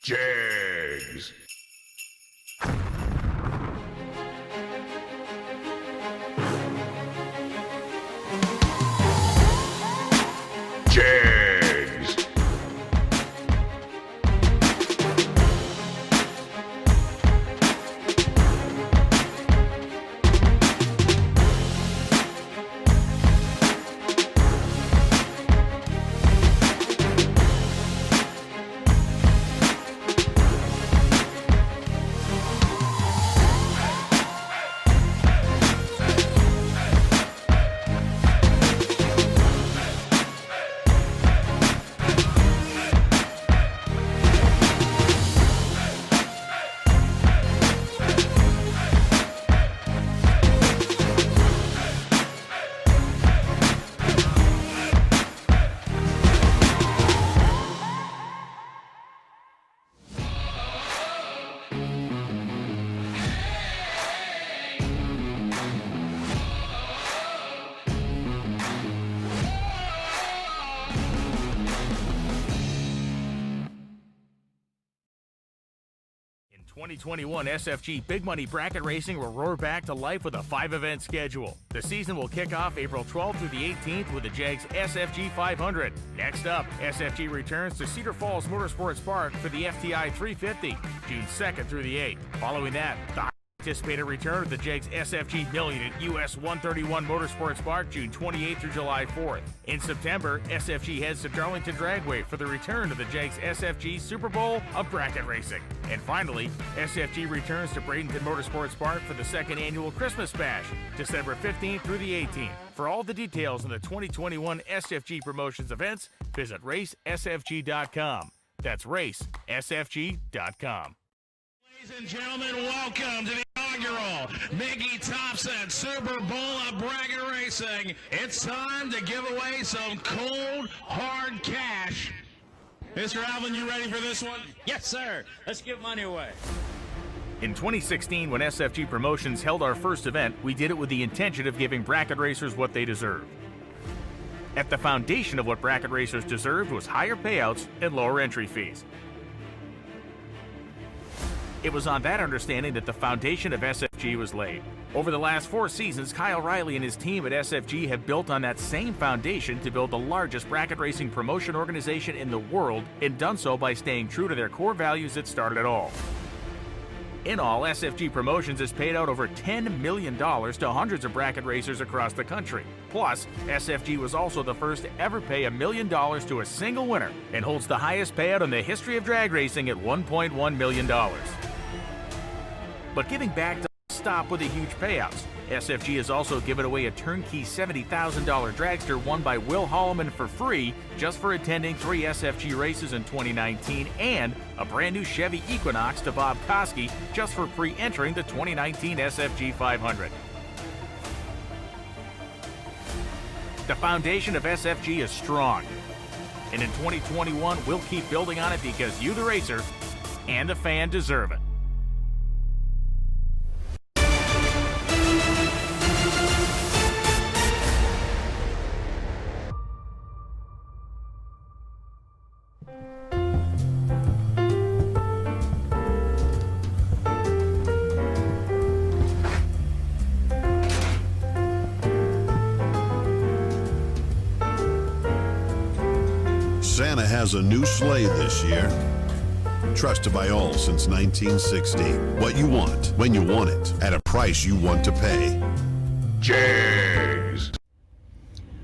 Jags. Jags. In 2021, SFG Big Money Bracket Racing will roar back to life with a 5-event schedule. The season will kick off April 12th through the 18th with the Jags SFG 500. Next up, SFG returns to Cedar Falls Motorsports Park for the FTI 350, June 2nd through the 8th. Following that, the anticipated return of the Jags SFG Million at US 131 Motorsports Park, June 28th through July 4th. In September, SFG heads to Darlington Dragway for the return of the Jags SFG Super Bowl of Bracket Racing. And finally, SFG returns to Bradenton Motorsports Park for the second annual Christmas Bash, December 15th through the 18th. For all the details on the 2021 SFG Promotions events, visit racesfg.com. That's racesfg.com. Ladies and gentlemen, welcome to the inaugural Mickey Thompson Super Bowl of Bracket Racing. It's time to give away some cold, hard cash. Mr. Alvin, you ready for this one? Yes, sir. Let's give money away. In 2016, when SFG Promotions held our first event, we did it with the intention of giving bracket racers what they deserve. At the foundation of what bracket racers deserved was higher payouts and lower entry fees. It was on that understanding that the foundation of SFG was laid. Over the last 4 seasons, Kyle Riley and his team at SFG have built on that same foundation to build the largest bracket racing promotion organization in the world, and done so by staying true to their core values that started it all. In all, SFG Promotions has paid out over $10 million to hundreds of bracket racers across the country. Plus, SFG was also the first to ever pay $1 million to a single winner, and holds the highest payout in the history of drag racing at $1.1 million. But giving back doesn't stop with the huge payouts. SFG has also given away a turnkey $70,000 dragster won by Will Holloman for free just for attending 3 SFG races in 2019, and a brand new Chevy Equinox to Bob Koski just for pre-entering the 2019 SFG 500. The foundation of SFG is strong, and in 2021 we'll keep building on it because you, the racer, and the fan deserve it. Santa has a new sleigh this year. Trusted by all since 1960. What you want, when you want it, at a price you want to pay. Jags.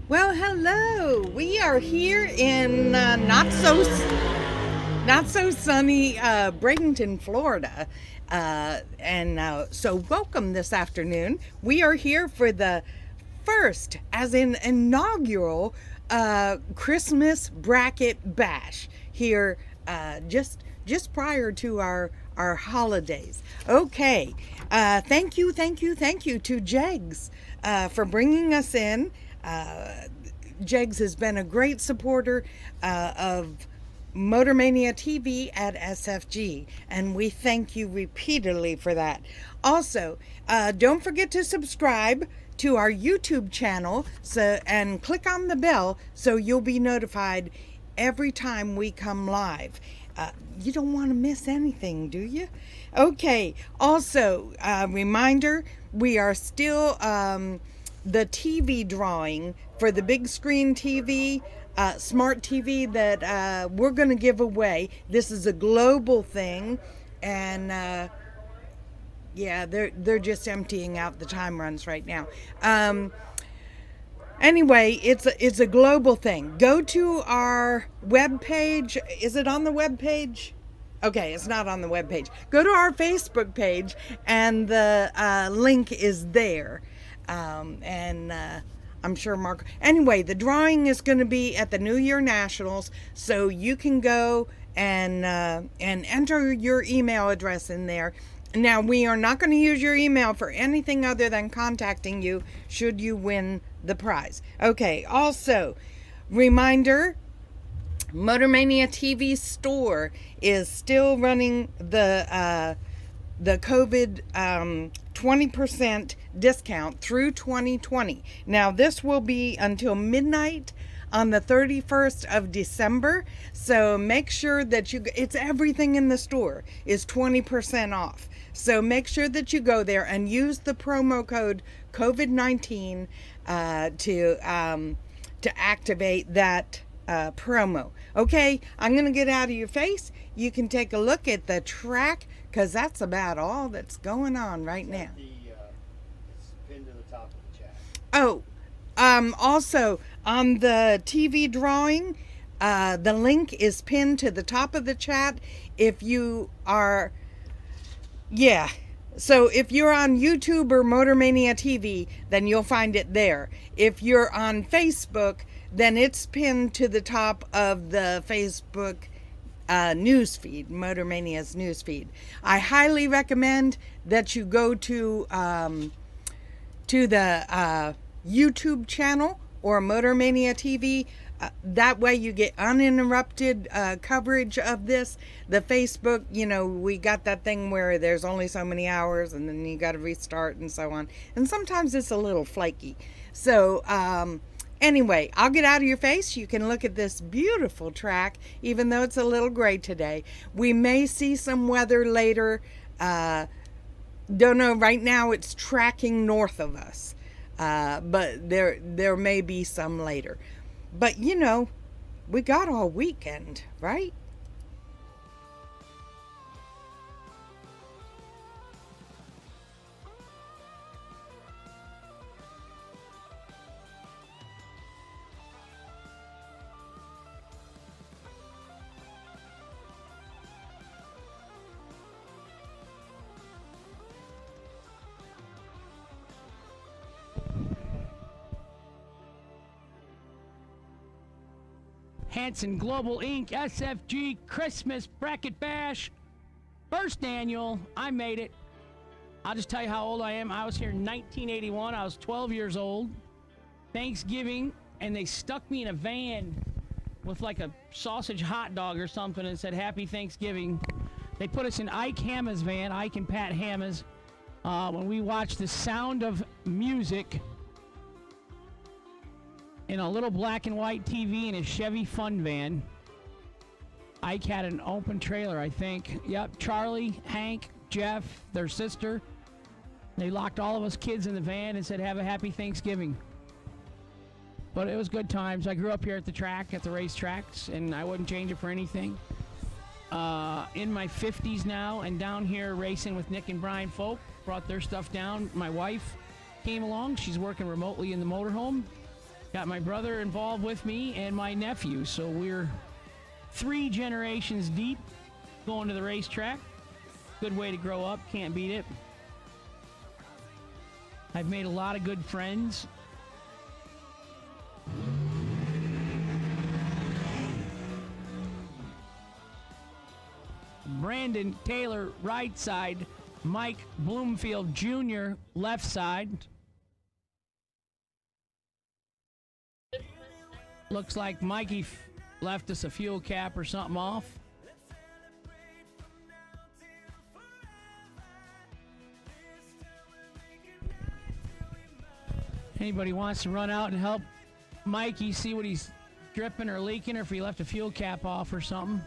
Well, hello. We are here in not so sunny Bradenton, Florida. So welcome this afternoon. We are here for the first, as in inaugural, Christmas Bracket Bash here just prior to our holidays. Okay, thank you to Jegs for bringing us in. Jegs has been a great supporter of Motormania TV at SFG, and we thank you repeatedly for that. Also, don't forget to subscribe to our YouTube channel and click on the bell so you'll be notified every time we come live. You don't want to miss anything, do you? Okay. Also, reminder, we are still the TV drawing for the big screen TV, smart TV that we're going to give away. This is a global thing, and yeah, they're just emptying out the time runs right now. Anyway, it's a global thing. Go to our webpage. Is it on the webpage? Okay, it's not on the webpage. Go to our Facebook page, and the link is there. And I'm sure Mark. Anyway, the drawing is going to be at the New Year Nationals, so you can go and enter your email address in there. Now, we are not going to use your email for anything other than contacting you should you win the prize. Okay, also, reminder, Motormania TV store is still running the COVID 20% discount through 2020. Now, this will be until midnight on the 31st of December. So make sure that it's everything in the store is 20% off. So make sure that you go there and use the promo code COVID-19 to activate that promo. Okay, I'm going to get out of your face. You can take a look at the track, because that's about all that's going on right now. It's pinned to the top of the chat. Oh, also on the TV drawing, the link is pinned to the top of the chat. If you are, so if you're on YouTube or Motormania TV, then you'll find it there. If you're on Facebook, then it's pinned to the top of the Facebook newsfeed, Motormania's newsfeed. I highly recommend that you go to the YouTube channel or Motormania TV. That way you get uninterrupted coverage of this. The Facebook, we got that thing where there's only so many hours and then you got to restart and so on. And sometimes it's a little flaky. So, anyway, I'll get out of your face. You can look at this beautiful track, even though it's a little gray today. We may see some weather later. Don't know. Right now it's tracking north of us. But there may be some later. But, we got all weekend, right? Hanson Global Inc. SFG Christmas Bracket Bash. First annual. I made it. I'll just tell you how old I am. I was here in 1981. I was 12 years old. Thanksgiving, and they stuck me in a van with like a sausage hot dog or something and said, Happy Thanksgiving. They put us in Ike Hamma's van, Ike and Pat Hamma's, when we watched The Sound of Music in a little black and white TV in a Chevy Fun van. Ike had an open trailer, I think. Yep, Charlie, Hank, Jeff, their sister. They locked all of us kids in the van and said, have a happy Thanksgiving. But it was good times. I grew up here at the track, at the racetracks, and I wouldn't change it for anything. In my 50s now, and down here racing with Nick and Brian Folk. Brought their stuff down. My wife came along. She's working remotely in the motorhome. Got my brother involved with me and my nephew. So we're 3 generations deep going to the racetrack. Good way to grow up. Can't beat it. I've made a lot of good friends. Brandon Taylor, right side. Mike Bloomfield Jr., left side. Looks like Mikey left us a fuel cap or something off. Anybody wants to run out and help Mikey see what he's dripping or leaking, or if he left a fuel cap off or something?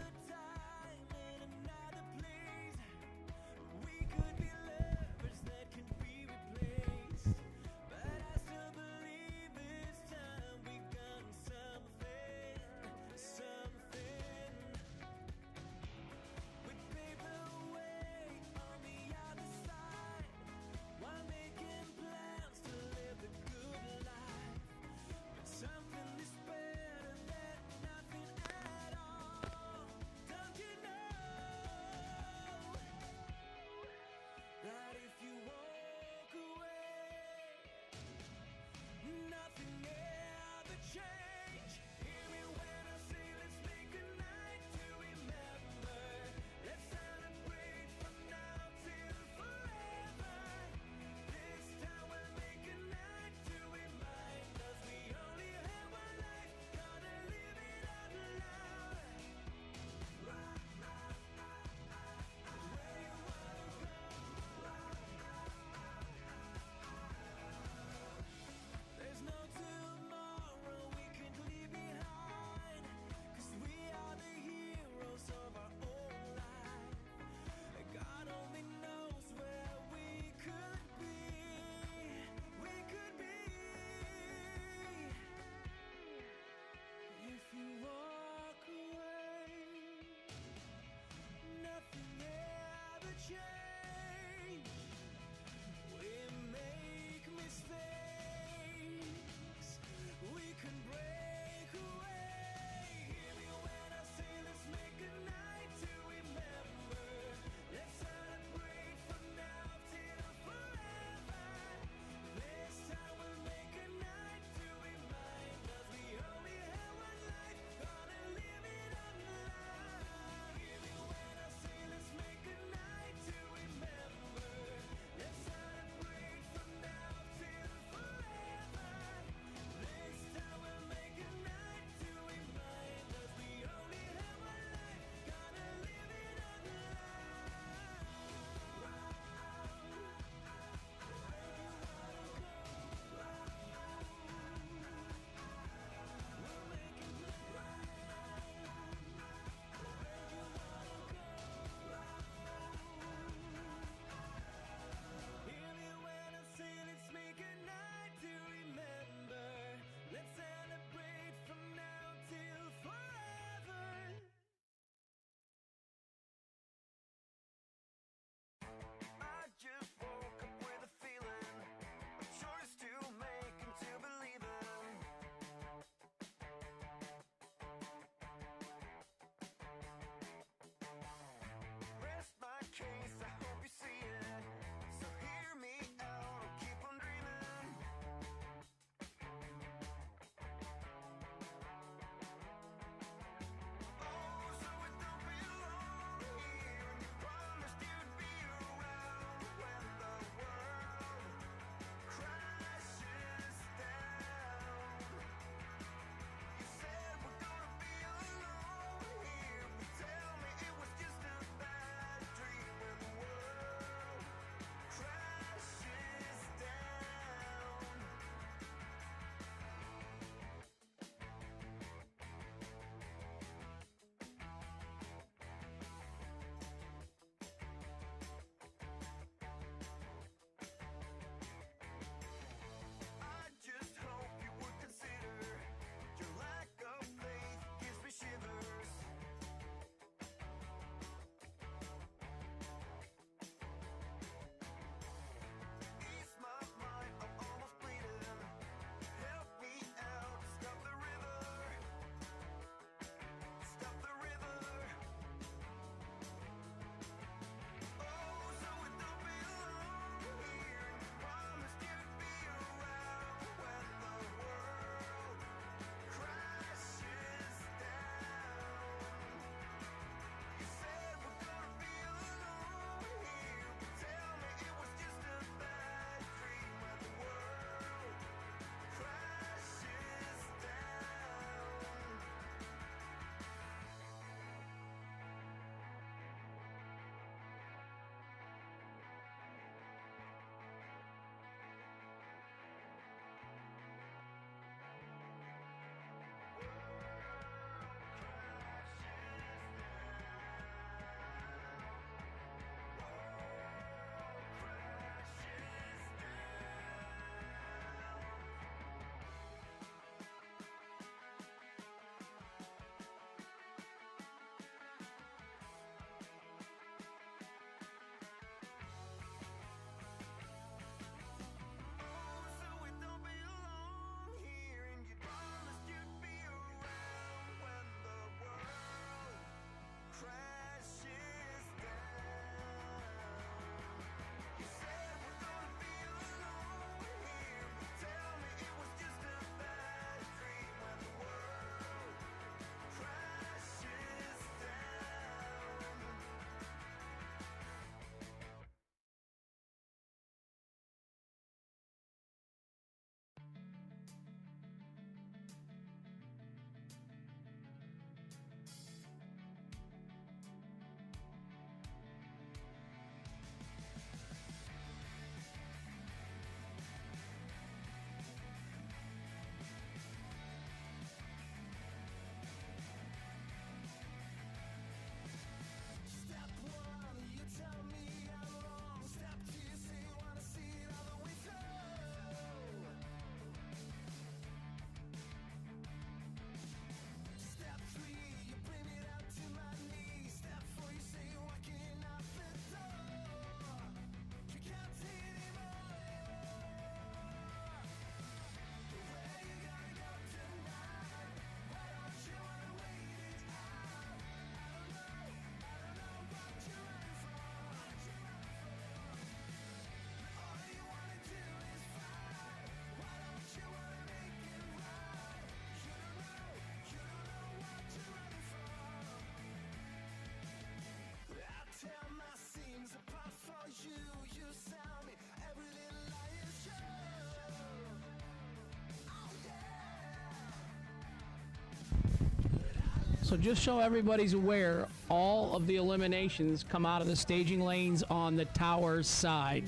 So just so everybody's aware, all of the eliminations come out of the staging lanes on the tower side.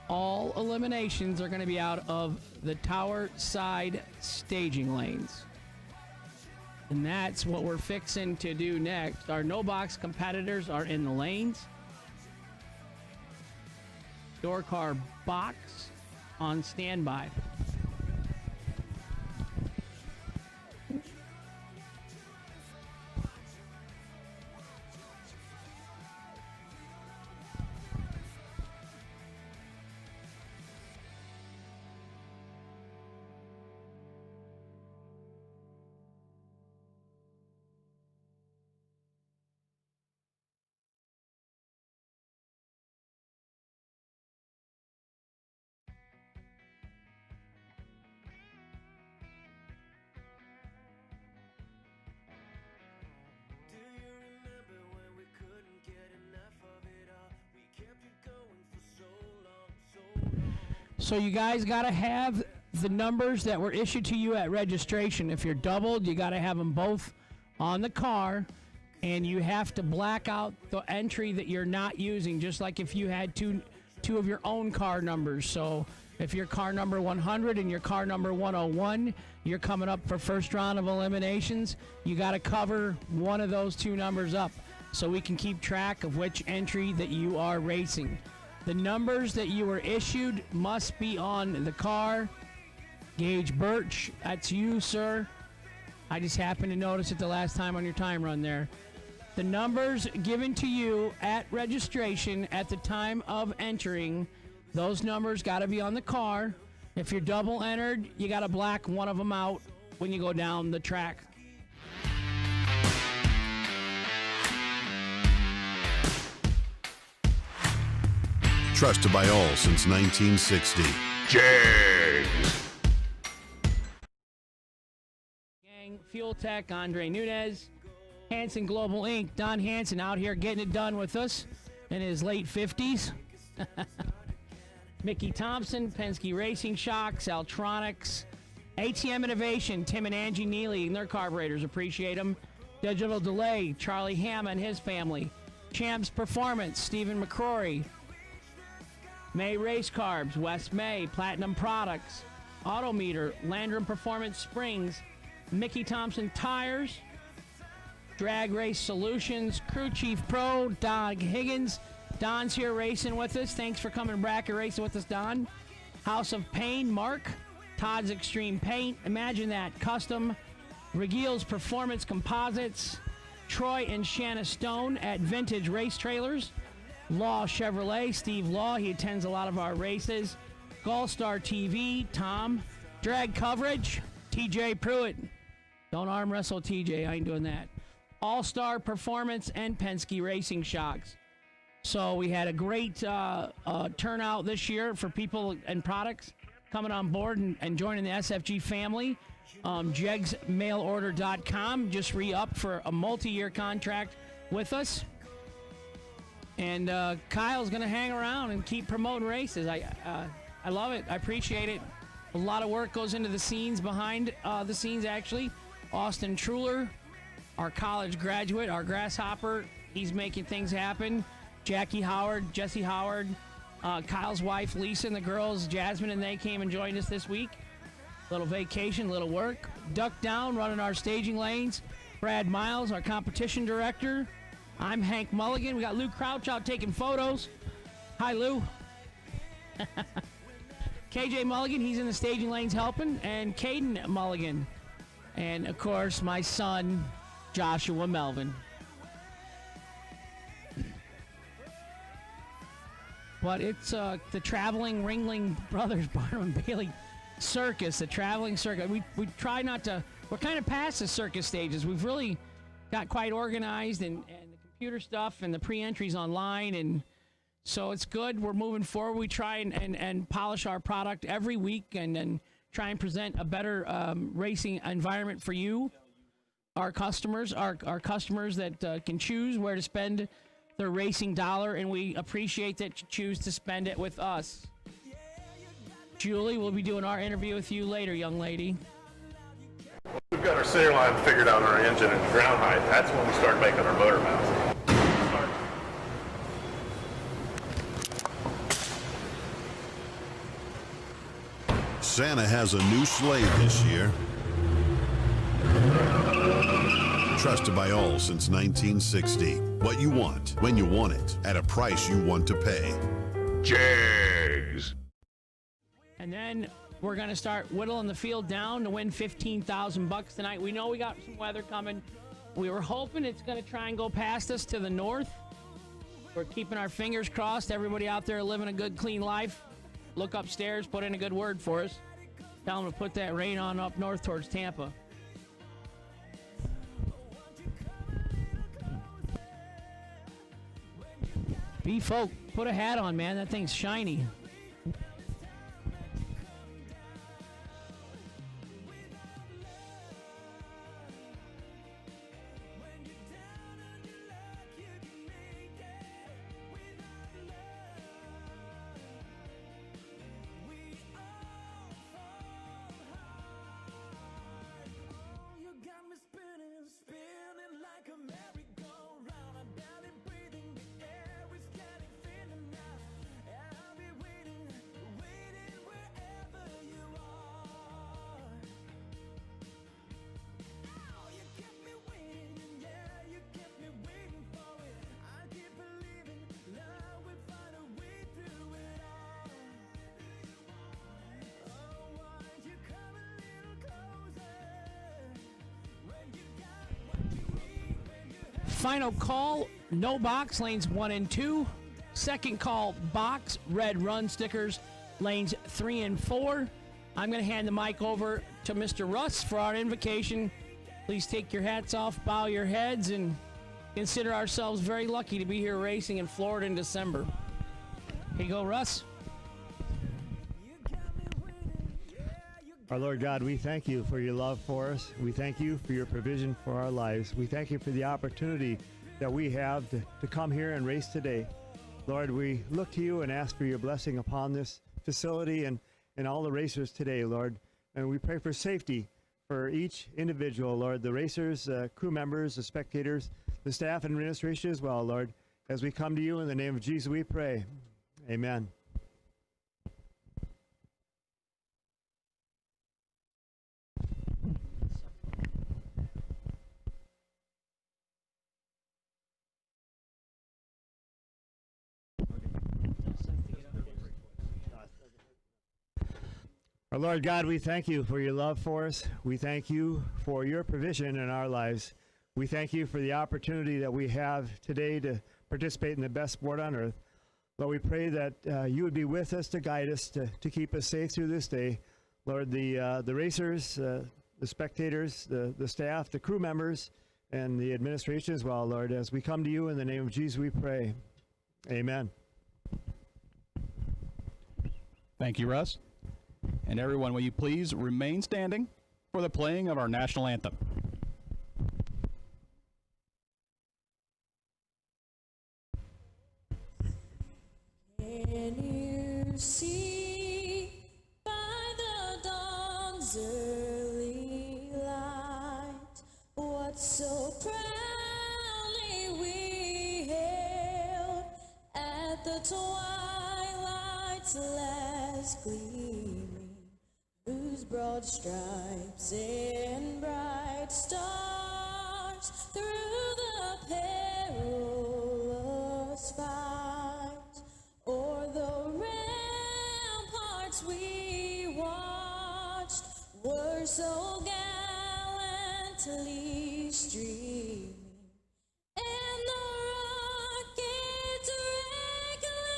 All eliminations are going to be out of the tower side staging lanes. And that's what we're fixing to do next. Our no-box competitors are in the lanes. Door car box on standby. So you guys got to have the numbers that were issued to you at registration. If you're doubled, you got to have them both on the car, and you have to black out the entry that you're not using, just like if you had two of your own car numbers. So if you're car number 100 and your car number 101, you're coming up for first round of eliminations, you got to cover one of those two numbers up so we can keep track of which entry that you are racing. The numbers that you were issued must be on the car. Gage Birch, that's you, sir. I just happened to notice it the last time on your time run there. The numbers given to you at registration at the time of entering, those numbers got to be on the car. If you're double entered, you got to black one of them out when you go down the track. Trusted by all since 1960. Jags. Gang, Fuel Tech, Andre Nunez, Hanson Global Inc., Don Hanson out here getting it done with us in his late 50s. Mickey Thompson, Penske Racing Shocks, Altronics, ATM Innovation, Tim and Angie Neely and their carburetors, appreciate them. Digital Delay, Charlie Hamma and his family. Champs Performance, Stephen McCrory. May Race Carbs, West May, Platinum Products, Autometer, Landrum Performance Springs, Mickey Thompson Tires, Drag Race Solutions, Crew Chief Pro, Don Higgins. Don's here racing with us. Thanks for coming bracket racing with us, Don. House of Pain, Mark. Todd's Extreme Paint. Imagine that. Custom. Regiel's Performance Composites. Troy and Shanna Stone at Vintage Race Trailers. Law Chevrolet, Steve Law, he attends a lot of our races. Gallstar TV, Tom. Drag Coverage, TJ Pruitt. Don't arm wrestle TJ, I ain't doing that. All-Star Performance and Penske Racing Shocks. So we had a great turnout this year for people and products coming on board and joining the SFG family. JegsMailOrder.com just re-upped for a multi-year contract with us. And Kyle's going to hang around and keep promoting races. I love it. I appreciate it. A lot of work goes into the scenes, behind the scenes, actually. Austin Truler, our college graduate, our grasshopper, he's making things happen. Jackie Howard, Jesse Howard, Kyle's wife, Lisa, and the girls, Jasmine, and they came and joined us this week. Little vacation, little work. Duck Down, running our staging lanes. Brad Miles, our competition director. I'm Hank Mulligan. We got Lou Crouch out taking photos. Hi, Lou. KJ Mulligan, he's in the staging lanes helping. And Caden Mulligan. And, of course, my son, Joshua Melvin. But it's the traveling Ringling Brothers Barnum and Bailey circus, the traveling circus. We try not to, we're kind of past the circus stages. We've really got quite organized and computer stuff and the pre-entries online, and so it's good. We're moving forward. We try and polish our product every week and try and present a better racing environment for you, our customers, our customers that can choose where to spend their racing dollar, and we appreciate that you choose to spend it with us. Julie, we'll be doing our interview with you later, young lady. We've got our center line figured out on our engine and ground height. That's when we start making our motor mounts. Santa has a new sleigh this year. Trusted by all since 1960. What you want, when you want it, at a price you want to pay. Jags. And then we're going to start whittling the field down to win $15,000 tonight. We know we got some weather coming. We were hoping it's going to try and go past us to the north. We're keeping our fingers crossed. Everybody out there living a good, clean life. Look upstairs, put in a good word for us. Tell them to put that rain on up north towards Tampa. B-folk, put a hat on, man. That thing's shiny. Final call, no box, lanes 1 and 2. Second call, box, red run stickers, lanes 3 and 4. I'm going to hand the mic over to Mr. Russ for our invocation. Please take your hats off, bow your heads, and consider ourselves very lucky to be here racing in Florida in December. Here you go, Russ. Our Lord God, we thank you for your love for us. We thank you for your provision for our lives. We thank you for the opportunity that we have to come here and race today. Lord, we look to you and ask for your blessing upon this facility and all the racers today, Lord. And we pray for safety for each individual, Lord, the racers, crew members, the spectators, the staff and administration as well, Lord. As we come to you in the name of Jesus, we pray. Amen. Our Lord God, we thank you for your love for us. We thank you for your provision in our lives. We thank you for the opportunity that we have today to participate in the best sport on earth. Lord, we pray that you would be with us to guide us, to keep us safe through this day. Lord, the racers, the spectators, the staff, the crew members, and the administration as well, Lord. As we come to you in the name of Jesus, we pray. Amen. Thank you, Russ. And everyone, will you please remain standing for the playing of our national anthem. Can you see by the dawn's early light what so proudly we hailed at the twilight's last gleaming, whose broad stripes and bright stars through the perilous fight o'er the ramparts we watched were so gallantly streaming, and the rockets regular,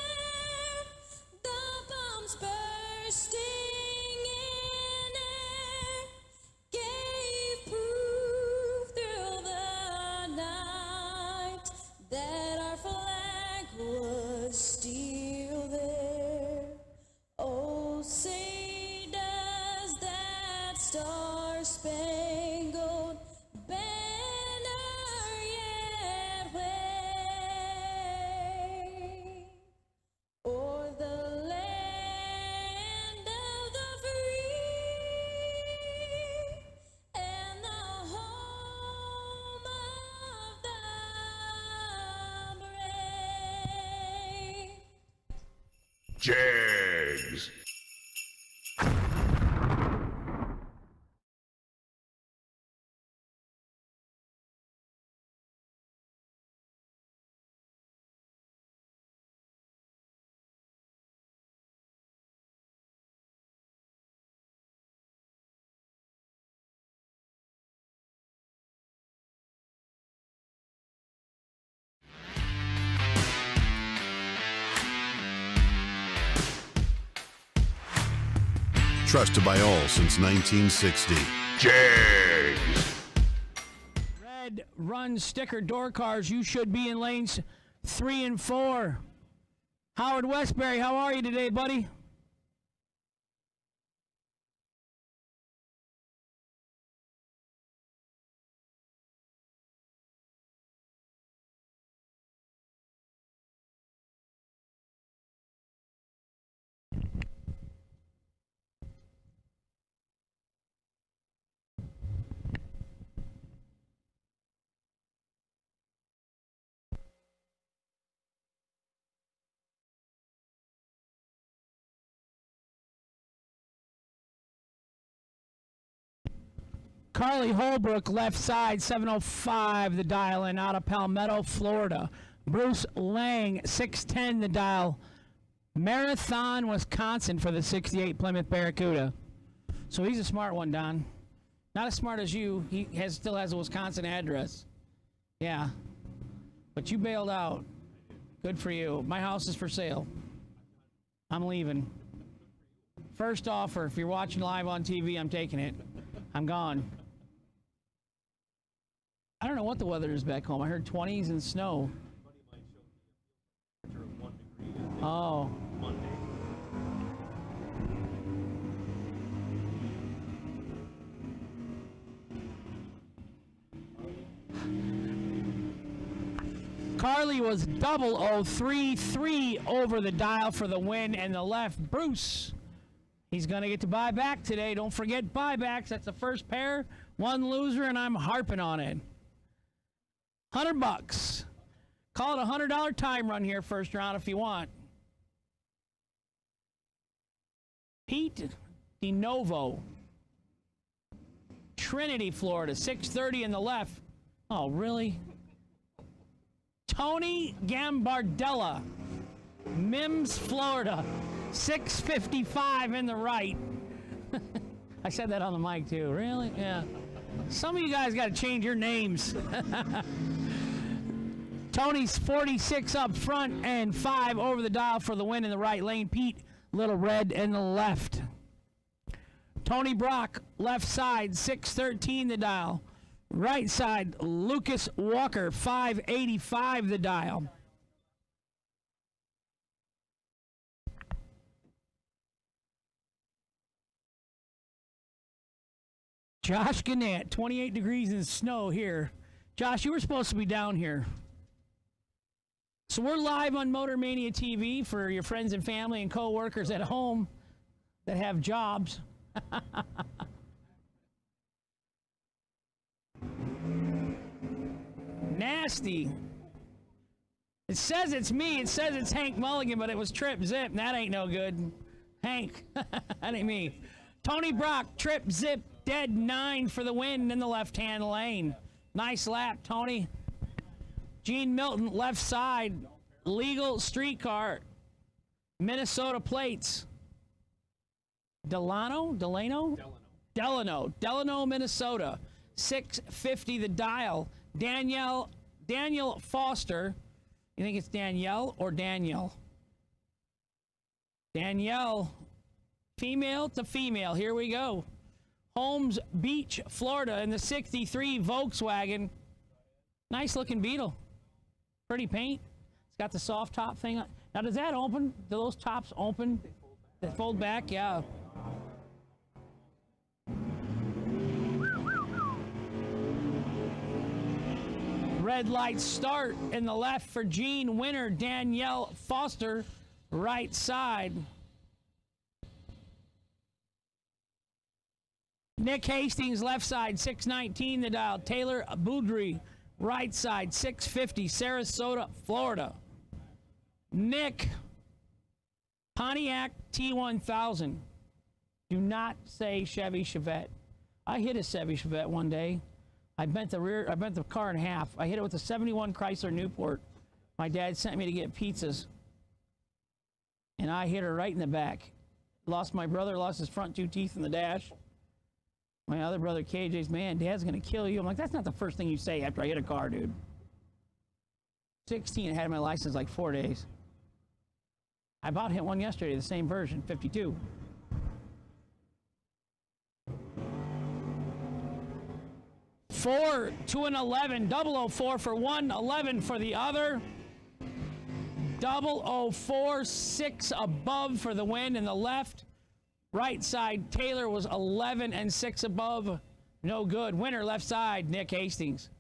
the bombs bursting in air, gave proof Jags. Trusted by all since 1960. Jags. Red Run sticker door cars. You should be in lanes 3 and 4. Howard Westbury, how are you today, buddy? Carly Holbrook, left side, 705 the dial in out of Palmetto, Florida. Bruce Lang, 610 the dial. Marathon, Wisconsin for the 68 Plymouth Barracuda. So he's a smart one, Don. Not as smart as you. He still has a Wisconsin address. Yeah. But you bailed out. Good for you. My house is for sale. I'm leaving. First offer. If you're watching live on TV, I'm taking it. I'm gone. I don't know what the weather is back home. I heard 20s and snow. Oh. Carly was 0033 over the dial for the win, and the left, Bruce. He's going to get to buy back today. Don't forget buybacks. That's the first pair. One loser, and I'm harping on it. $100. Call it a $100 time run here first round if you want. Pete DeNovo. Trinity, Florida. 630 in the left. Oh, really? Tony Gambardella. Mims, Florida. 655 in the right. I said that on the mic too. Really? Yeah. Some of you guys got to change your names. Tony's 46 up front and 5 over the dial for the win in the right lane. Pete, little red in the left. Tony Brock, left side, 613 the dial. Right side, Lucas Walker, 585 the dial. Josh Gannett, 28 degrees in snow here. Josh, you were supposed to be down here. So we're live on Motor Mania TV for your friends and family and co-workers at home that have jobs. Nasty. It says it's me. It says it's Hank Mulligan, but it was Trip Zip. And that ain't no good. Hank. That ain't me. Tony Brock, Trip Zip, dead 9 for the win in the left-hand lane. Nice lap, Tony. Gene Milton, left side, legal streetcar, Minnesota plates. Delano, Minnesota, 650 the dial. Danielle Foster, you think it's Danielle or Daniel? Danielle, female to female, here we go. Holmes Beach, Florida, in the 63 Volkswagen. Nice looking Beetle. Pretty paint. It's got the soft top thing on. Now, does that open? Do those tops open? They fold back? Yeah. Red light start in the left for Gene Winner. Danielle Foster, right side. Nick Hastings, left side, 619 the dial. Taylor Boudry, right side, 650, Sarasota, Florida. Nick Pontiac T1000. Do not say Chevy Chevette. I hit a Chevy Chevette one day. I bent the car in half. I hit it with a 71 Chrysler Newport. My dad sent me to get pizzas. And I hit her right in the back. My brother lost his front 2 teeth in the dash. My other brother, KJ's, man, Dad's going to kill you. I'm like, that's not the first thing you say after I hit a car, dude. 16, I had my license like 4 days. I about hit one yesterday, the same version, 52. Four to an 11, 004 for one, 11 for the other. 004, 6 above for the win in the left. Right side, Taylor was 11 and 6 above. No good. Winner left side, Nick Hastings.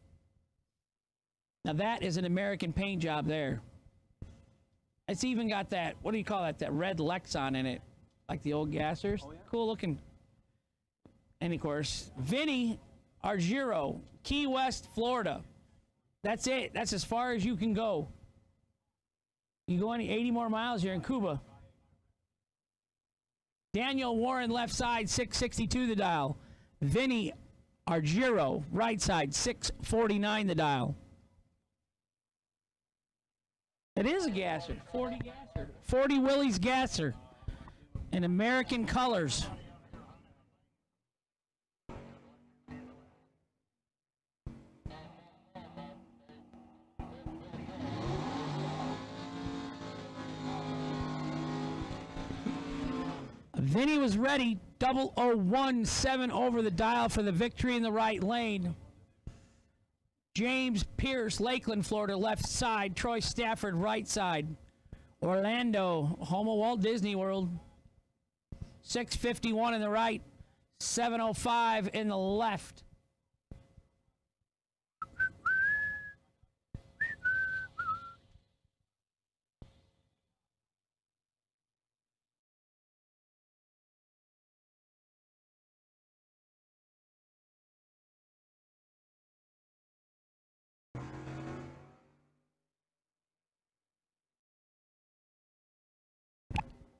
Now that is an American paint job there. It's even got that, what do you call that? That red Lexon in it, like the old gassers. Oh, yeah. Cool looking. And of course, Vinny Argiro, Key West, Florida. That's it. That's as far as you can go. You go any 80 more miles, you're in Cuba. Daniel Warren, left side, 662 the dial. Vinny Argiro, right side, 649 the dial. It is a gasser, 40 gasser. 40 Willie's gasser in American colors. Vinny was ready, 0017 over the dial for the victory in the right lane. James Pierce, Lakeland, Florida, left side. Troy Stafford, right side. Orlando, home of Walt Disney World. 651 in the right, 705 in the left.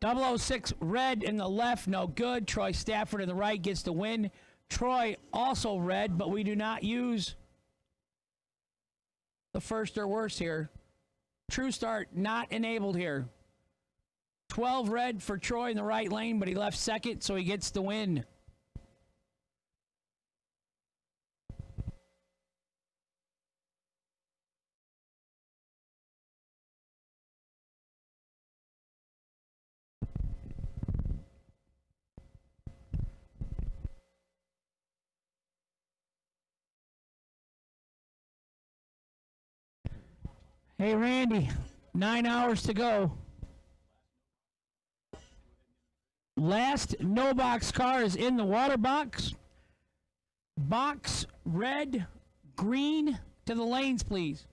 .006 red in the left, no good. Troy Stafford in the right gets the win. Troy also red, but we do not use the first or worse here. True start not enabled here. 12 red for Troy in the right lane, but he left second, so he gets the win. Hey, Randy, 9 hours to go. Last no box car is in the water box. Box red, green to the lanes, please.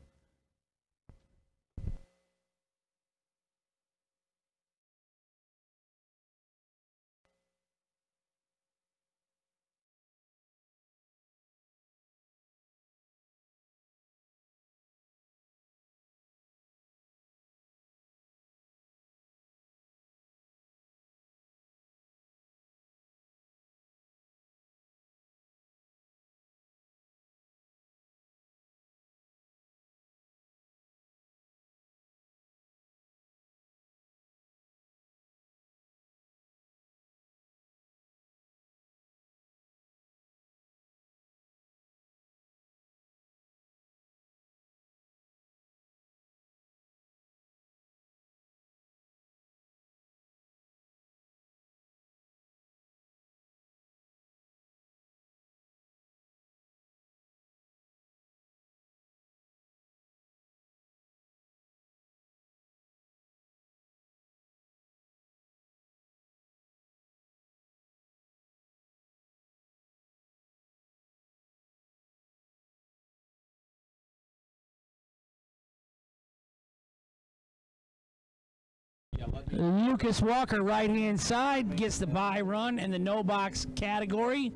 Lucas Walker, right-hand side, gets the bye run in the no box category.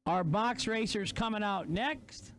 Our box racers coming out next.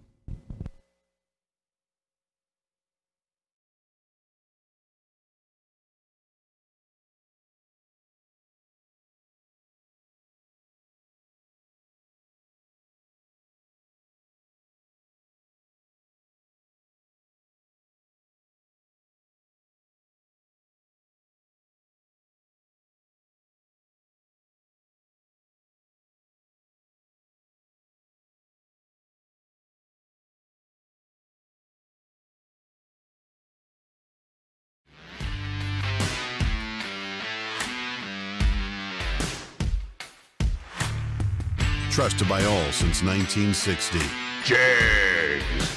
Trusted by all since 1960. Jags.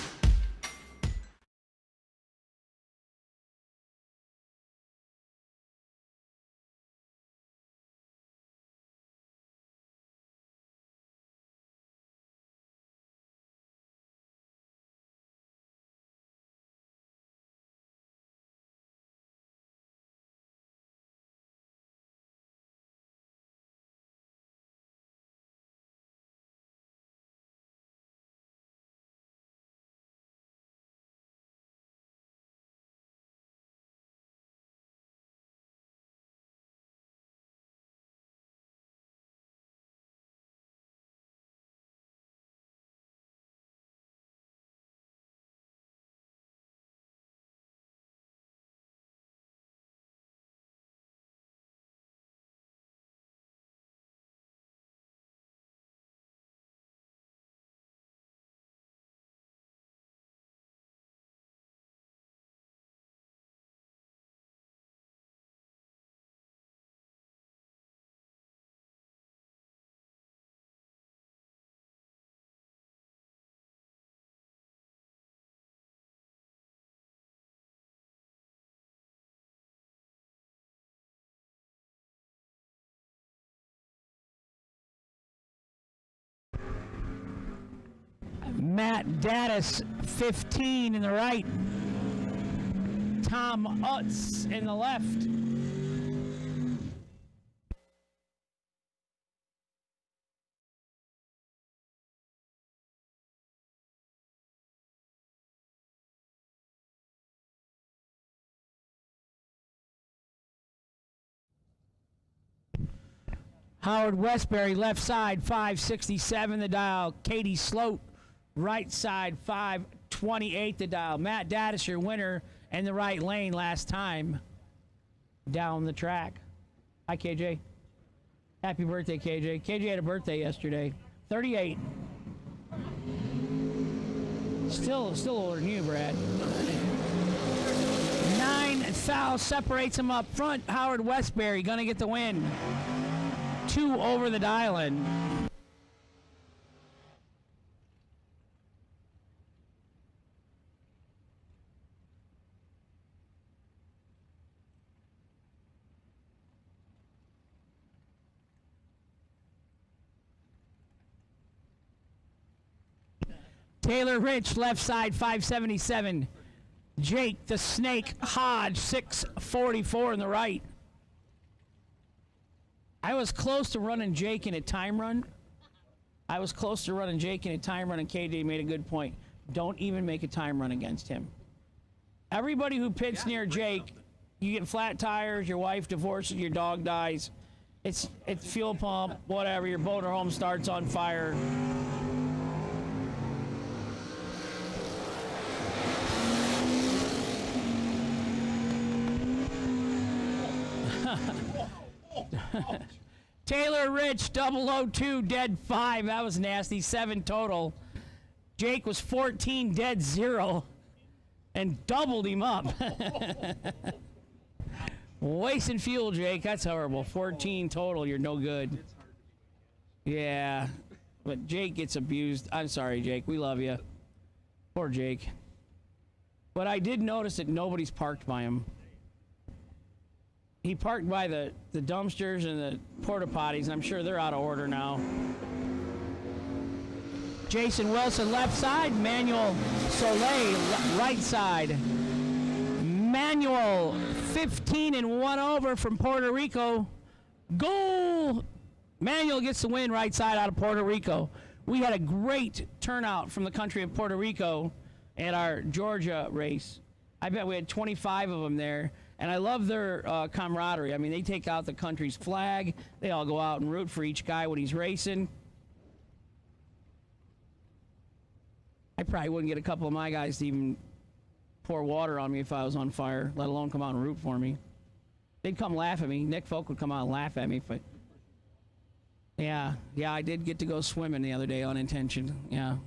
Matt Daddis, 15 in the right. Tom Utz in the left. Howard Westbury, left side, 567 the dial. Katie Sloat, right side, 528 the dial. Matt Daddis, your winner in the right lane last time down the track. Hi, KJ. Happy birthday, KJ. KJ had a birthday yesterday. 38. Still older than you, Brad. 9 fouls separates him up front. Howard Westbury gonna get the win. 2 over the dial-in. Taylor Rich, left side, 577. Jake the Snake Hodge, 644 in the right. I was close to running Jake in a time run. And KJ made a good point. Don't even make a time run against him. Everybody who pits near Jake, you get flat tires, your wife divorces, your dog dies. It's fuel pump, whatever, your boat or home starts on fire. Taylor Rich, 002, dead 5. That was nasty. 7 total. Jake was 14, dead 0, and doubled him up. Wasting fuel, Jake. That's horrible. 14 total. You're no good. Yeah, but Jake gets abused. I'm sorry, Jake. We love you. Poor Jake. But I did notice that nobody's parked by him. He parked by the dumpsters and the porta potties, and I'm sure they're out of order now. Jason Wilson, left side. Manuel Soleil, right side. Manuel, 15 and 1 over from Puerto Rico. Goal! Manuel gets the win right side out of Puerto Rico. We had a great turnout from the country of Puerto Rico at our Georgia race. I bet we had 25 of them there. And I love their camaraderie. I mean, they take out the country's flag. They all go out and root for each guy when he's racing. I probably wouldn't get a couple of my guys to even pour water on me if I was on fire, let alone come out and root for me. They'd come laugh at me. Nick Folk would come out and laugh at me. But yeah, I did get to go swimming the other day unintentioned. Yeah.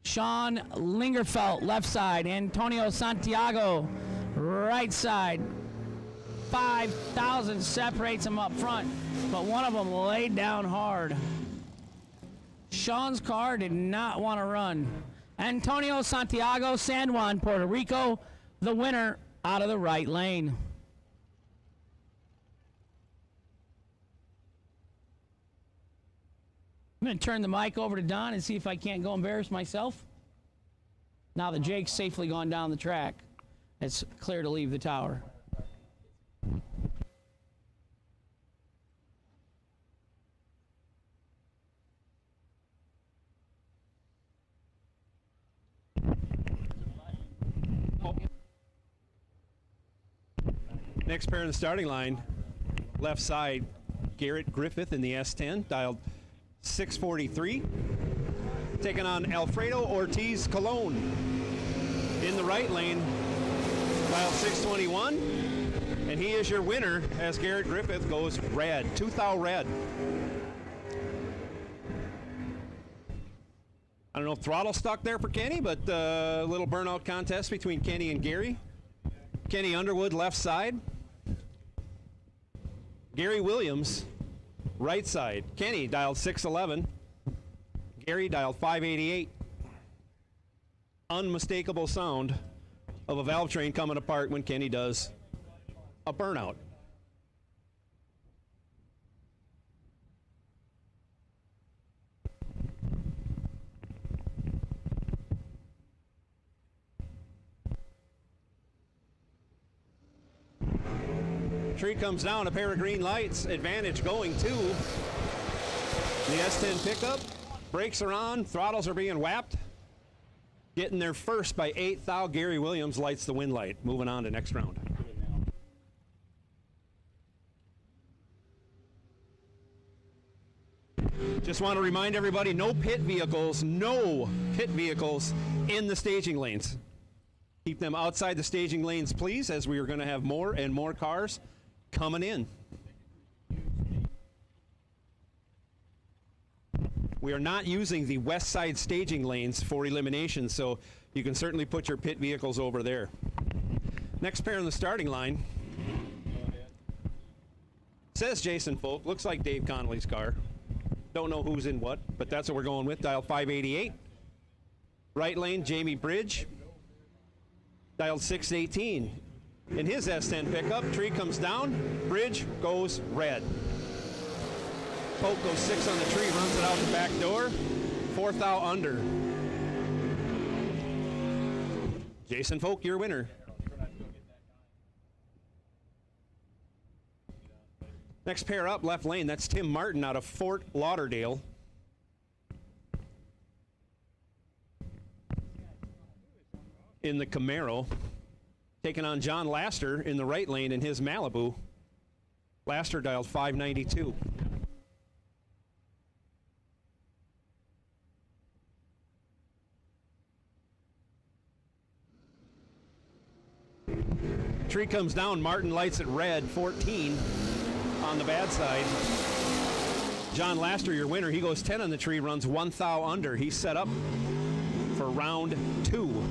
Sean Lingerfelt, left side. Antonio Santiago, right side. 5,000 separates them up front, but one of them laid down hard. Sean's car did not want to run. Antonio Santiago, San Juan, Puerto Rico, the winner out of the right lane. I'm going to turn the mic over to Don and see if I can't go embarrass myself. Now that Jake's safely gone down the track, it's clear to leave the tower. Next pair in the starting line, left side, Garrett Griffith in the S10, dialed 643. Taking on Alfredo Ortiz Colon in the right lane, dialed 621. And he is your winner as Garrett Griffith goes red, 2,000 red. I don't know if throttle stuck there for Kenny, but a little burnout contest between Kenny and Gary. Kenny Underwood, left side. Gary Williams, right side. Kenny dialed 611. Gary dialed 588. Unmistakable sound of a valve train coming apart when Kenny does a burnout. Tree comes down, a pair of green lights, advantage going to the S10 pickup. Brakes are on, throttles are being whapped. Getting there first by 8 thou. Gary Williams lights the wind light. Moving on to next round. Just want to remind everybody, no pit vehicles in the staging lanes. Keep them outside the staging lanes, please, as we are going to have more and more cars coming in. We are not using the west side staging lanes for elimination, so you can certainly put your pit vehicles over there. Next pair in the starting line. Says Jason Folk. Looks like Dave Connolly's car. Don't know who's in what, but that's what we're going with. Dial 588. Right lane, Jamie Bridge. Dialed 618. In his S10 pickup, tree comes down, Bridge goes red. Pope goes 6 on the tree, runs it out the back door. 4 thou under. Jason Folk, your winner. Next pair up, left lane, that's Tim Martin out of Fort Lauderdale. In the Camaro. Taking on John Laster in the right lane in his Malibu. Laster dialed 592. Tree comes down, Martin lights it red, 14 on the bad side. John Laster, your winner, he goes 10 on the tree, runs 1 thou under. He's set up for round 2.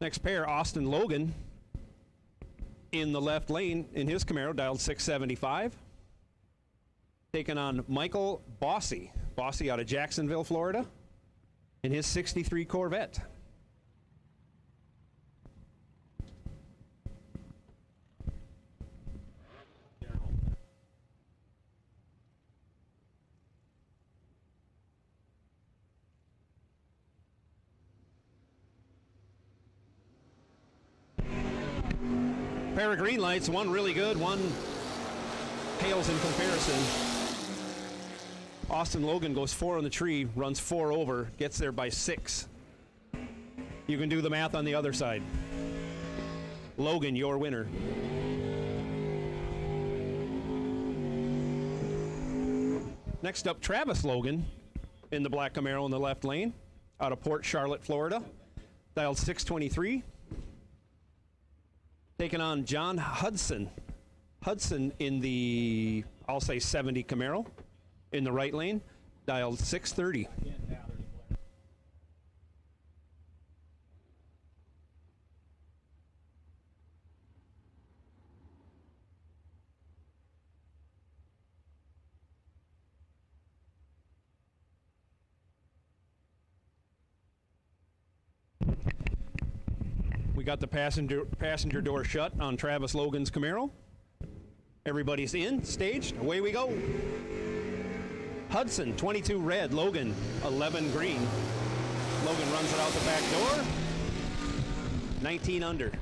Next pair, Austin Logan in the left lane in his Camaro, dialed 675. Taking on Michael Bossy. Bossy out of Jacksonville, Florida, in his 63 Corvette. Pair of green lights, one really good, one pales in comparison. Austin Logan goes 4 on the tree, runs 4 over, gets there by 6. You can do the math on the other side. Logan, your winner. Next up, Travis Logan in the black Camaro in the left lane out of Port Charlotte, Florida. Dialed 623. Taking on John Hudson. Hudson in the, I'll say 70 Camaro in the right lane, dialed 630. got the passenger door shut on Travis Logan's Camaro. Everybody's in, staged, away we go. Hudson, 22 red, Logan, 11 green. Logan runs it out the back door, 19 under.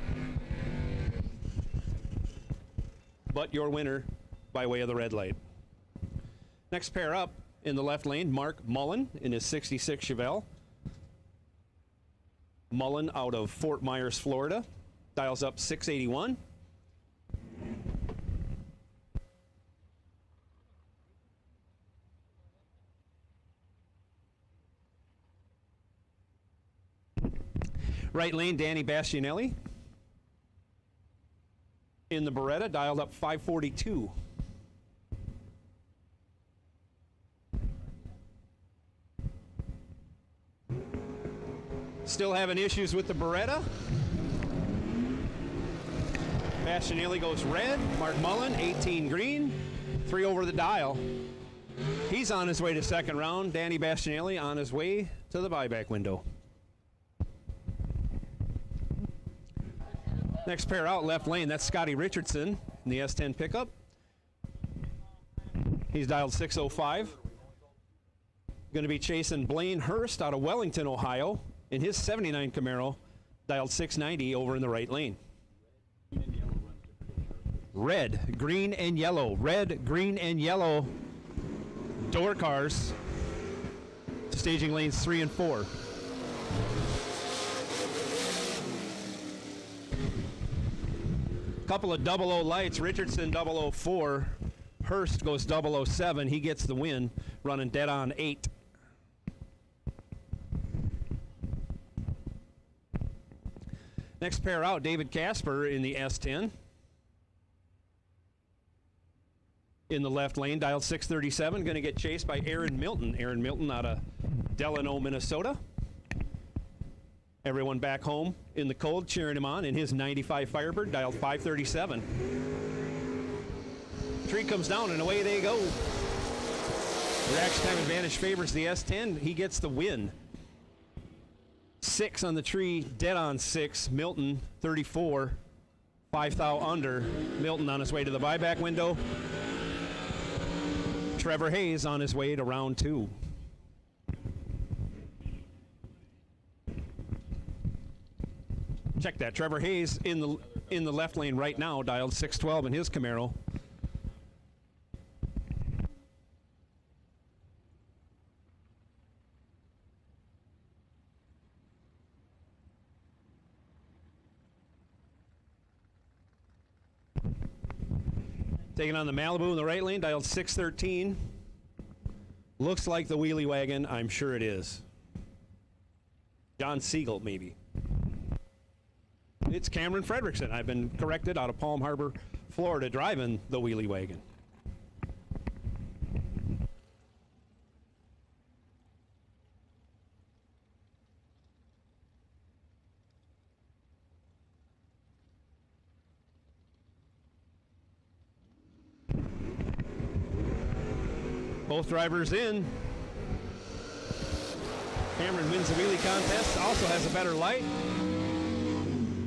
But your winner by way of the red light. Next pair up in the left lane, Mark Mullen in his 66 Chevelle. Mullen out of Fort Myers, Florida, dials up 681. Right lane, Danny Bastianelli in the Beretta, dialed up 542. Still having issues with the Beretta. Bastianelli goes red. Mark Mullen, 18 green. 3 over the dial. He's on his way to second round. Danny Bastianelli on his way to the buyback window. Next pair out, left lane, that's Scottie Richardson in the S10 pickup. He's dialed 605. Going to be chasing Blaine Hurst out of Wellington, Ohio, in his 79 Camaro, dialed 690 over in the right lane. Red, green, and yellow. Red, green, and yellow door cars. Staging lanes 3 and 4. Couple of 00 lights. Richardson 004. Hurst goes 007. He gets the win, running dead on 8. Next pair out, David Casper in the S10. In the left lane, dialed 637. Going to get chased by Aaron Milton. Aaron Milton out of Delano, Minnesota. Everyone back home in the cold cheering him on in his 95 Firebird, dialed 537. Tree comes down and away they go. Reaction time advantage favors the S10. He gets the win. 6 on the tree, dead on 6. Milton, 34. 5 thou under. Milton on his way to the buyback window. Trevor Hayes on his way to round 2. Check that. Trevor Hayes in the left lane right now, dialed 612 in his Camaro. Taking on the Malibu in the right lane, dialed 613. Looks like the wheelie wagon. I'm sure it is. John Siegel, maybe. It's Cameron Fredrickson. I've been corrected, out of Palm Harbor, Florida, driving the wheelie wagon. Both drivers in. Cameron wins the wheelie contest, also has a better light,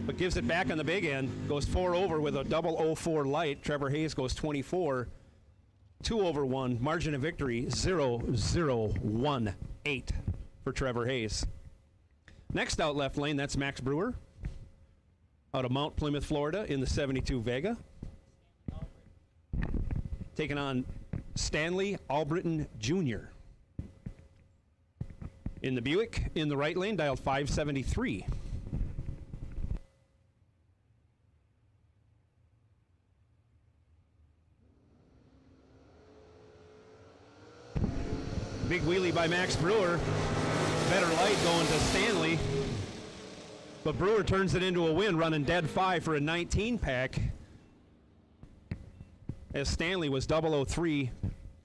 but gives it back on the big end. Goes 4 over with a 004 light. Trevor Hayes goes 24. 2 over 1. Margin of victory 0-0-1-8 for Trevor Hayes. Next out left lane, that's Max Brewer out of Mount Plymouth, Florida in the 72 Vega. Taking on Stanley Albritton Jr. in the Buick in the right lane, dialed 573. Big wheelie by Max Brewer. Better light going to Stanley. But Brewer turns it into a win, running dead 5 for a 19 pack. As Stanley was 003,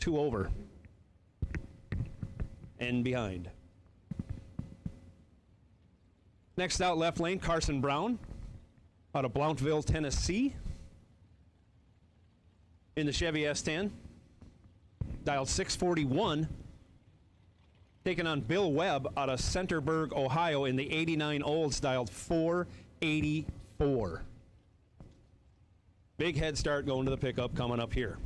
2 over. And behind. Next out left lane, Carson Brown out of Blountville, Tennessee in the Chevy S10. Dialed 641. Taking on Bill Webb out of Centerburg, Ohio in the 89 Olds, dialed 4 84. Big head start going to the pickup coming up here.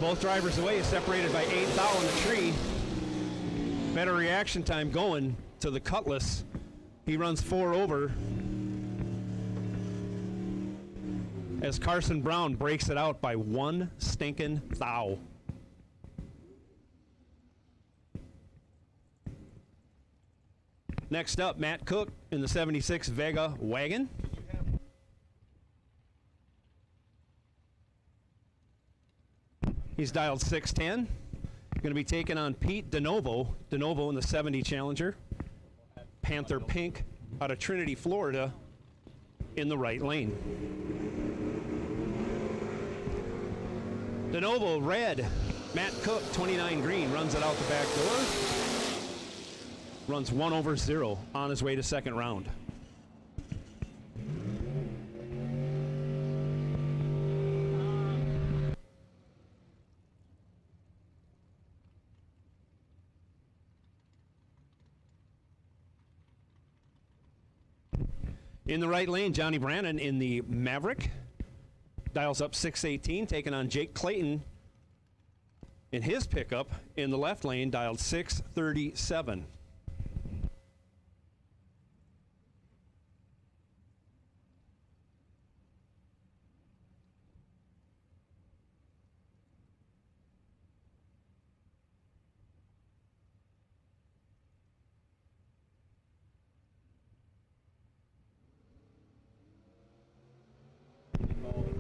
Both drivers away, separated by 8 thou in the tree. Better reaction time going to the Cutlass. He runs 4 over as Carson Brown breaks it out by 1 stinking thou. Next up, Matt Cook in the 76 Vega wagon. He's dialed 610. Going to be taking on Pete DeNovo. DeNovo in the 70 Challenger. Panther Pink out of Trinity, Florida in the right lane. DeNovo red. Matt Cook 29 green runs it out the back door. Runs 1 over 0 on his way to second round. In the right lane, Johnny Brannon in the Maverick. Dials up 618, taking on Jake Clayton in his pickup in the left lane, dialed 637.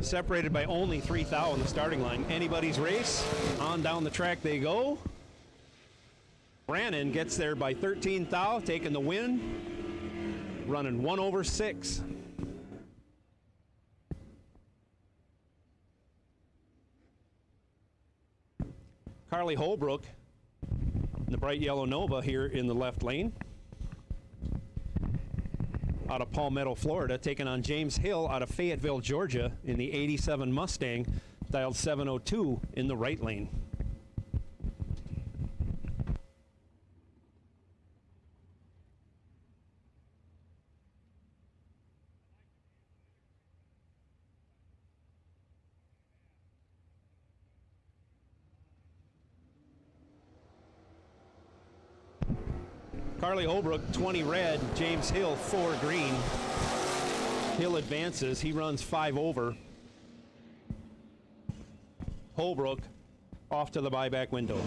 Separated by only 3 thou in the starting line. Anybody's race. On down the track they go. Brannon gets there by 13 thou, taking the win. Running 1 over 6. Carly Holbrook in the bright yellow Nova here in the left lane. Out of Palmetto, Florida, taking on James Hill out of Fayetteville, Georgia in the 87 Mustang, dialed 702 in the right lane. Carly Holbrook, 20 red. James Hill, 4 green. Hill advances. He runs 5 over. Holbrook off to the buyback window.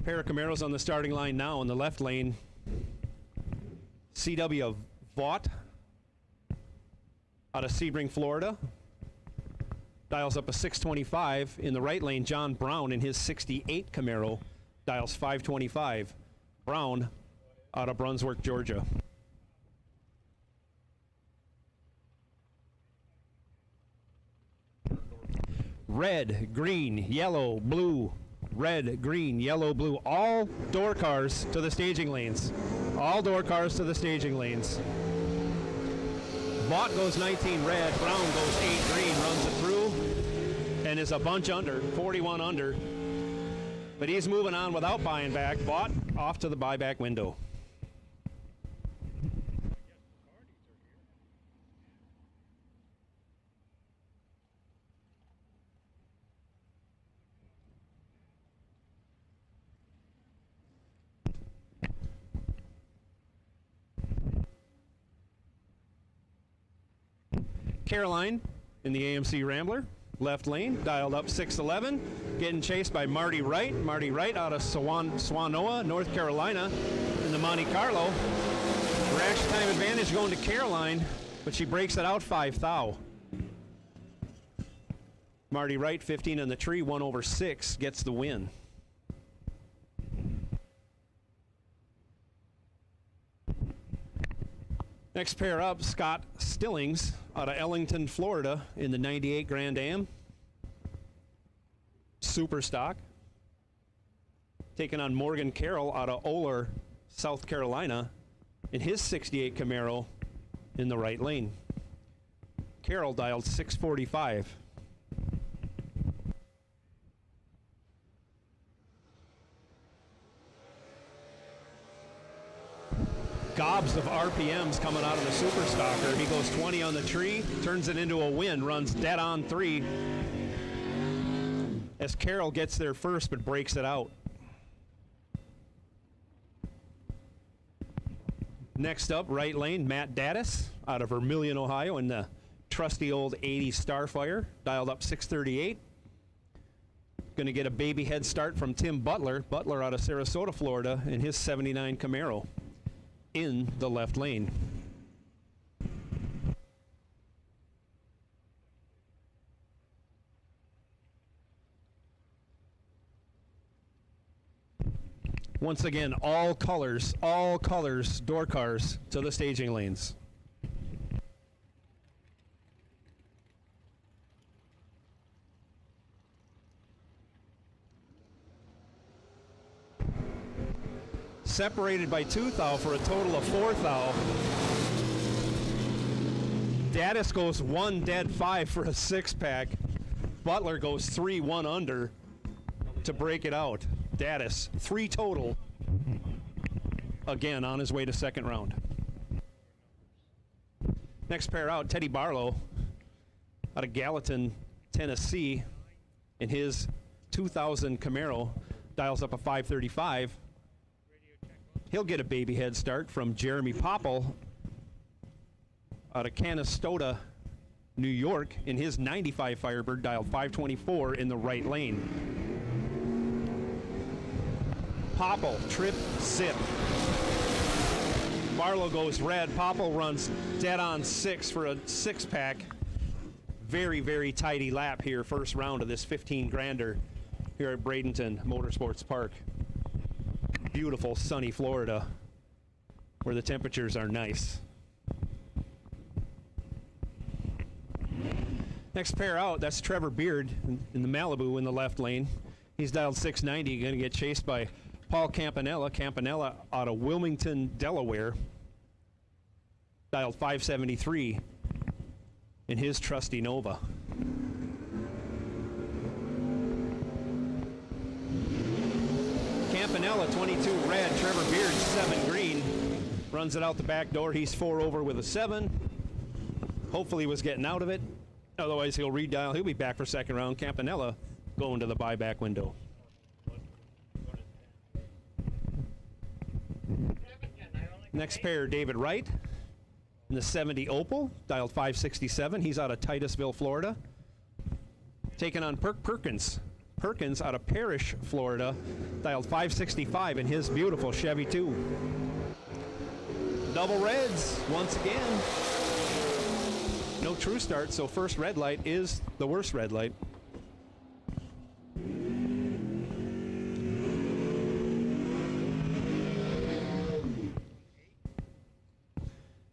Pair of Camaros on the starting line now in the left lane. C.W. Vaught out of Sebring, Florida. Dials up a 625. In the right lane, John Brown in his 68 Camaro dials 525. Brown out of Brunswick, Georgia. Red, green, yellow, blue. Red, green, yellow, blue. All door cars to the staging lanes. All door cars to the staging lanes. Vaught goes 19 red, Brown goes 8 green, runs it through, and is a bunch under, 41 under. But he's moving on without buying back. Vaught off to the buyback window. Caroline in the AMC Rambler, left lane, dialed up 611, getting chased by Marty Wright. Marty Wright out of Swanoa, North Carolina in the Monte Carlo. Reaction time advantage going to Caroline, but she breaks it out 5 thou. Marty Wright, 15 on the tree, 1 over 6, gets the win. Next pair up, Scott Stillings out of Ellington, Florida in the 98 Grand Am. Super Stock. Taking on Morgan Carroll out of Oler, South Carolina, in his 68 Camaro in the right lane. Carroll dialed 645. Gobs of RPMs coming out of the Super Stalker. He goes 20 on the tree, turns it into a win, runs dead on 3. As Carroll gets there first but breaks it out. Next up, right lane, Matt Daddis out of Vermilion, Ohio, in the trusty old 80 Starfire, dialed up 638. Going to get a baby head start from Tim Butler. Butler out of Sarasota, Florida, in his 79 Camaro in the left lane. Once again, all colors, door cars to the staging lanes. Separated by 2 thou for a total of 4 thou. Daddis goes 1 dead 5 for a 6-pack. Butler goes 3 1 under to break it out. Daddis 3 total. Again on his way to second round. Next pair out, Teddy Barlow out of Gallatin, Tennessee, in his 2000 Camaro, dials up a 535. He'll get a baby head start from Jeremy Popple out of Canastota, New York, in his 95 Firebird, dialed 524 in the right lane. Popple, trip, zip. Barlow goes red. Popple runs dead on 6 for a 6-pack. Very, very tidy lap here, first round of this 15 grander here at Bradenton Motorsports Park. Beautiful sunny Florida where the temperatures are nice. Next pair out, that's Trevor Beard in the Malibu in the left lane. He's dialed 690, going to get chased by Paul Campanella. Campanella out of Wilmington, Delaware, dialed 573 in his trusty Nova. Campanella 22 red, Trevor Beard 7 green, runs it out the back door. He's 4 over with a 7. Hopefully was getting out of it. Otherwise he'll redial. He'll be back for second round. Campanella going to the buyback window. Next pair, David Wright in the 70 Opel, dialed 567. He's out of Titusville, Florida. Taking on Perkins. Perkins out of Parrish, Florida, dialed 565 in his beautiful Chevy 2. Double reds once again. No true start, so first red light is the worst red light.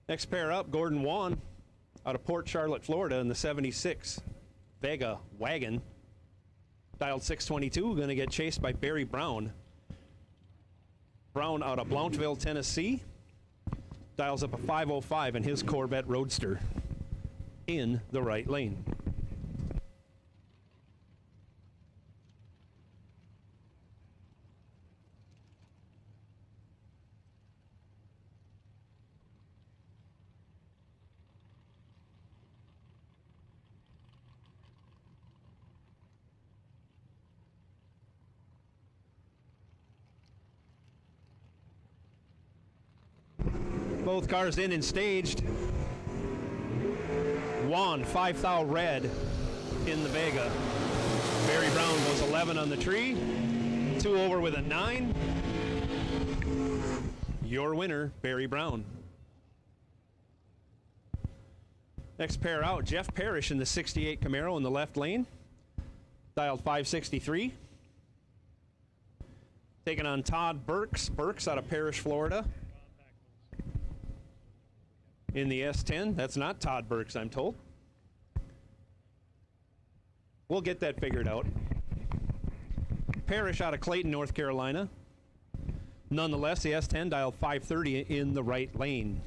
Next pair up, Gordon Wan out of Port Charlotte, Florida, in the 76 Vega wagon. Dialed 622, going to get chased by Barry Brown. Brown out of Blountville, Tennessee. Dials up a 505 in his Corvette Roadster in the right lane. Both cars in and staged. Juan, 5 thou red in the Vega. Barry Brown goes 11 on the tree. 2 over with a 9. Your winner, Barry Brown. Next pair out, Jeff Parrish in the 68 Camaro in the left lane. Dialed 563. Taking on Todd Burks. Burks out of Parrish, Florida, in the S10. That's not Todd Burks, I'm told. We'll get that figured out. Parrish out of Clayton, North Carolina. Nonetheless, the S10 dialed 530 in the right lane.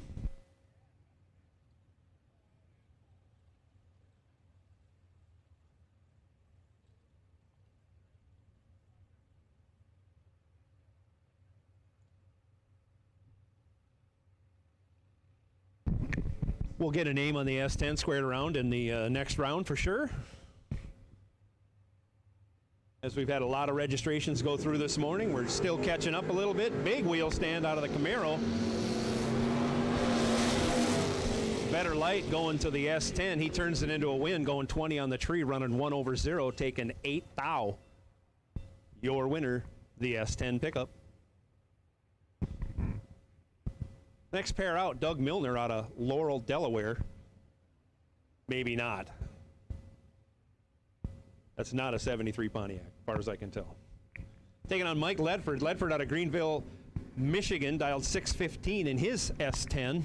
We'll get a name on the S10 squared around in the next round for sure. As we've had a lot of registrations go through this morning, we're still catching up a little bit. Big wheel stand out of the Camaro. Better light going to the S10. He turns it into a win, going 20 on the tree, running 1 over 0, taking 8 thou. Your winner, the S10 pickup. Next pair out, Doug Milner out of Laurel, Delaware. Maybe not. That's not a 73 Pontiac, as far as I can tell. Taking on Mike Ledford. Ledford out of Greenville, Michigan, dialed 615 in his S10.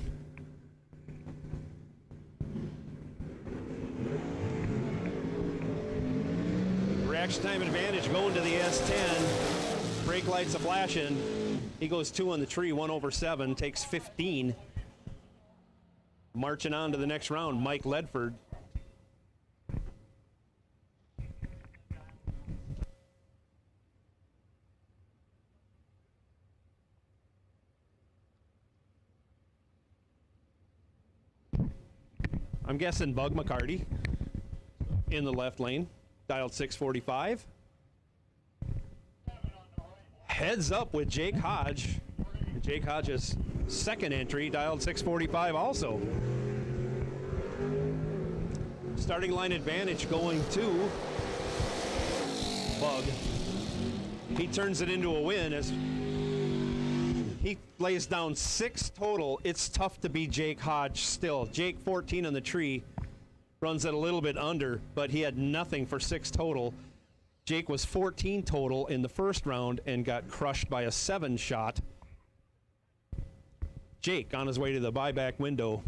Reaction time advantage going to the S10. Brake lights are flashing. He goes 2 on the tree, 1 over 7, takes 15. Marching on to the next round, Mike Ledford. I'm guessing Bug McCarty in the left lane, dialed 645. Heads up with Jake Hodge. Jake Hodge's second entry, dialed 645 also. Starting line advantage going to Bug. He turns it into a win as he lays down 6 total. It's tough to beat Jake Hodge still. Jake 14 on the tree, runs it a little bit under, but he had nothing for 6 total. Jake was 14 total in the first round and got crushed by a 7 shot. Jake on his way to the buyback window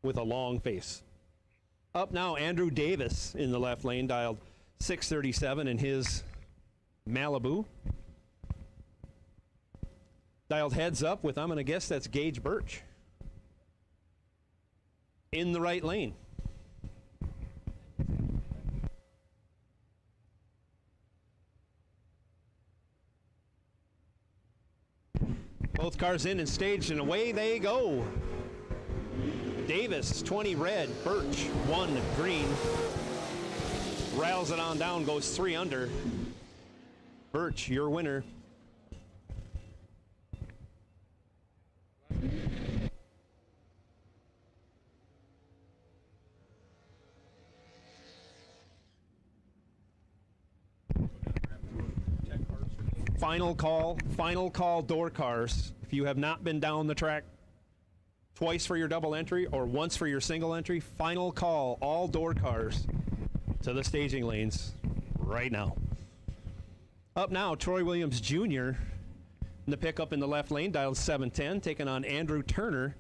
with a long face. Up now, Andrew Davis in the left lane, dialed 637 in his Malibu. Dialed heads up with, I'm going to guess that's Gage Birch in the right lane. Both cars in and staged, and away they go. Davis, 20 red, Birch, 1 green. Rattles it on down, goes 3 under. Birch, your winner. Final call door cars. If you have not been down the track twice for your double entry or once for your single entry, final call all door cars to the staging lanes right now. Up now, Troy Williams Jr. in the pickup in the left lane, dialed 710, taking on Andrew Turner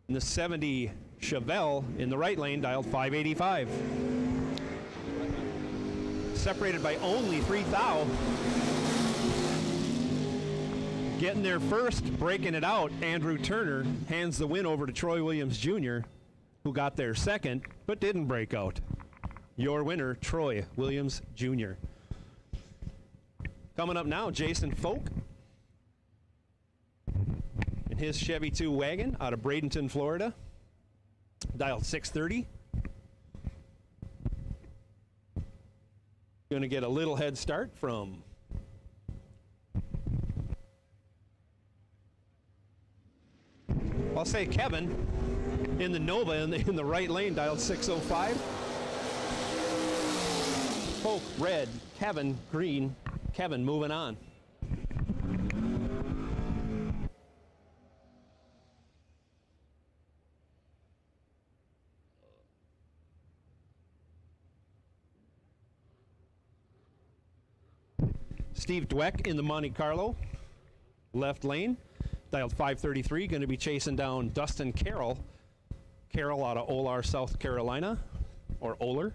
in the 70 Chevelle in the right lane, dialed 585. Separated by only 3 thou. Getting there first, breaking it out, Andrew Turner hands the win over to Troy Williams Jr., who got there second, but didn't break out. Your winner, Troy Williams Jr. Coming up now, Jason Folk in his Chevy 2 wagon out of Bradenton, Florida, dialed 630. Going to get a little head start from I'll say Kevin in the Nova in the right lane, dialed 605. Folk red, Kevin green. Kevin moving on. Steve Dweck in the Monte Carlo, left lane, dialed 533, going to be chasing down Dustin Carroll. Carroll out of Olar, South Carolina, or Oler.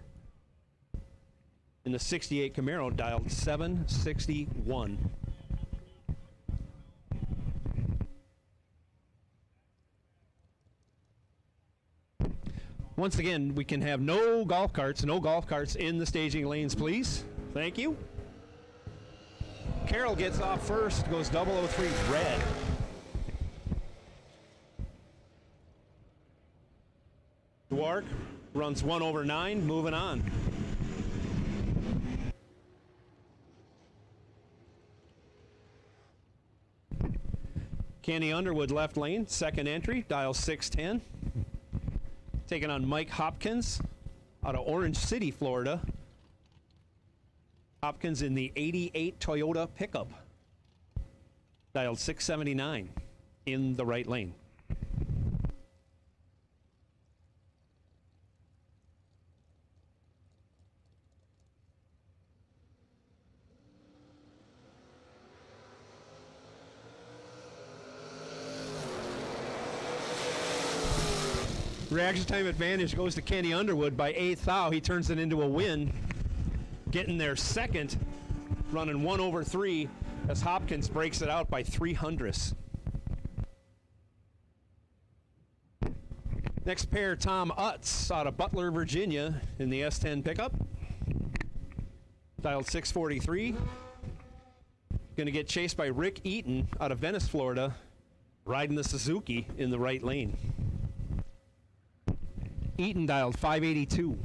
in the 68 Camaro, dialed 761. Once again, we can have no golf carts in the staging lanes, please. Thank you. Carroll gets off first, goes 003 red. Dwark runs 1/9, moving on. Kenny Underwood left lane, second entry, dial 610. Taking on Mike Hopkins out of Orange City, Florida. Hopkins in the 88 Toyota pickup. Dialed 679 in the right lane. Reaction time advantage goes to Kenny Underwood by 8th thou. He turns it into a win, getting there second, running 1/3 as Hopkins breaks it out by 300ths. Next pair, Tom Utz out of Butler, Virginia in the S10 pickup. Dialed 643. Going to get chased by Rick Eaton out of Venice, Florida, riding the Suzuki in the right lane. Eaton dialed 582.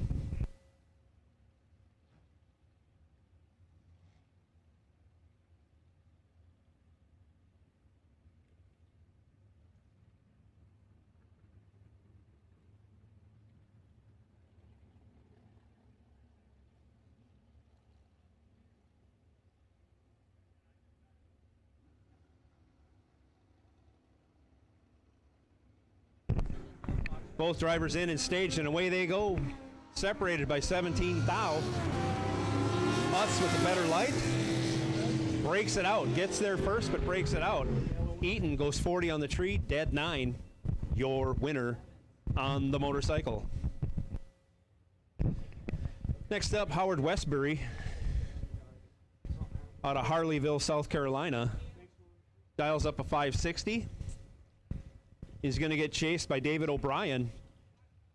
Both drivers in and staged, and away they go. Separated by 17 thou. Utz with a better light. Breaks it out. Gets there first, but breaks it out. Eaton goes 40 on the tree, dead 9. Your winner on the motorcycle. Next up, Howard Westbury out of Harleyville, South Carolina. Dials up a 560. He's going to get chased by David O'Brien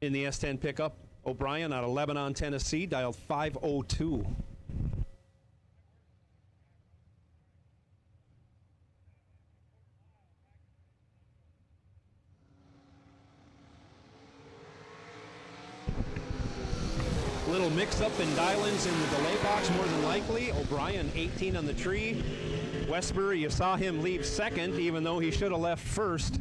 in the S10 pickup. O'Brien out of Lebanon, Tennessee, dialed 502. Little mix-up in dial-ins in the delay box, more than likely. O'Brien, 18 on the tree. Westbury, you saw him leave second, even though he should have left first.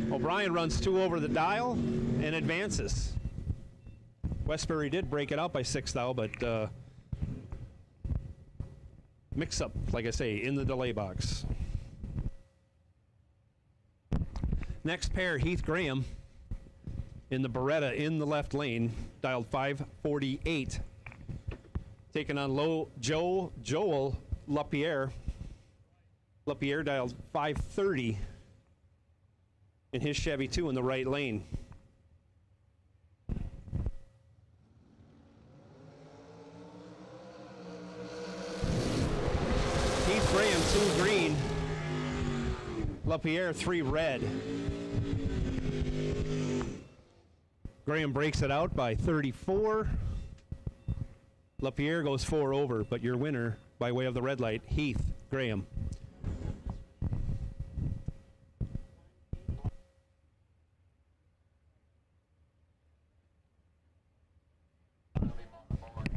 O'Brien runs 2 over the dial and advances. Westbury did break it out by 6 thou, but mix up, like I say, in the delay box. Next pair, Heath Graham in the Beretta in the left lane, dialed 548. Taking on Joel LaPierre. LaPierre dialed 530. In his Chevy 2 in the right lane. Heath Graham 2 green. LaPierre 3 red. Graham breaks it out by 34. LaPierre goes 4 over, but your winner by way of the red light, Heath Graham.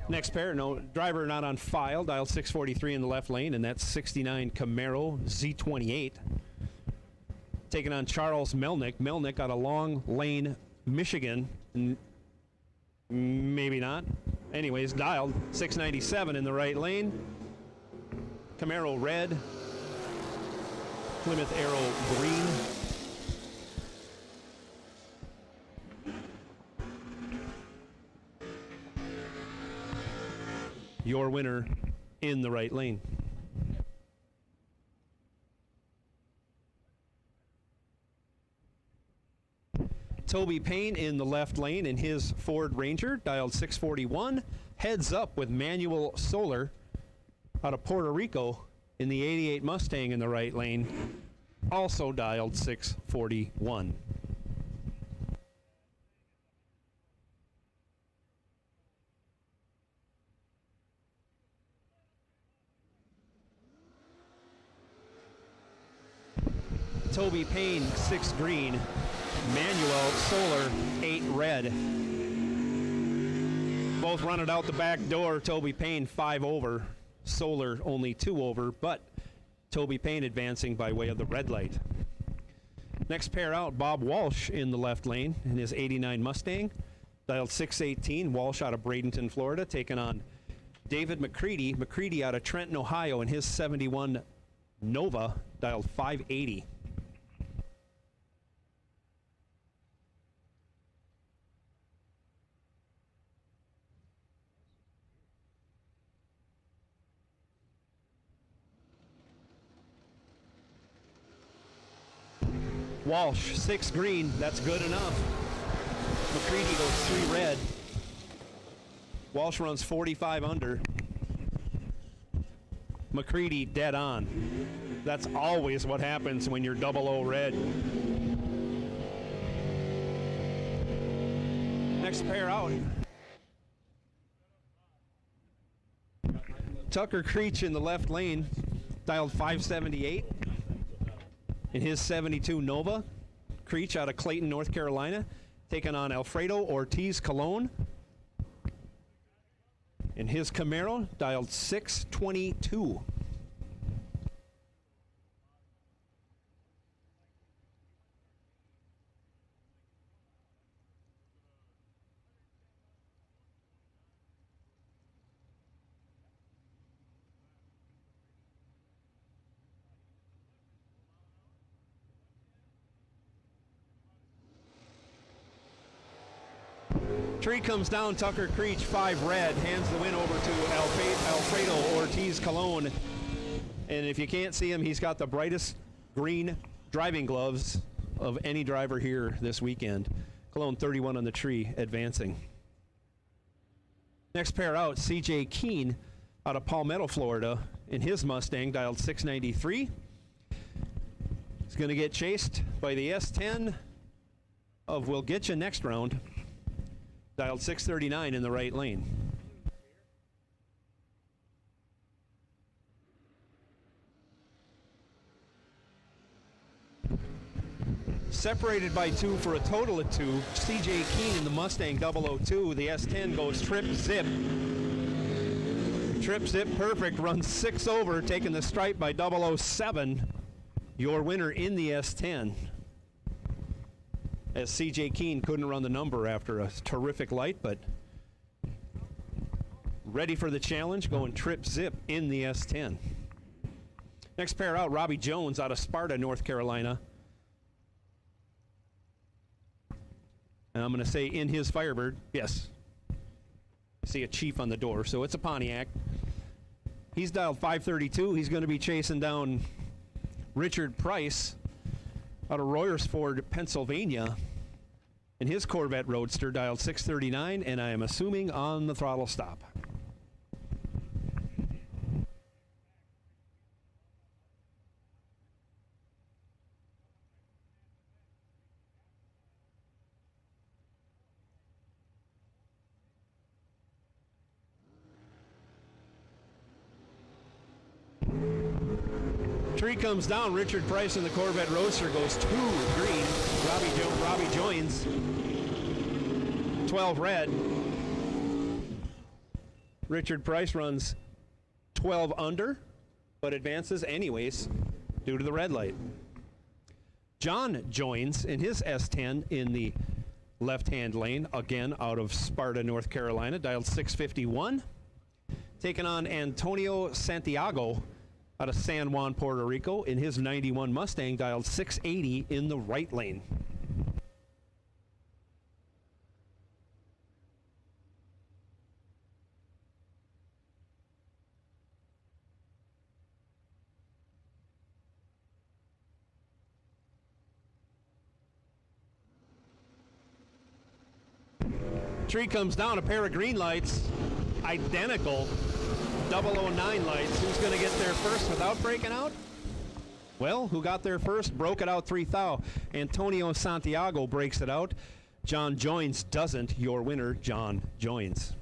Next pair, no driver not on file, dialed 643 in the left lane, and that's 69 Camaro Z28. Taking on Charles Melnick. Melnick out of Long Lane, Michigan. Maybe not. Anyways, dialed 697 in the right lane. Camaro red. Plymouth Arrow green. Your winner in the right lane. Toby Payne in the left lane in his Ford Ranger, dialed 641. Heads Up with Manuel Solar out of Puerto Rico in the 88 Mustang in the right lane, also dialed 641. Toby Payne, 6 green. Manuel Solar, 8 red. Both running out the back door. Toby Payne 5 over. Solar only 2 over, but Toby Payne advancing by way of the red light. Next pair out, Bob Walsh in the left lane in his 89 Mustang. Dialed 618. Walsh out of Bradenton, Florida, taking on David McCready. McCready out of Trenton, Ohio in his 71 Nova, dialed 580. Walsh, 6 green, that's good enough. McCready goes 3 red. Walsh runs 45 under. McCready dead on. That's always what happens when you're 00 red. Next pair out. Tucker Creech in the left lane, dialed 578. In his 72 Nova, Creech out of Clayton, North Carolina, taking on Alfredo Ortiz Colon. In his Camaro, dialed 622. Tree comes down, Tucker Creech, 5 red, hands the win over to Alfredo Ortiz Colon. And if you can't see him, he's got the brightest green driving gloves of any driver here this weekend. Colon 31 on the tree, advancing. Next pair out, CJ Keene out of Palmetto, Florida, in his Mustang, dialed 693. He's going to get chased by the S10 of We'll Get You Next Round. Dialed 639 in the right lane. Separated by 2 for a total of 2. CJ Keene in the Mustang 002. The S10 goes trip zip. Trip zip perfect, runs 6 over, taking the stripe by 007. Your winner in the S10. As CJ Keene couldn't run the number after a terrific light, but ready for the challenge, going trip zip in the S10. Next pair out, Robbie Jones out of Sparta, North Carolina. And I'm going to say in his Firebird, yes. I see a Chief on the door, so it's a Pontiac. He's dialed 532. He's going to be chasing down Richard Price out of Royersford, Pennsylvania, in his Corvette Roadster, dialed 639, and I am assuming on the throttle stop. Tree comes down. Richard Price in the Corvette Roadster goes 2 green. Robbie joins 12 red. Richard Price runs 12 under, but advances anyways due to the red light. John joins in his S10 in the left-hand lane, again out of Sparta, North Carolina, dialed 651. Taking on Antonio Santiago out of San Juan, Puerto Rico, in his 91 Mustang, dialed 680 in the right lane. Tree comes down, a pair of green lights. identical 009 lights. Who's going to get there first without breaking out? Well, who got there first? Broke it out 3 thou. Antonio Santiago breaks it out. John Joins doesn't. Your winner, John Joins.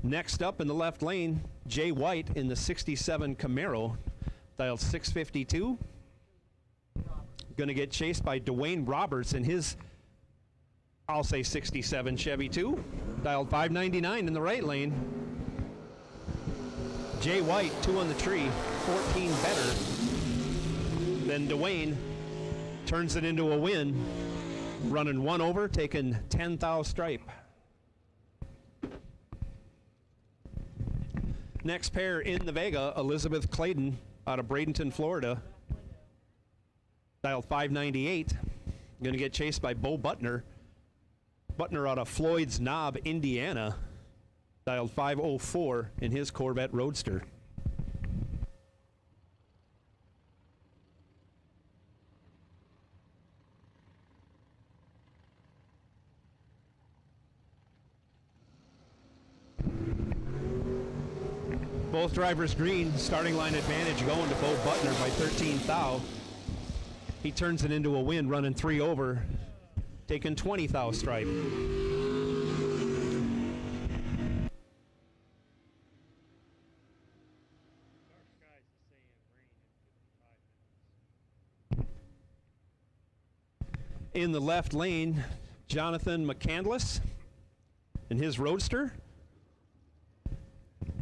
Next up in the left lane, Jay White in the 67 Camaro, dialed 652. Going to get chased by Dwayne Roberts in his, I'll say 67 Chevy 2, dialed 599 in the right lane. Jay White, 2 on the tree, 14 better than Dwayne, turns it into a win, running 1 over, taking 10 thou stripe. Next pair in the Vega, Elizabeth Clayton out of Bradenton, Florida, dialed 598. Going to get chased by Bo Butner. Butner out of Floyd's Knob, Indiana, dialed 504 in his Corvette Roadster. Both drivers green, starting line advantage going to Bo Butner by 13 thou. He turns it into a win, running 3 over, taking 20 thou stripe. In the left lane, Jonathan Mccullough in his Roadster.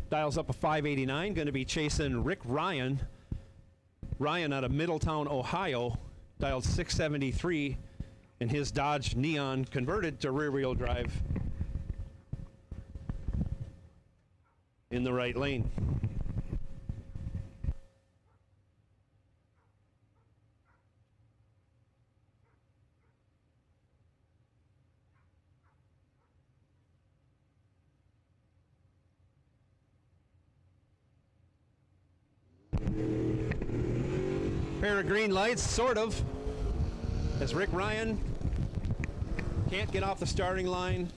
Dials up a 589, going to be chasing Rick Ryan. Ryan out of Middletown, Ohio, dialed 673 in his Dodge Neon, converted to rear-wheel drive in the right lane. Pair of green lights, sort of, as Rick Ryan can't get off the starting line.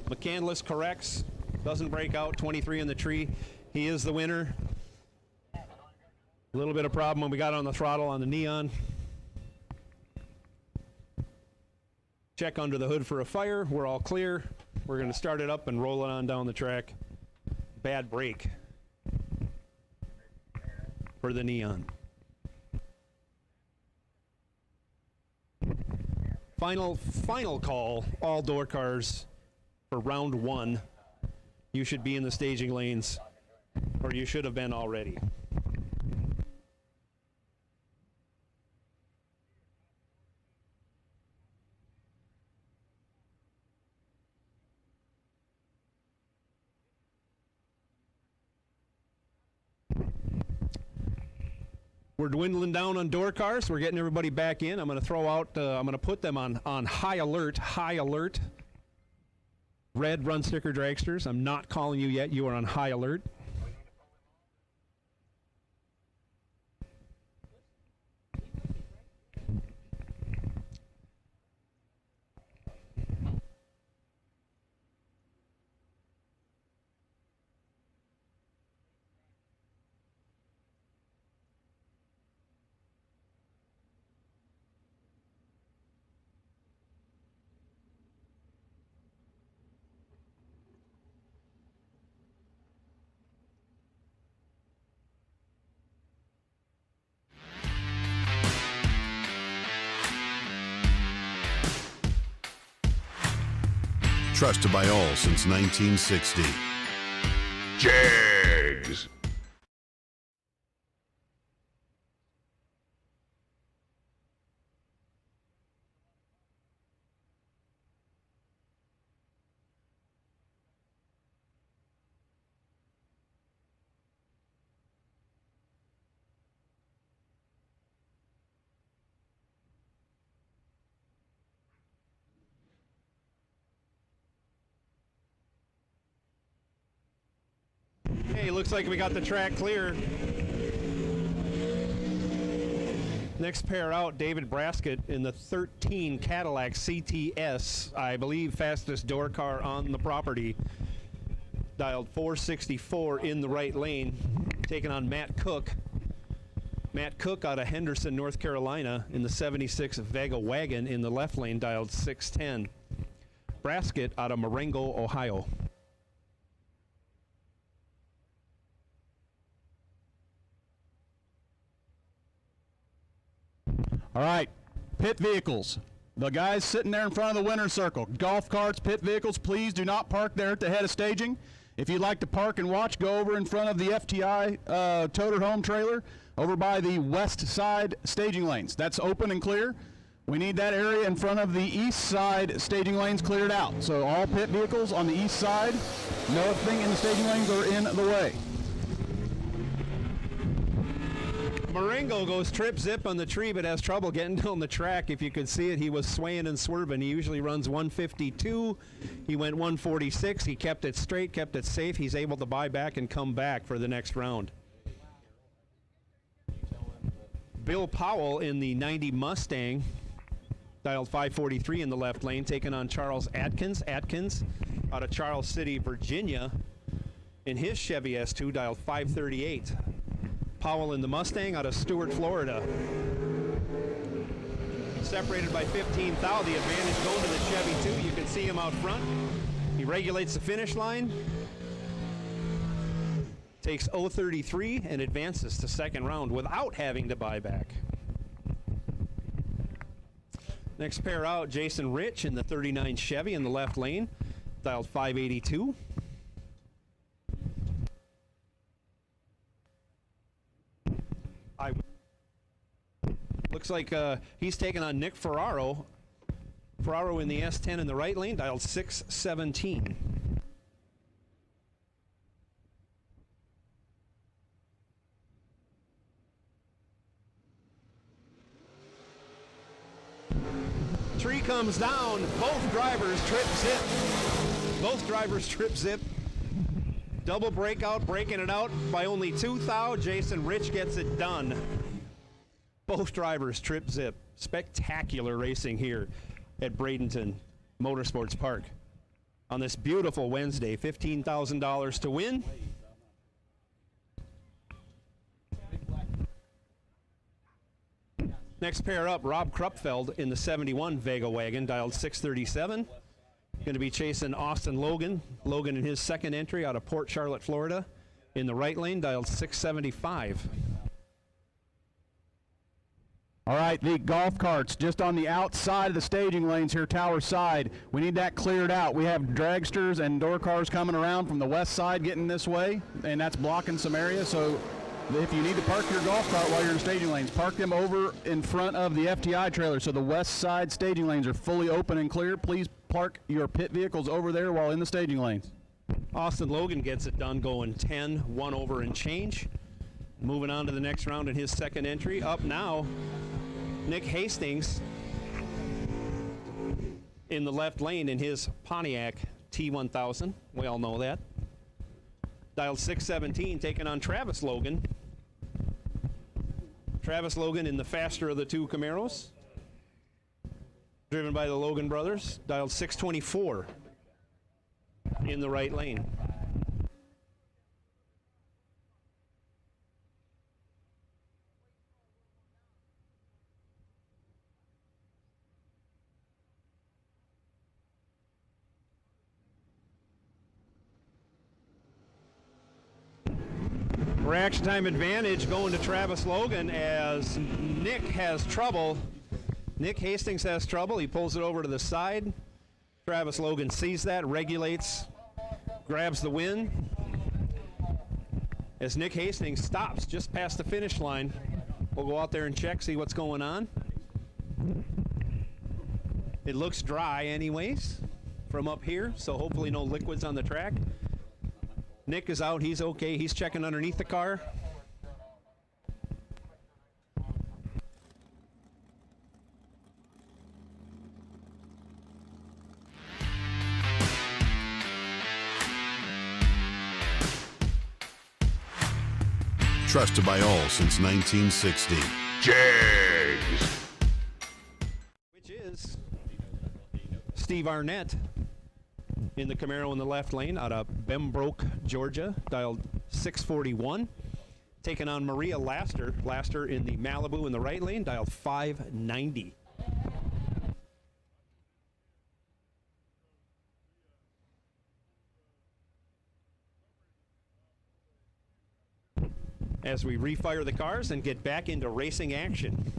Mccullough corrects, doesn't break out, 23 in the tree. He is the winner. A little bit of problem when we got on the throttle on the Neon. Check under the hood for a fire. We're all clear. We're going to start it up and roll it on down the track. Bad break for the Neon. Final call, all door cars for round 1. You should be in the staging lanes, or you should have been already. We're dwindling down on door cars. We're getting everybody back in. I'm going to throw out, I'm going to put them on high alert. Red run sticker dragsters. I'm not calling you yet. You are on high alert. Trusted by all since 1960. Jags. Hey, looks like we got the track clear. Next pair out, David Braskett in the 13 Cadillac CTS, I believe fastest door car on the property. Dialed 464 in the right lane, taking on Matt Cook. Matt Cook out of Henderson, North Carolina in the 76 Vega Wagon in the left lane, dialed 610. Braskett out of Marengo, Ohio. All right, pit vehicles. The guys sitting there in front of the winner's circle. Golf carts, pit vehicles, please do not park there at the head of staging. If you'd like to park and watch, go over in front of the FTI toter home trailer over by the west side staging lanes. That's open and clear. We need that area in front of the east side staging lanes cleared out. So all pit vehicles on the east side, nothing in the staging lanes are in the way. Marengo goes trip zip on the tree, but has trouble getting down the track. If you could see it, he was swaying and swerving. He usually runs 152. He went 146. He kept it straight, kept it safe. He's able to buy back and come back for the next round. Bill Powell in the 90 Mustang, dialed 543 in the left lane, taking on Charles Atkins. Atkins out of Charles City, Virginia, in his Chevy S2, dialed 538. Powell in the Mustang out of Stuart, Florida. Separated by 15 thou. The advantage going to the Chevy 2. You can see him out front. He regulates the finish line. Takes 0.33 and advances to second round without having to buy back. Next pair out, Jason Rich in the 39 Chevy in the left lane, dialed 582. Looks like he's taking on Nick Ferraro. Ferraro in the S10 in the right lane, dialed 617. Tree comes down. Both drivers trip zip. Both drivers trip zip. Double breakout, breaking it out by only 2 thou. Jason Rich gets it done. Both drivers trip zip. Spectacular racing here at Bradenton Motorsports Park on this beautiful Wednesday. $15,000 to win. Next pair up, Rob Krupfeld in the 71 Vega Wagon, dialed 637. Going to be chasing Austin Logan. Logan in his second entry out of Port Charlotte, Florida, in the right lane, dialed 675. All right, the golf carts just on the outside of the staging lanes here, tower side. We need that cleared out. We have dragsters and door cars coming around from the west side getting this way, and that's blocking some area. So if you need to park your golf cart while you're in staging lanes, park them over in front of the FTI trailer. So the west side staging lanes are fully open and clear. Please park your pit vehicles over there while in the staging lanes. Austin Logan gets it done, going 10, 1 over and change. Moving on to the next round in his second entry. Up now, Nick Hastings in the left lane in his Pontiac T1000. We all know that. Dialed 617, taking on Travis Logan. Travis Logan in the faster of the two Camaros, driven by the Logan brothers. Dialed 624 in the right lane. Reaction time advantage going to Travis Logan as Nick has trouble. Nick Hastings has trouble. He pulls it over to the side. Travis Logan sees that, regulates, grabs the win. As Nick Hastings stops just past the finish line. We'll go out there and check, see what's going on. It looks dry anyways from up here, so hopefully no liquids on the track. Nick is out, he's okay, he's checking underneath the car. Trusted by all since 1960. Jags. Which is Steve Arnett in the Camaro in the left lane out of Pembroke, Georgia, dialed 641. Taking on Maria Laster. Laster in the Malibu in the right lane, dialed 590. As we refire the cars and get back into racing action.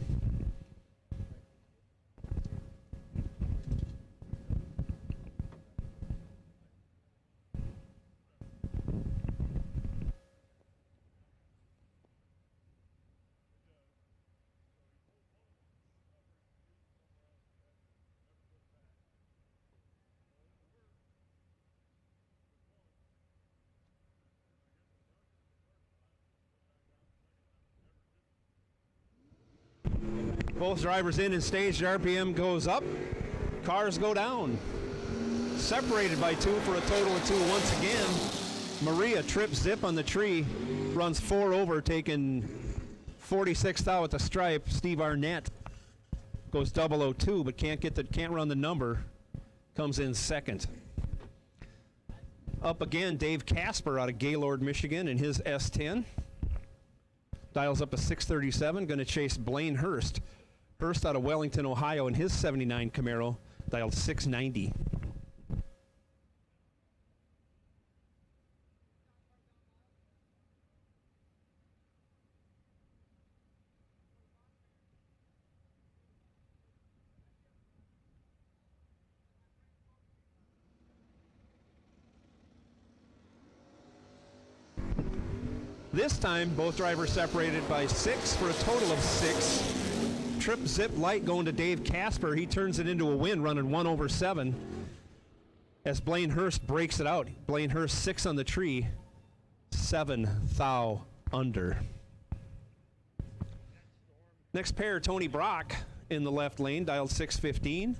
Both drivers in and staged. RPM goes up. Cars go down. Separated by 2 for a total of 2 once again. Maria trips zip on the tree. Runs 4 over, taking 46th out at the stripe. Steve Arnett goes 002, but can't run the number. Comes in second. Up again, Dave Casper out of Gaylord, Michigan in his S10. Dials up a 637, going to chase Blaine Hurst. Hurst out of Wellington, Ohio in his 79 Camaro, dialed 690. This time, both drivers separated by 6 for a total of 6. Trip zip light going to Dave Casper. He turns it into a win, running 1 over 7. As Blaine Hurst breaks it out. Blaine Hurst 6 on the tree, 7 thou under. Next pair, Tony Brock in the left lane, dialed 615.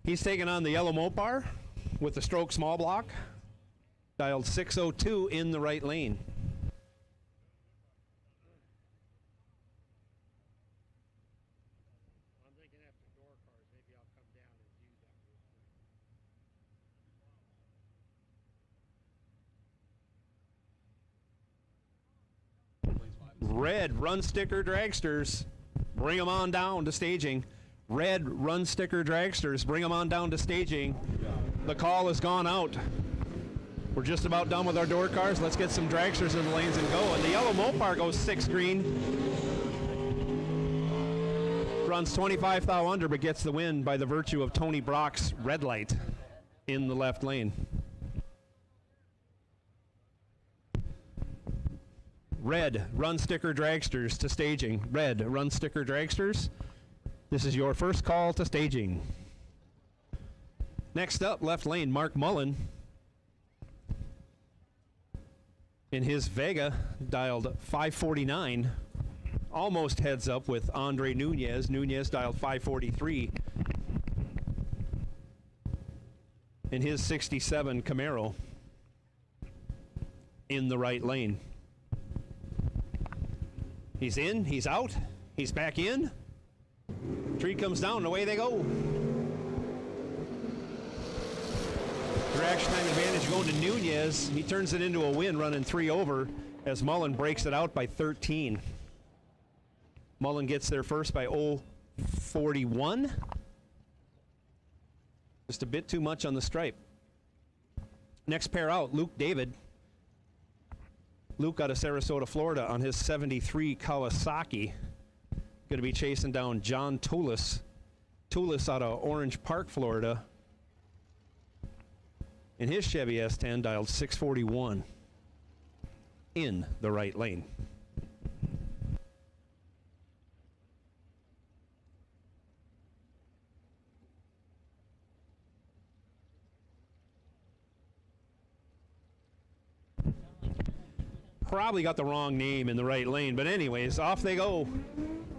He's taking on the yellow Mopar with the stroke small block, dialed 602 in the right lane. I'm thinking after door cars, maybe I'll come down and do that. Red run sticker dragsters, bring them on down to staging. Red run sticker dragsters, bring them on down to staging. The call has gone out. We're just about done with our door cars. Let's get some dragsters in the lanes and go. And the yellow Mopar goes 6 green. Runs 25 thou under, but gets the win by the virtue of Tony Brock's red light in the left lane. Red run sticker dragsters to staging. Red run sticker dragsters. This is your first call to staging. Next up, left lane, Mark Mullen in his Vega, dialed 549. Almost heads up with Andre Nunez. Nunez dialed 543 in his 67 Camaro in the right lane. He's in, he's out, he's back in. Tree comes down, and away they go. Reaction time advantage going to Nunez. He turns it into a win, running 3 over as Mullen breaks it out by 13. Mullen gets there first by 0.41. Just a bit too much on the stripe. Next pair out, Luke David. Luke out of Sarasota, Florida on his 73 Kawasaki. Going to be chasing down John Toulis. Toulis out of Orange Park, Florida. In his Chevy S10, dialed 641 in the right lane. Probably got the wrong name in the right lane, but anyways, off they go.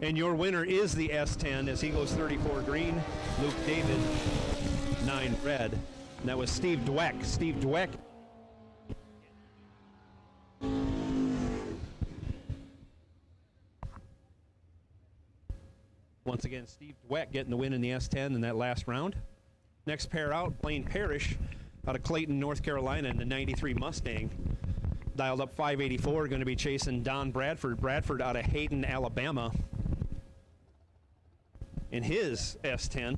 And your winner is the S10 as he goes 34 green. Luke David, 9 red. And that was Steve Dweck. Steve Dweck. Once again, Steve Dweck getting the win in the S10 in that last round. Next pair out, Blaine Parrish out of Clayton, North Carolina in the 93 Mustang. Dialed up 584, going to be chasing Don Bradford. Bradford out of Hayden, Alabama in his S10.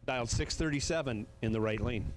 Dialed 637 in the right lane.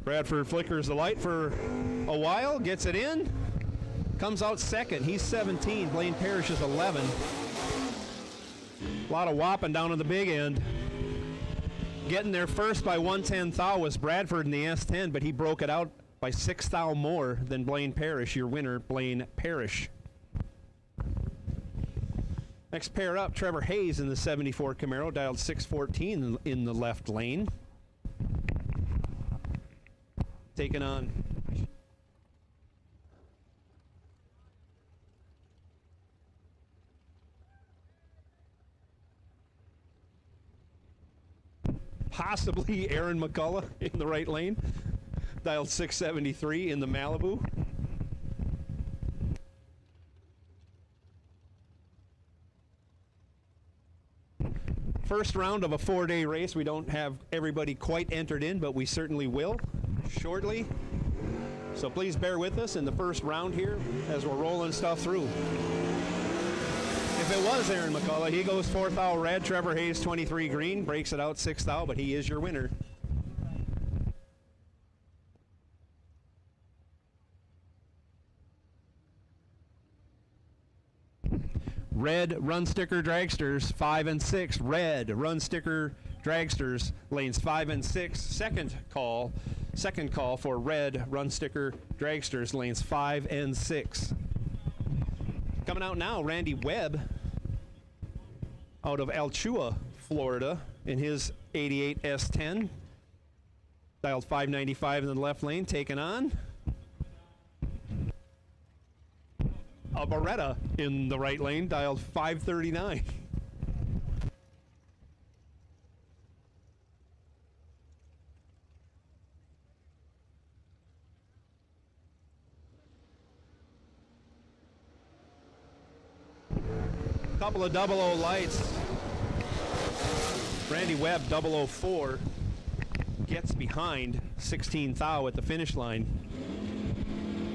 Bradford flickers the light for a while, gets it in, comes out second. He's 17, Blaine Parrish is 11. A lot of whopping down on the big end. Getting there first by 1/10 thou was Bradford in the S10, but he broke it out by 6 thou more than Blaine Parrish. Your winner, Blaine Parrish. Next pair up, Trevor Hayes in the 74 Camaro, dialed 614 in the left lane. Taking on possibly Aaron McCullough in the right lane, dialed 673 in the Malibu. First round of a 4-day race. We don't have everybody quite entered in, but we certainly will shortly. So please bear with us in the first round here as we're rolling stuff through. If it was Aaron McCullough, he goes 4 thou red, Trevor Hayes 23 green, breaks it out 6 thou, but he is your winner. Red run sticker dragsters 5 and 6. Red run sticker dragsters lanes 5 and 6. Second call for red run sticker dragsters lanes 5 and 6. Coming out now, Randy Webb out of Alachua, Florida in his 88 S10. Dialed 595 in the left lane, taking on a Beretta in the right lane, dialed 539. Couple of 00 lights. Randy Webb 004 gets behind 16 thou at the finish line.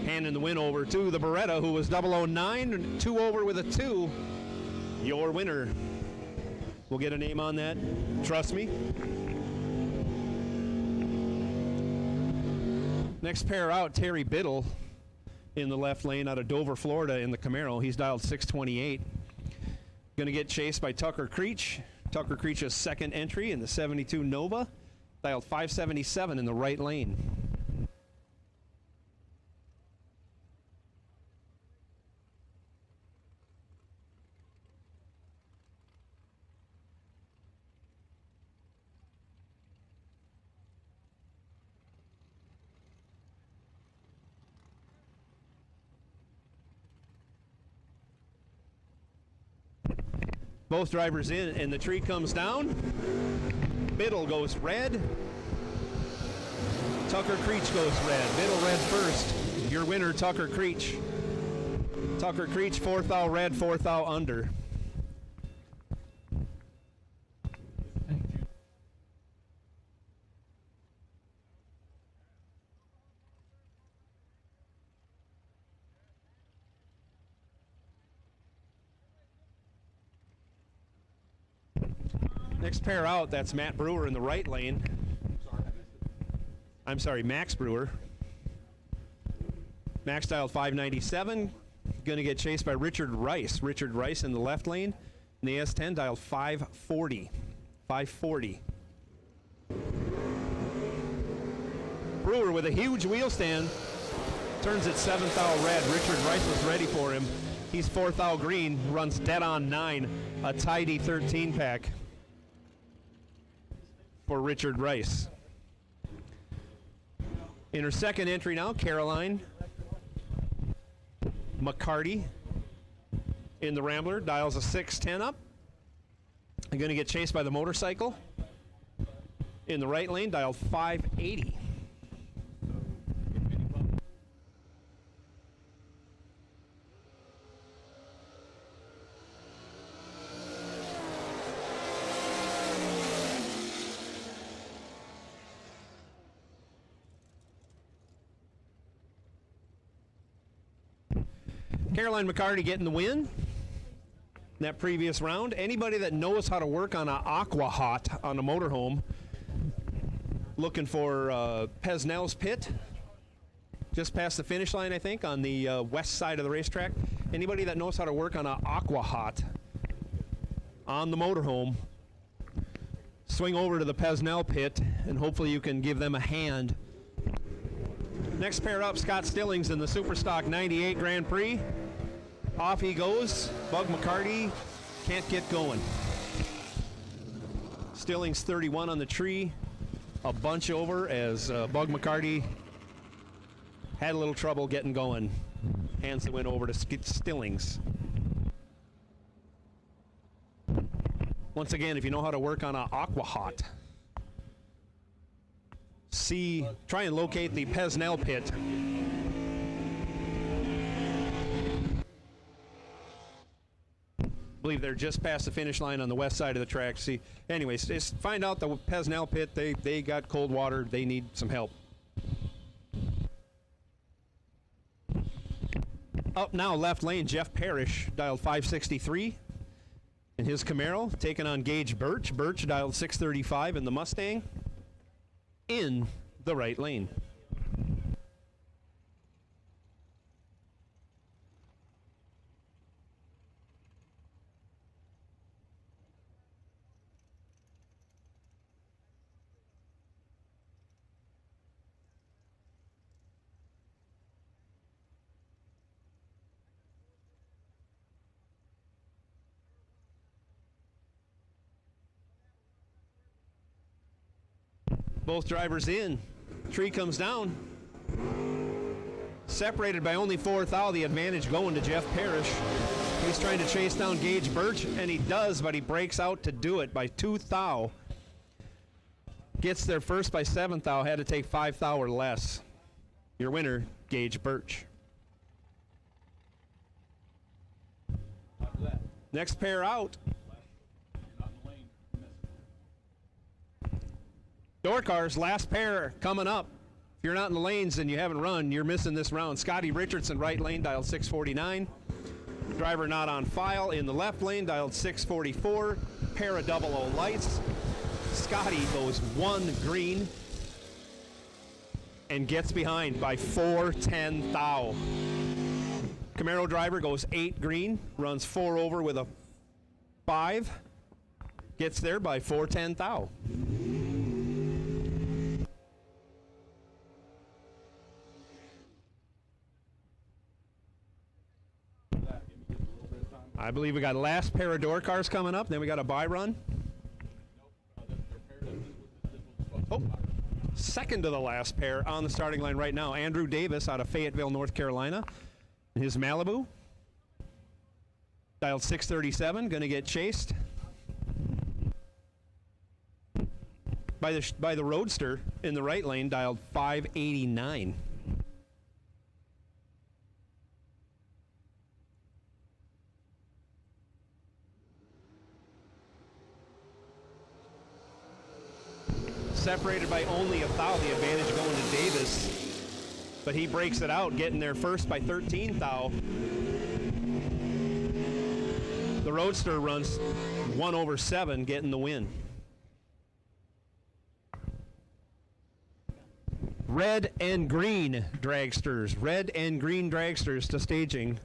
Handing the win over to the Beretta, who was 009, 2 over with a 2. Your winner. We'll get a name on that. Trust me. Next pair out, Terry Biddle in the left lane out of Dover, Florida in the Camaro. He's dialed 628. Going to get chased by Tucker Creech. Tucker Creech's second entry in the 72 Nova. Dialed 577 in the right lane. Both drivers in, and the tree comes down. Biddle goes red. Tucker Creech goes red. Biddle red first. Your winner, Tucker Creech. Tucker Creech, 4 thou red, 4 thou under. Next pair out, that's Matt Brewer in the right lane. I'm sorry, Max Brewer. Max dialed 597. Going to get chased by Richard Rice. Richard Rice in the left lane. In the S10 dialed 540. 540. Brewer with a huge wheel stand. Turns it 7th thou red. Richard Rice was ready for him. He's 4th thou green. Runs dead on 9. A tidy 13 pack for Richard Rice. In her second entry now, Caroline McCarty in the Rambler. Dials a 610 up. Going to get chased by the motorcycle. In the right lane, dialed 580. Caroline McCarty getting the win in that previous round. Anybody that knows how to work on an Aqua Hot on a motorhome, looking for Pesnell's Pit, just past the finish line, I think, on the west side of the racetrack. Anybody that knows how to work on an Aqua Hot on the motorhome, swing over to the Pesnell Pit, and hopefully you can give them a hand. Next pair up, Scott Stillings in the Superstock 98 Grand Prix. Off he goes. Bug McCarty can't get going. Stillings 31 on the tree. A bunch over as Bug McCarty had a little trouble getting going. Hands the win over to Stillings. Once again, if you know how to work on an Aqua Hot, try and locate the Pesnell Pit. I believe they're just past the finish line on the west side of the track. Anyways, just find out the Pesnell Pit. They got cold water. They need some help. Up now, left lane, Jeff Parrish, dialed 563. In his Camaro, taking on Gage Birch. Birch dialed 635 in the Mustang. In the right lane. Both drivers in. Tree comes down. Separated by only 4th thou. The advantage going to Jeff Parrish. He's trying to chase down Gage Birch, and he does, but he breaks out to do it by 2 thou. Gets there first by 7th thou. Had to take 5 thou or less. Your winner, Gage Birch. Next pair out. Door cars, last pair coming up. If you're not in the lanes and you haven't run, you're missing this round. Scottie Richardson, right lane, dialed 649. Driver not on file in the left lane, dialed 644. Pair of 00 lights. Scottie goes 1 green and gets behind by 4/10 thou. Camaro driver goes 8 green, runs 4 over with a 5. Gets there by 4/10 thou. I believe we got last pair of door cars coming up. Then we got a bye run. Oh, second to the last pair on the starting line right now. Andrew Davis out of Fayetteville, North Carolina. His Malibu. Dialed 637, going to get chased by the Roadster in the right lane, dialed 589. Separated by only 1 thou, the advantage going to Davis, but he breaks it out, getting there first by 13 thou. The Roadster runs 1/7, getting the win. Red and green dragsters. Red and green dragsters to staging.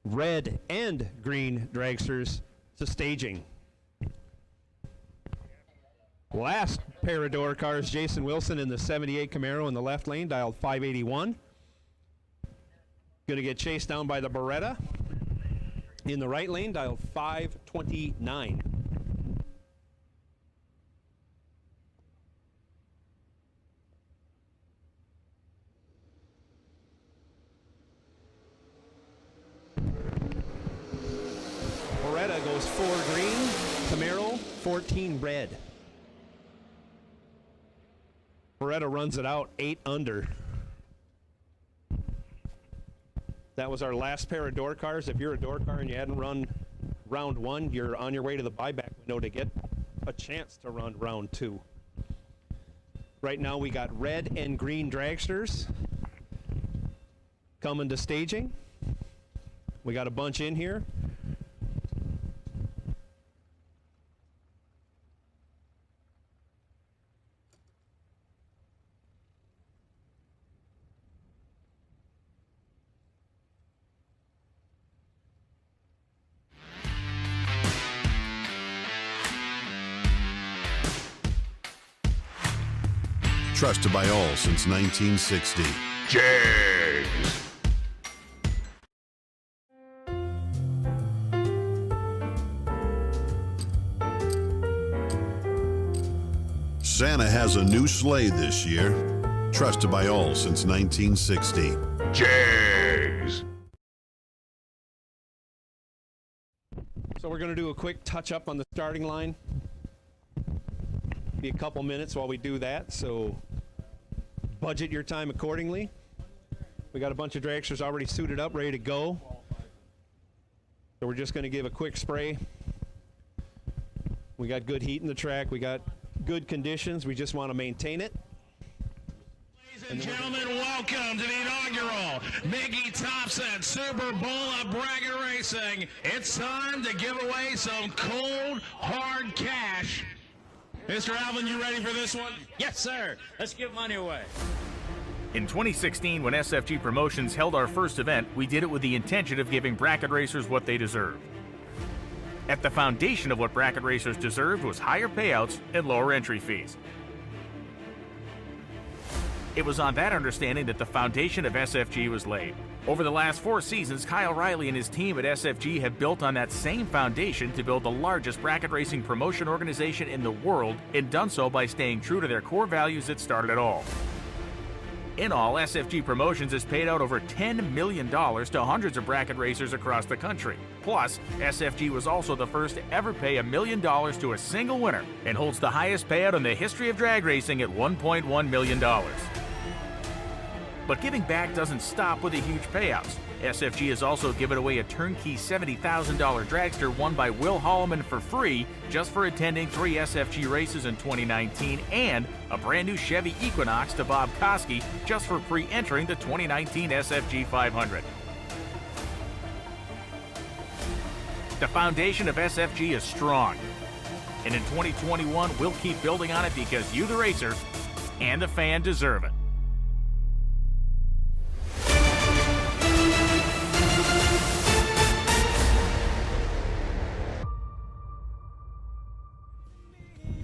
Red and green dragsters to staging. Last pair of door cars, Jason Wilson in the 78 Camaro in the left lane, dialed 581. Going to get chased down by the Beretta in the right lane, dialed 529. Beretta goes 4 green, Camaro 14 red. Beretta runs it out 8 under. That was our last pair of door cars. If you're a door car and you hadn't run round 1, you're on your way to the buyback window to get a chance to run round 2. Right now we got red and green dragsters coming to staging. We got a bunch in here. Trusted by all since 1960. Jags. Santa has a new sleigh this year. Trusted by all since 1960. Jags. So we're going to do a quick touch up on the starting line. Be a couple minutes while we do that, so budget your time accordingly. We got a bunch of dragsters already suited up, ready to go. So we're just going to give a quick spray. We got good heat in the track. We got good conditions. We just want to maintain it. Ladies and gentlemen, welcome to the inaugural Mickey Thompson Super Bowl of Bracket Racing. It's time to give away some cold, hard cash. Mr. Alvin, you ready for this one? Yes, sir. Let's give money away. In 2016, when SFG Promotions held our first event, we did it with the intention of giving bracket racers what they deserve. At the foundation of what bracket racers deserved was higher payouts and lower entry fees. It was on that understanding that the foundation of SFG was laid. Over the last 4 seasons, Kyle Riley and his team at SFG have built on that same foundation to build the largest bracket racing promotion organization in the world, and done so by staying true to their core values that started it all. In all, SFG Promotions has paid out over $10 million to hundreds of bracket racers across the country. Plus, SFG was also the first to ever pay $1 million to a single winner, and holds the highest payout in the history of drag racing at $1.1 million. But giving back doesn't stop with the huge payouts. SFG has also given away a turnkey $70,000 dragster won by Will Holloman for free just for attending 3 SFG races in 2019, and a brand new Chevy Equinox to Bob Koski just for pre-entering the 2019 SFG 500. The foundation of SFG is strong, and in 2021 we'll keep building on it because you, the racer, and the fan deserve it.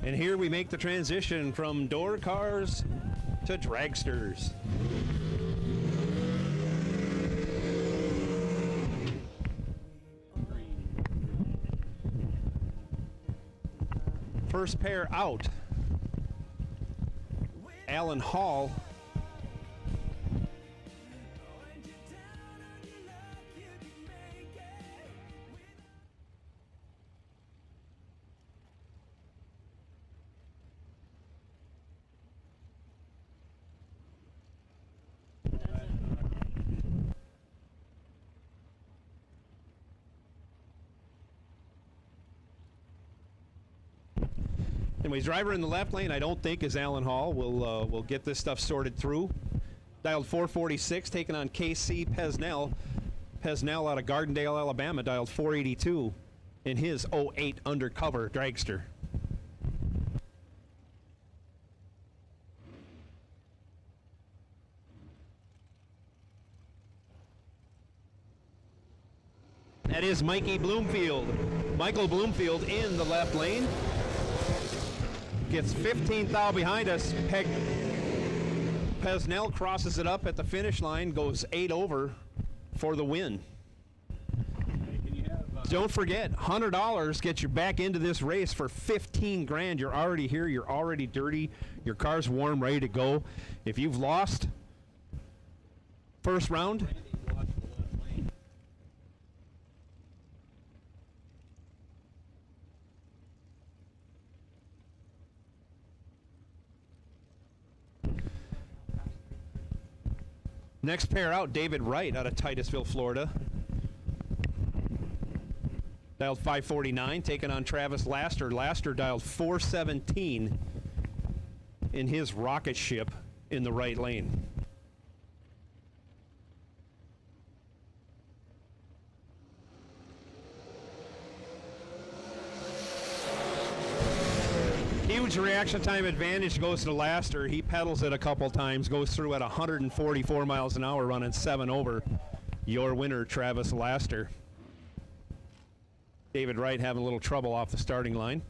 And here we make the transition from door cars to dragsters. First pair out, Alan Hall. Anyways, driver in the left lane, I don't think is Alan Hall. We'll get this stuff sorted through. Dialed 446, taking on KC Pesnell. Pesnell out of Gardendale, Alabama, dialed 482 in his 08 undercover dragster. That is Mikey Bloomfield. Michael Bloomfield in the left lane. gets 15th thou behind us. Pesnell crosses it up at the finish line, goes 8 over for the win. Don't forget, $100 gets you back into this race for 15 grand. You're already here. You're already dirty. Your car's warm, ready to go. If you've lost first round, next pair out, David Wright out of Titusville, Florida. Dialed 549, taking on Travis Laster. Laster dialed 417 in his rocket ship in the right lane. Huge reaction time advantage goes to Laster. He pedals it a couple times, goes through at 144 miles an hour, running 7 over. Your winner, Travis Laster. David Wright having a little trouble off the starting line.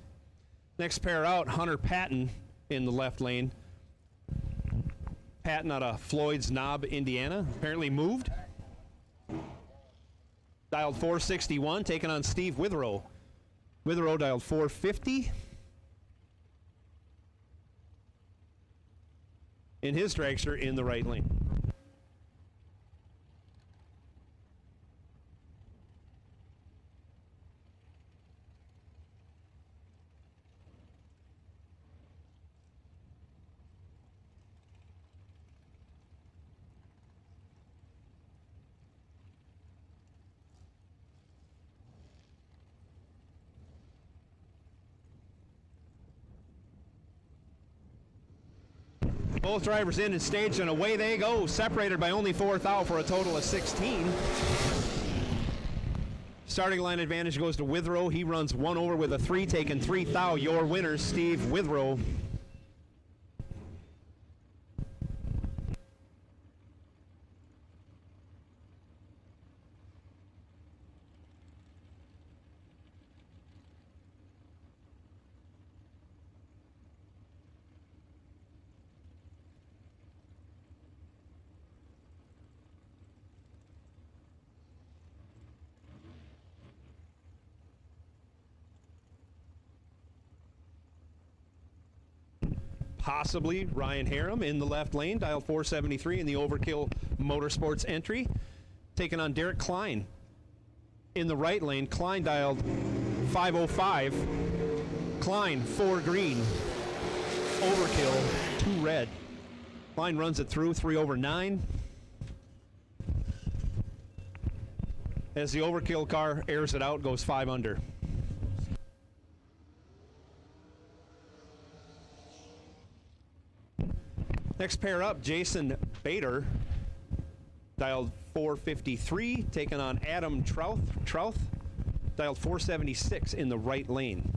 Next pair out, Hunter Patton in the left lane. Patton out of Floyd's Knob, Indiana. Apparently moved. Dialed 461, taking on Steve Withrow. Withrow dialed 450. In his dragster in the right lane. Both drivers in and staged, and away they go, separated by only 4 thou for a total of 16. Starting line advantage goes to Withrow. He runs 1 over with a 3, taking 3 thou. Your winner, Steve Withrow. Possibly Ryan Harem in the left lane, dialed 473 in the Overkill Motorsports entry. Taking on Derek Klein in the right lane. Klein dialed 505. Klein 4 green. Overkill 2 red. Klein runs it through 3 over 9. As the Overkill car airs it out, goes 5 under. Next pair up, Jason Bader, dialed 453, taking on Adam Trouth, dialed 476 in the right lane.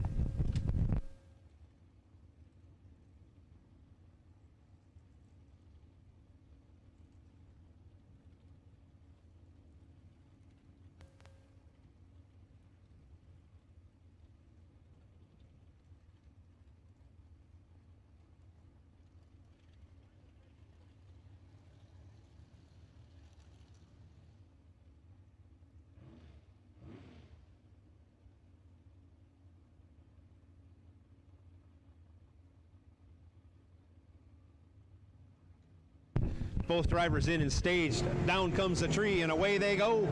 Both drivers in and staged. Down comes the tree, and away they go.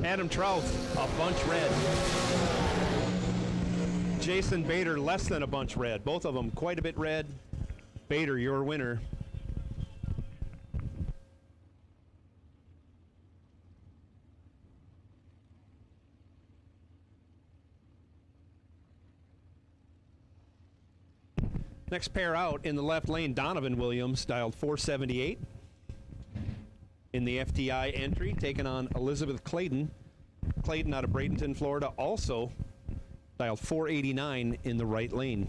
Adam Trouth, a bunch red. Jason Bader, less than a bunch red. Both of them quite a bit red. Bader, your winner. Next pair out in the left lane, Donovan Williams, dialed 478 in the FTI entry, taking on Elizabeth Clayton. Clayton out of Bradenton, Florida, also dialed 489 in the right lane.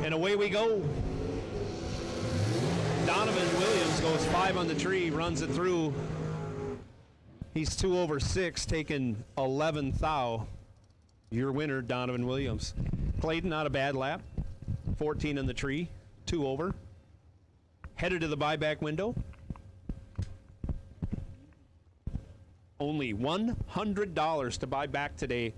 And away we go. Donovan Williams goes 5 on the tree, runs it through. He's 2 over 6, taking 11th thou. Your winner, Donovan Williams. Clayton, not a bad lap. 14 on the tree, 2 over. Headed to the buyback window. Only $100 to buy back today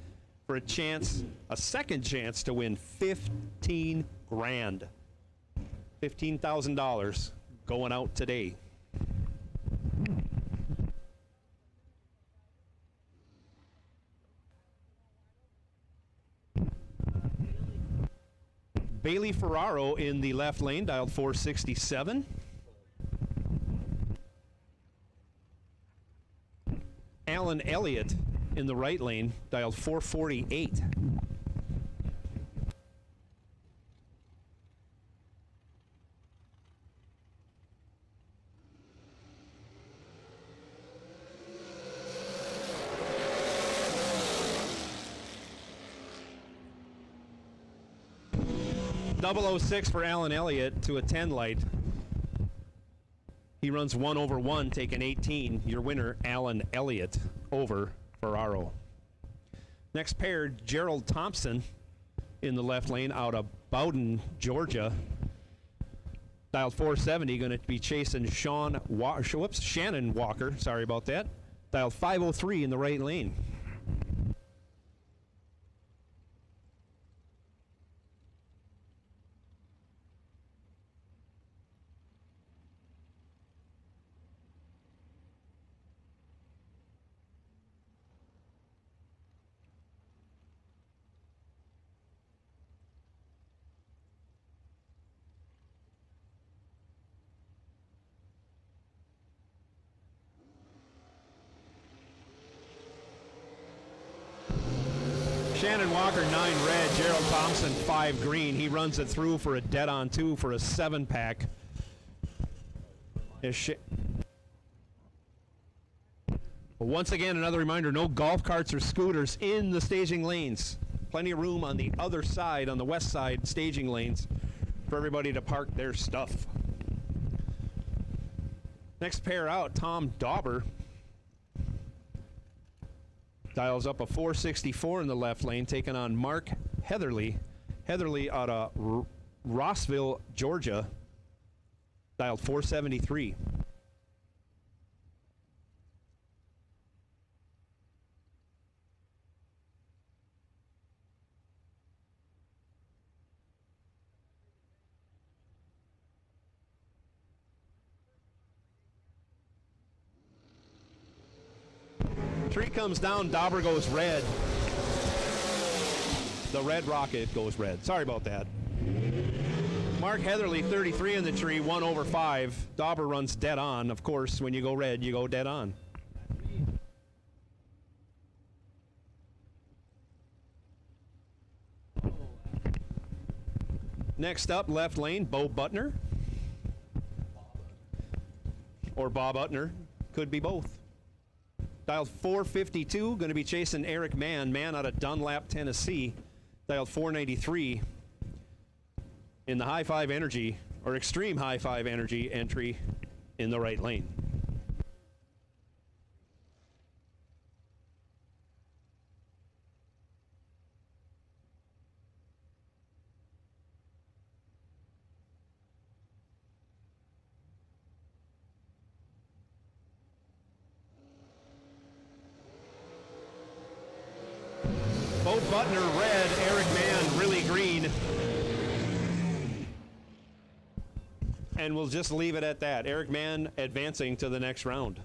for a chance, a second chance to win 15 grand. $15,000 going out today. Bailey Ferraro in the left lane, dialed 467. Alan Elliott in the right lane, dialed 448. .006 for Alan Elliott to a 10 light. He runs 1 over 1, taking 18. Your winner, Alan Elliott, over Ferraro. Next pair, Gerald Thompson in the left lane out of Bowden, Georgia. Dialed 470, going to be chasing Shannon Walker. Sorry about that. Dialed 503 in the right lane. Shannon Walker, 9 red. Gerald Thompson, 5 green. He runs it through for a dead on 2 for a 7-pack. Once again, another reminder, no golf carts or scooters in the staging lanes. Plenty of room on the other side, on the west side staging lanes, for everybody to park their stuff. Next pair out, Tom Dauber. Dials up a 464 in the left lane, taking on Mark Heatherly. Heatherly out of Rossville, Georgia. Dialed 473. Tree comes down, Dauber goes red. The red rocket goes red. Sorry about that. Mark Heatherly, 33 in the tree, 1 over 5. Dauber runs dead on. Of course, when you go red, you go dead on. Next up, left lane, Bo Butner. Or Bob Utner. Could be both. Dialed 452, going to be chasing Eric Mann out of Dunlap, Tennessee. Dialed 493 in the high five energy, or extreme high five energy entry in the right lane. Bo Butner red, Eric Mann really green. And we'll just leave it at that. Eric Mann advancing to the next round.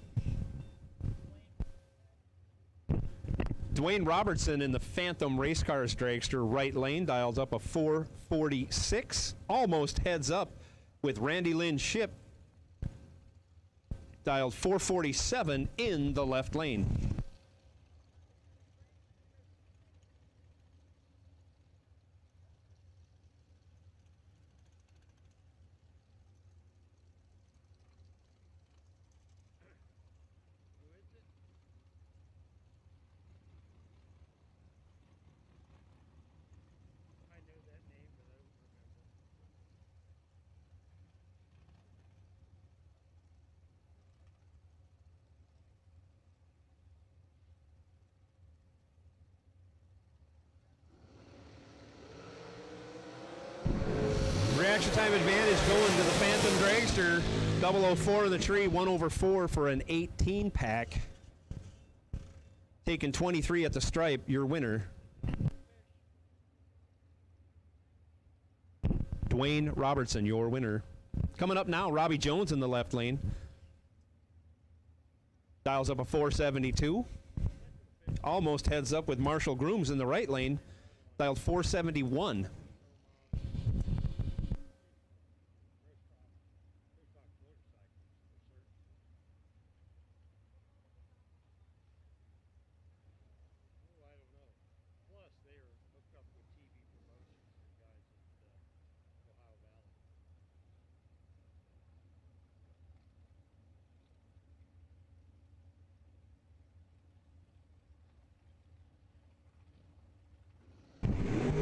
Dwayne Robertson in the Phantom Race Cars Dragster right lane, dials up a 446. Almost heads up with Randy Lynn Ship. Dialed 447 in the left lane. Reaction time advantage going to the Phantom Dragster. 004 in the tree, 1/4 for an 18 pack. Taking 23 at the stripe, your winner. Dwayne Robertson, your winner. Coming up now, Robbie Jones in the left lane. Dials up a 472. Almost heads up with Marshall Grooms in the right lane. Dialed 471.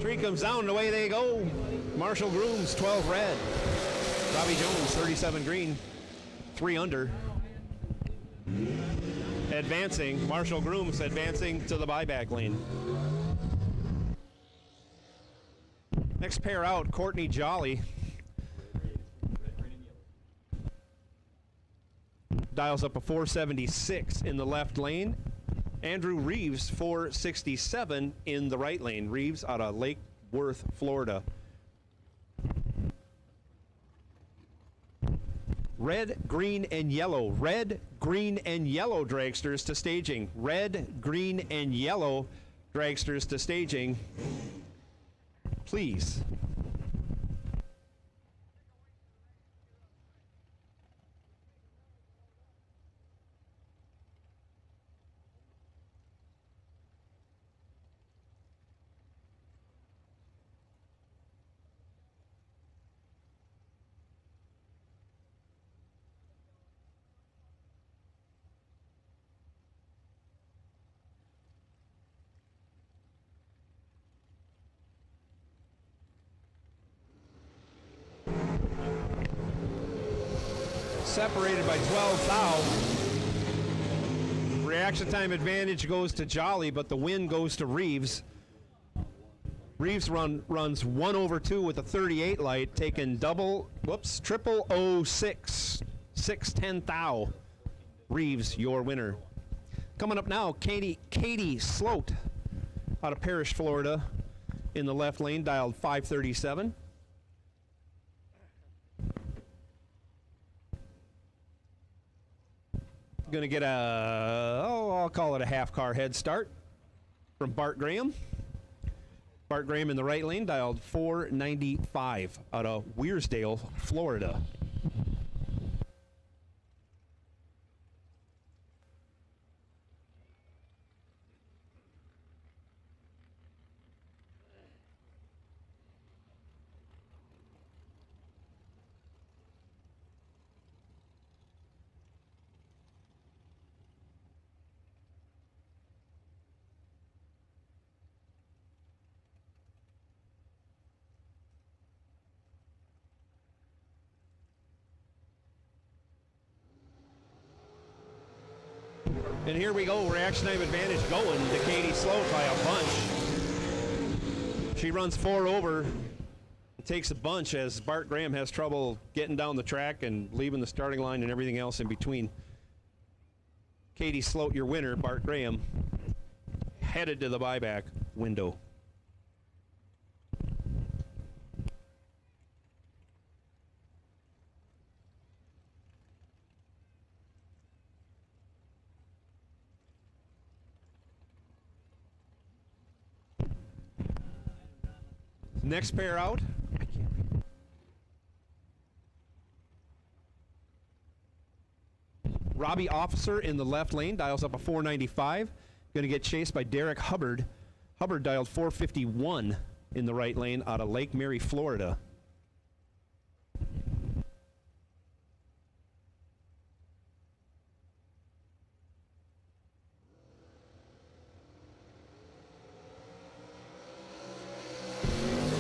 Tree comes down, and away they go. Marshall Grooms, 12 red. Robbie Jones, 37 green, 3 under. Advancing, Marshall Grooms advancing to the buyback lane. Next pair out, Courtney Jolly. Dials up a 476 in the left lane. Andrew Reeves, 467 in the right lane. Reeves out of Lake Worth, Florida. Red, green, and yellow. Red, green, and yellow dragsters to staging. Red, green, and yellow dragsters to staging. Please. Separated by 12 thou. Reaction time advantage goes to Jolly, but the win goes to Reeves. Reeves runs 1/2 with a 38 light, taking triple 06, 610 thou. Reeves, your winner. Coming up now, Katie Sloat out of Parrish, Florida, in the left lane, dialed 537. Going to get I'll call it a half-car head start from Bart Graham. Bart Graham in the right lane, dialed 495 out of Weirsdale, Florida. And here we go, reaction time advantage going to Katie Sloat by a bunch. She runs 4 over, takes a bunch as Bart Graham has trouble getting down the track and leaving the starting line and everything else in between. Katie Sloat, your winner. Bart Graham headed to the buyback window. Next pair out. Robbie Officer in the left lane, dials up a 495. Going to get chased by Derek Hubbard. Hubbard dialed 451 in the right lane out of Lake Mary, Florida.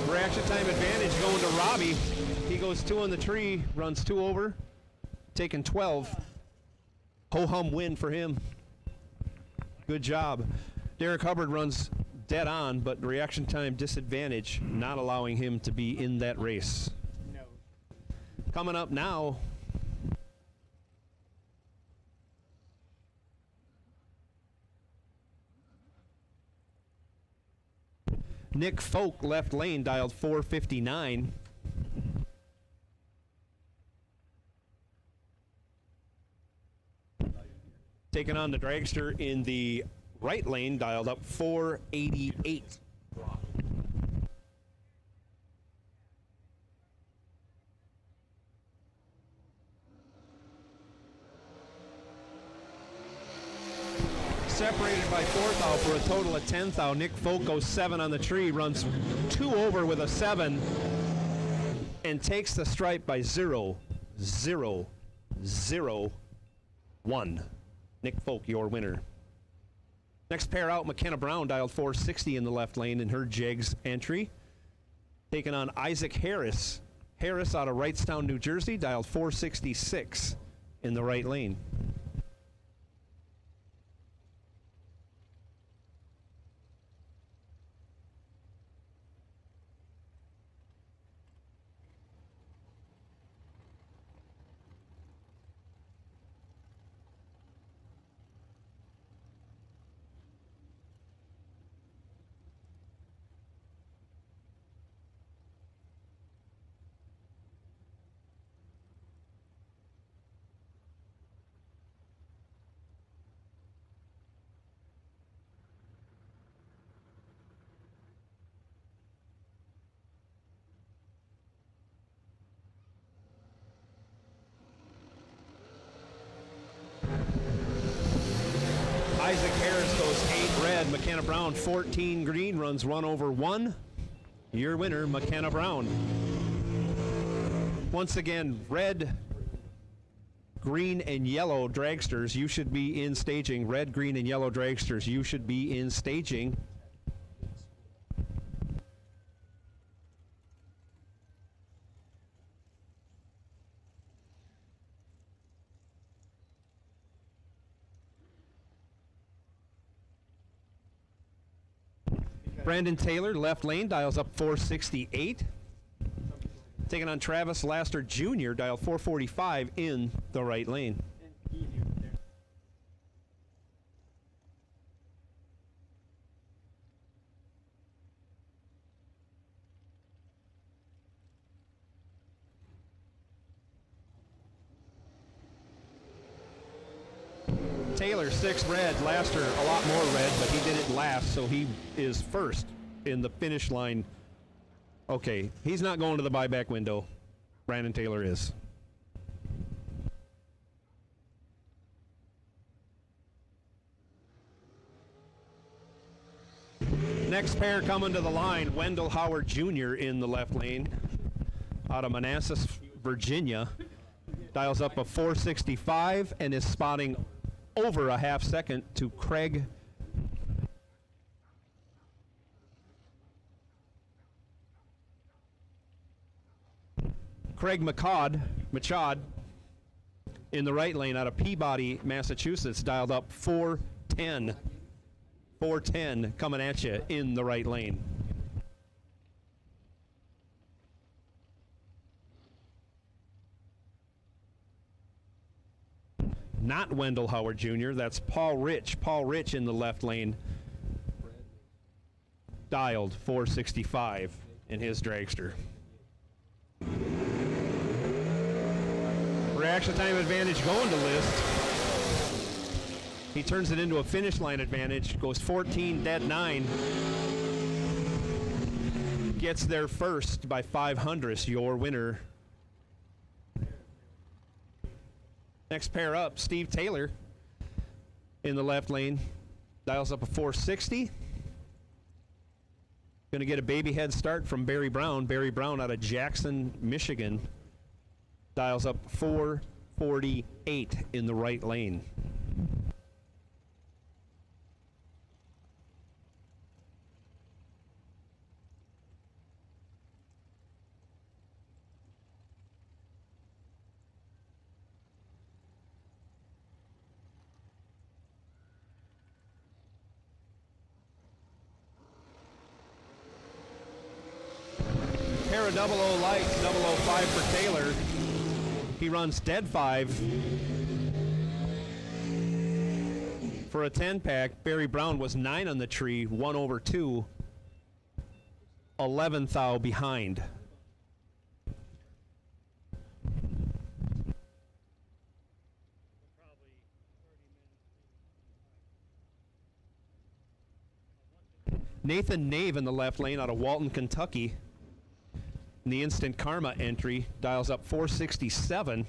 Reaction time advantage going to Robbie. He goes 2 on the tree, runs 2 over, taking 12. Ho-hum win for him. Good job. Derek Hubbard runs dead on, but reaction time disadvantage, not allowing him to be in that race. No, Coming up now, Nick Folk, left lane, dialed 459. Taking on the dragster in the right lane, dialed up 488. Separated by 4th thou for a total of 10th thou. Nick Folk goes 7 on the tree, runs 2 over with a 7, and takes the stripe by 0, 0, 0, 1. Nick Folk, your winner. Next pair out, McKenna Brown, dialed 460 in the left lane in her Jegs entry. Taking on Isaac Harris. Harris out of Wrightstown, New Jersey, dialed 466 in the right lane. Isaac Harris goes 8 red. McKenna Brown 14 green, runs 1 over 1. Your winner, McKenna Brown. Once again, red, green, and yellow dragsters, you should be in staging. Red, green, and yellow dragsters, you should be in staging. Brandon Taylor, left lane, dials up 468. Taking on Travis Laster Jr., dial 445 in the right lane. Taylor, 6 red. Laster, a lot more red, but he did it last, so he is first in the finish line. Okay, he's not going to the buyback window. Brandon Taylor is. Next pair coming to the line, Wendell Howard Jr. in the left lane out of Manassas, Virginia. Dials up a 465 and is spotting over a half second to Craig Machad in the right lane out of Peabody, Massachusetts, dialed up 410. 410 coming at you in the right lane. Not Wendell Howard Jr., that's Paul Rich. Paul Rich in the left lane, dialed 465 in his dragster. Reaction time advantage going to List. He turns it into a finish line advantage, goes 14 dead 9. Gets there first by 500. Your winner. Next pair up, Steve Taylor in the left lane. Dials up a 460. Going to get a baby head start from Barry Brown. Barry Brown out of Jackson, Michigan. Dials up 448 in the right lane. Pair of 00 lights, 005 for Taylor. He runs dead 5 for a 10-pack. Barry Brown was 9 on the tree, 1 over 2, 11th thou behind. Nathan Nave in the left lane out of Walton, Kentucky. In the Instant Karma entry, dials up 467.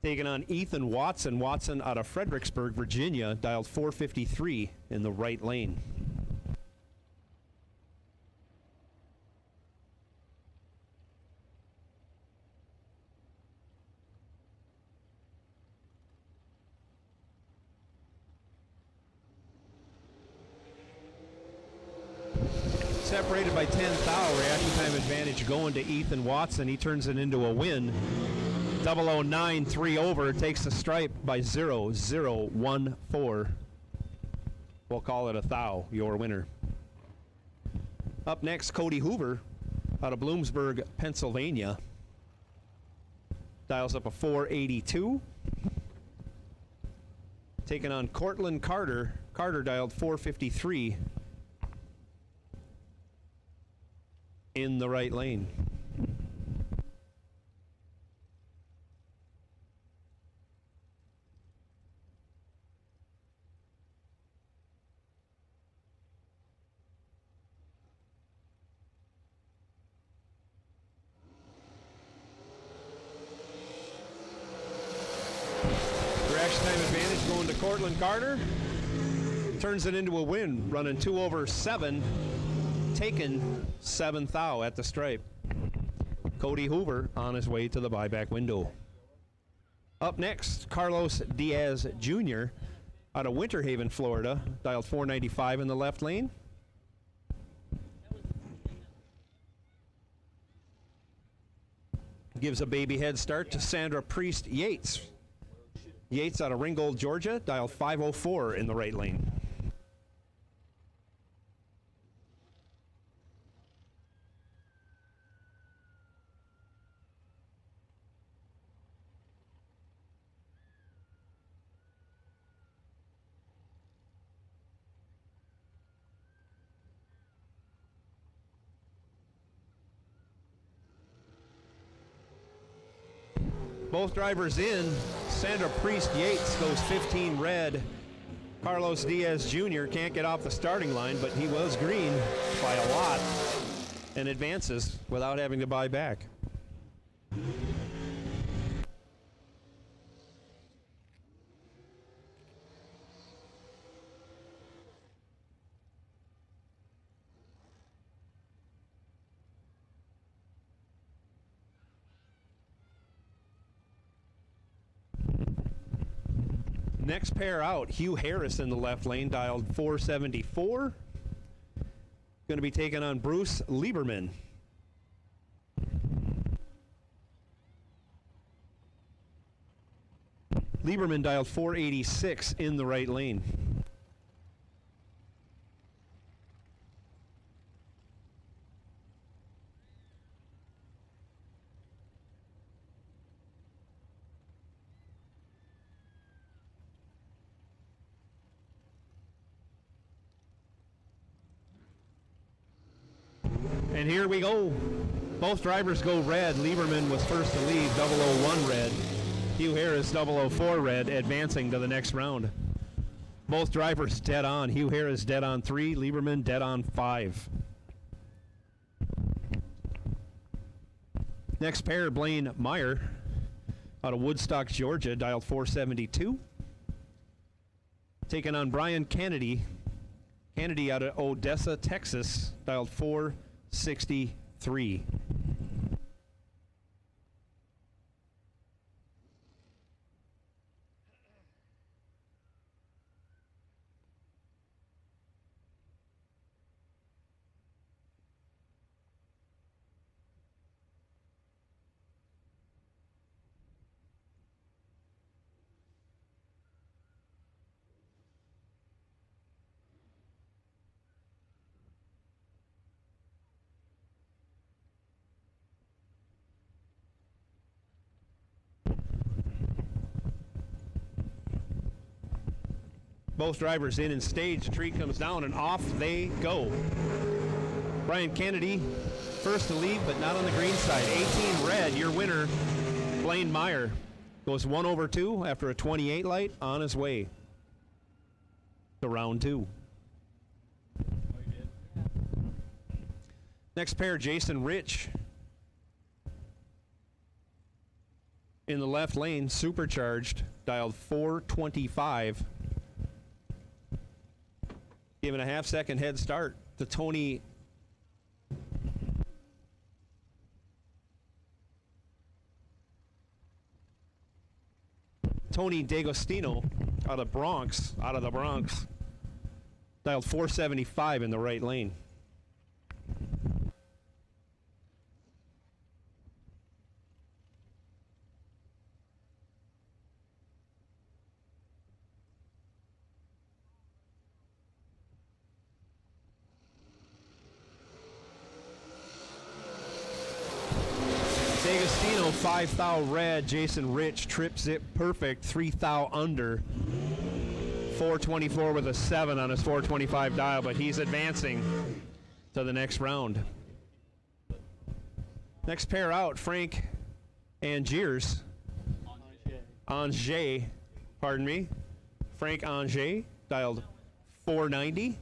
Taking on Ethan Watson. Watson out of Fredericksburg, Virginia, dialed 453 in the right lane. Separated by 10th thou, reaction time advantage going to Ethan Watson. He turns it into a win. 009, 3 over, takes the stripe by 0-0-1-4. We'll call it a thou, your winner. Up next, Cody Hoover out of Bloomsburg, Pennsylvania. Dials up a 482. Taking on Cortland Carter. Carter dialed 453. In the right lane. Reaction time advantage going to Cortland Carter. Turns it into a win, running 2 over 7. Taken 7th thou at the stripe. Cody Hoover on his way to the buyback window. Up next, Carlos Diaz Jr. out of Winter Haven, Florida, dialed 495 in the left lane. Gives a baby head start to Sandra Priest Yates. Yates out of Ringgold, Georgia, dialed 504 in the right lane. Both drivers in. Sandra Priest Yates goes 15 red. Carlos Diaz Jr. can't get off the starting line, but he was green by a lot and advances without having to buy back. Next pair out, Hugh Harris in the left lane, dialed 474. Going to be taking on Bruce Lieberman. Lieberman dialed 486 in the right lane. And here we go. Both drivers go red. Lieberman was first to leave, 001 red. Hugh Harris, 004 red, advancing to the next round. Both drivers dead on. Hugh Harris dead on 3, Lieberman dead on 5. Next pair, Blaine Meyer out of Woodstock, Georgia, dialed 472. Taking on Brian Kennedy. Kennedy out of Odessa, Texas, dialed 463. Both drivers in and stage. Tree comes down and off they go. Brian Kennedy first to lead, but not on the green side. 18 red, your winner, Blaine Meyer. Goes 1 over 2 after a 28 light on his way to round 2. Next pair, Jason Rich. In the left lane, supercharged, dialed 425. Giving a half-second head start to Tony D'Agostino out of the Bronx. Dialed 475 in the right lane. D'Agostino, 5 thou red. Jason Rich trips it perfect, 3 thou under. 424 with a 7 on his 425 dial, but he's advancing to the next round. Next pair out, Frank Angiers. Angers, pardon me. Frank Angers, dialed 490.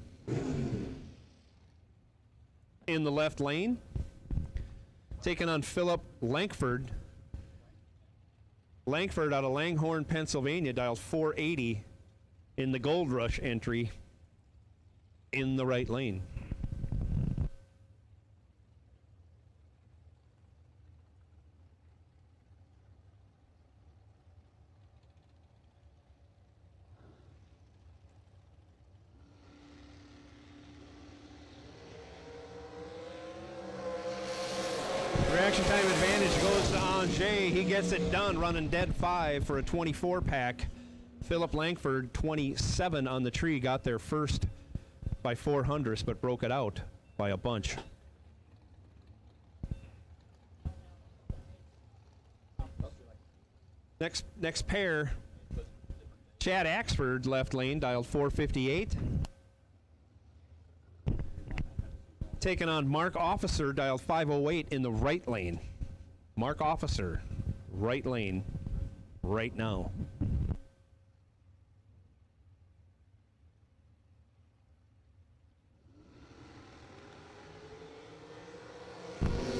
In the left lane. Taking on Philip Langford. Langford out of Langhorne, Pennsylvania, dialed 480 in the Gold Rush entry in the right lane. Reaction time advantage goes to Angers. He gets it done, running dead 5 for a 24 pack. Philip Langford, 27 on the tree, got there first by 400ths, but broke it out by a bunch. Next pair, Chad Axford, left lane, dialed 458. Taking on Mark Officer, dialed 508 in the right lane. Mark Officer, right lane, right now.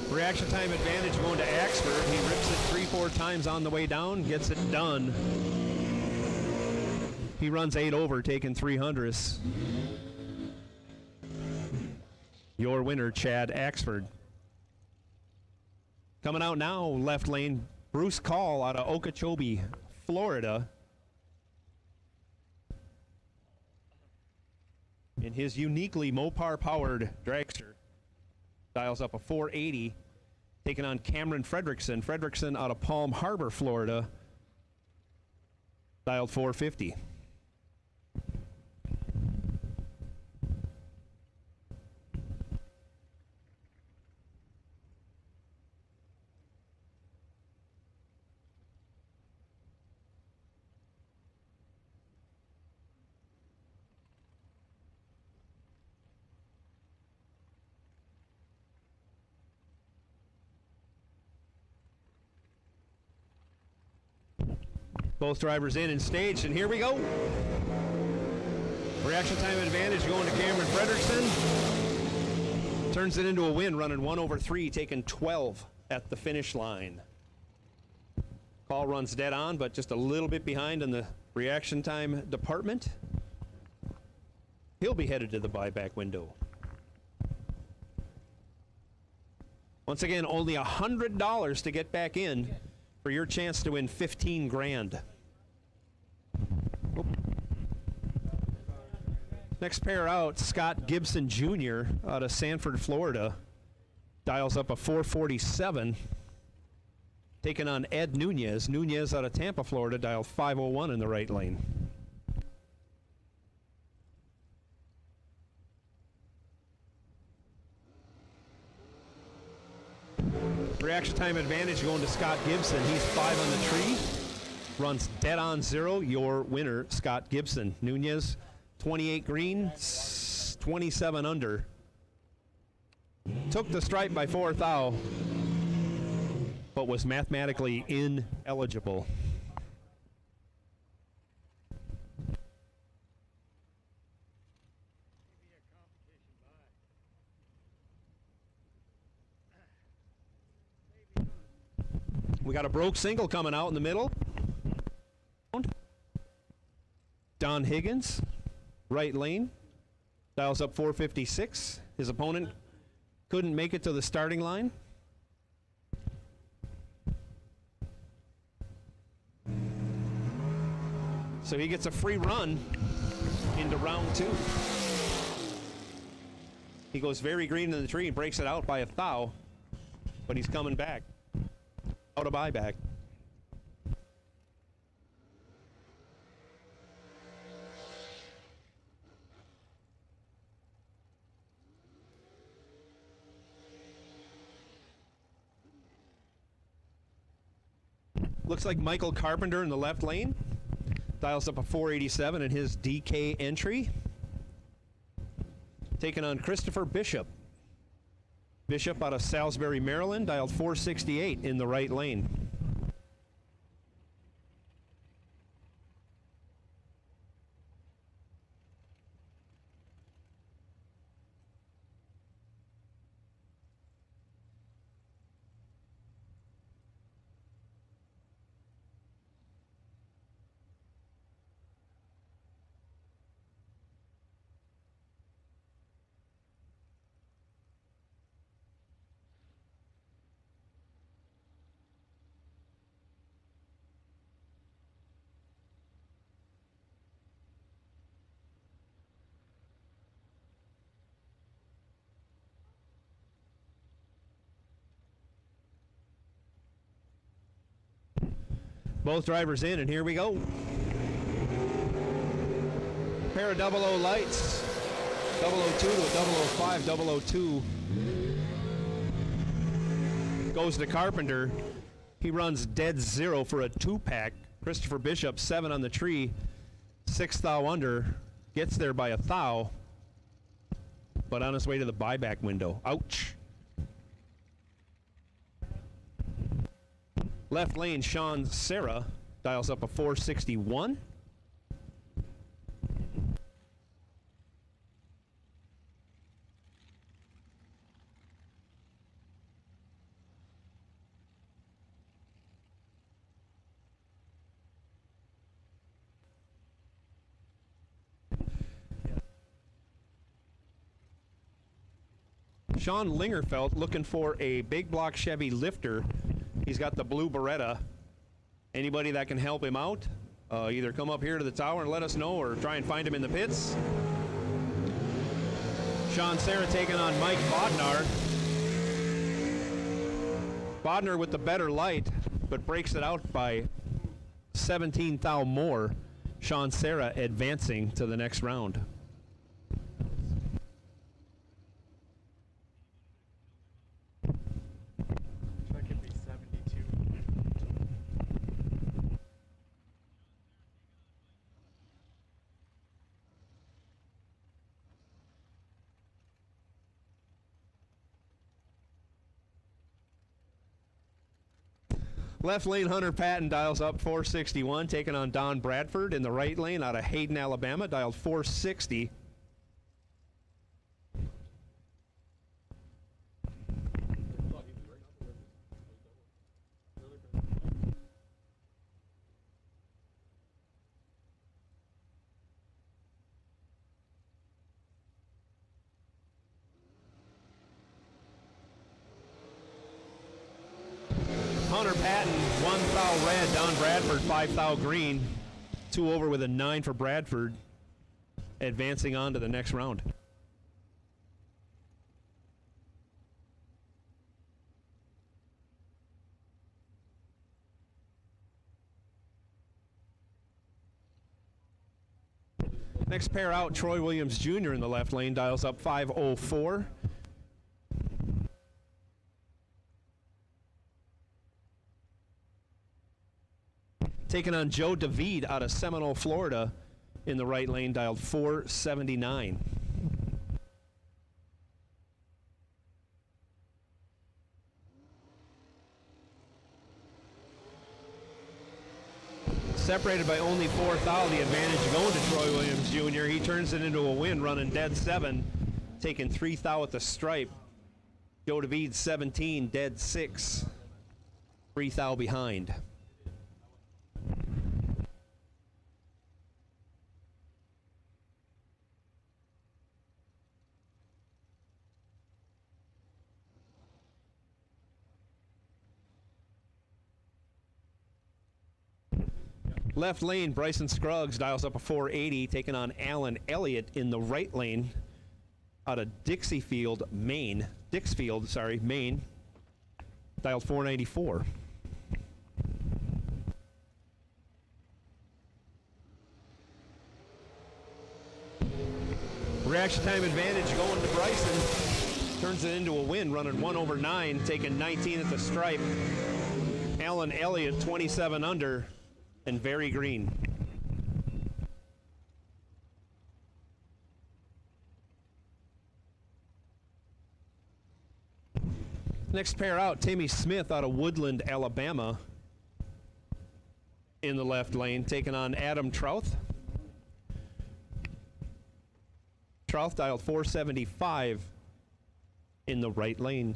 Reaction time advantage going to Axford. He rips it 3-4 times on the way down, gets it done. He runs 8 over, taking 300ths. Your winner, Chad Axford. Coming out now, left lane, Bruce Call out of Okeechobee, Florida. In his uniquely Mopar-powered dragster. Dials up a 480, taking on Cameron Fredrickson. Fredrickson out of Palm Harbor, Florida. Dialed 450. Both drivers in and staged, and here we go. Reaction time advantage going to Cameron Fredrickson. Turns it into a win, running 1 over 3, taking 12 at the finish line. Call runs dead on, but just a little bit behind in the reaction time department. He'll be headed to the buyback window. Once again, only $100 to get back in for your chance to win 15 grand. Next pair out, Scott Gibson Jr. out of Sanford, Florida. Dials up a 447. Taking on Ed Nunez. Nunez out of Tampa, Florida, dialed 501 in the right lane. Reaction time advantage going to Scott Gibson. He's 5 on the tree, runs dead on 0. Your winner, Scott Gibson. Nunez, 28 green, 27 under. Took the stripe by 4th thou, but was mathematically ineligible. We got a broke single coming out in the middle. Don Higgins, right lane, dials up 456. His opponent couldn't make it to the starting line. So he gets a free run into round 2. He goes very green in the tree and breaks it out by 1 thou, but he's coming back. Out of buyback. Looks like Michael Carpenter in the left lane. Dials up a 487 in his DK entry. Taking on Christopher Bishop. Bishop out of Salisbury, Maryland, dialed 468 in the right lane. Both drivers in, and here we go. Pair of 00 lights. 002 to a 005, 002. Goes to Carpenter. He runs dead 0 for a 2-pack. Christopher Bishop, 7 on the tree. 6 thou under. Gets there by 1 thou. But on his way to the buyback window. Ouch. Left lane, Sean Serra dials up a 461. Sean Lingerfeld looking for a big block Chevy lifter. He's got the blue Beretta. Anybody that can help him out, either come up here to the tower and let us know or try and find him in the pits. Sean Serra taking on Mike Bodnar. Bodnar with the better light, but breaks it out by 17 thou more. Sean Serra advancing to the next round. Left lane, Hunter Patton dials up 461, taking on Don Bradford. In the right lane, out of Hayden, Alabama, dialed 460. Hunter Patton, 1 thou red. Don Bradford, 5 thou green. 2 over with a 9 for Bradford. Advancing on to the next round. Next pair out, Troy Williams Jr. in the left lane, dials up 504. Taking on Joe David out of Seminole, Florida in the right lane, dialed 479. Separated by only 4 thou, the advantage going to Troy Williams Jr. He turns it into a win, running dead 7, taking 3 thou at the stripe. Joe David 17, dead 6, 3 thou behind. Left lane, Bryson Scruggs dials up a 480, taking on Alan Elliott in the right lane out of Dixfield, Maine, dialed 494. Reaction time advantage going to Bryson. Turns it into a win, running 1/9, taking 19 at the stripe. Alan Elliott 27 under. And very green. Next pair out, Timmy Smith out of Woodland, Alabama in the left lane, taking on Adam Trouth. Trouth dialed 475 in the right lane.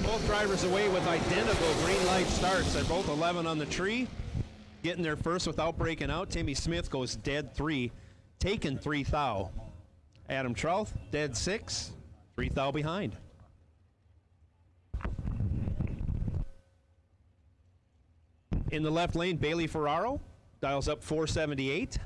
Both drivers away with identical green light starts. They're both 11 on the tree. Getting there first without breaking out. Timmy Smith goes dead 3, taking 3 thou. Adam Trouth, dead 6, 3 thou behind. In the left lane, Bailey Ferraro dials up 478.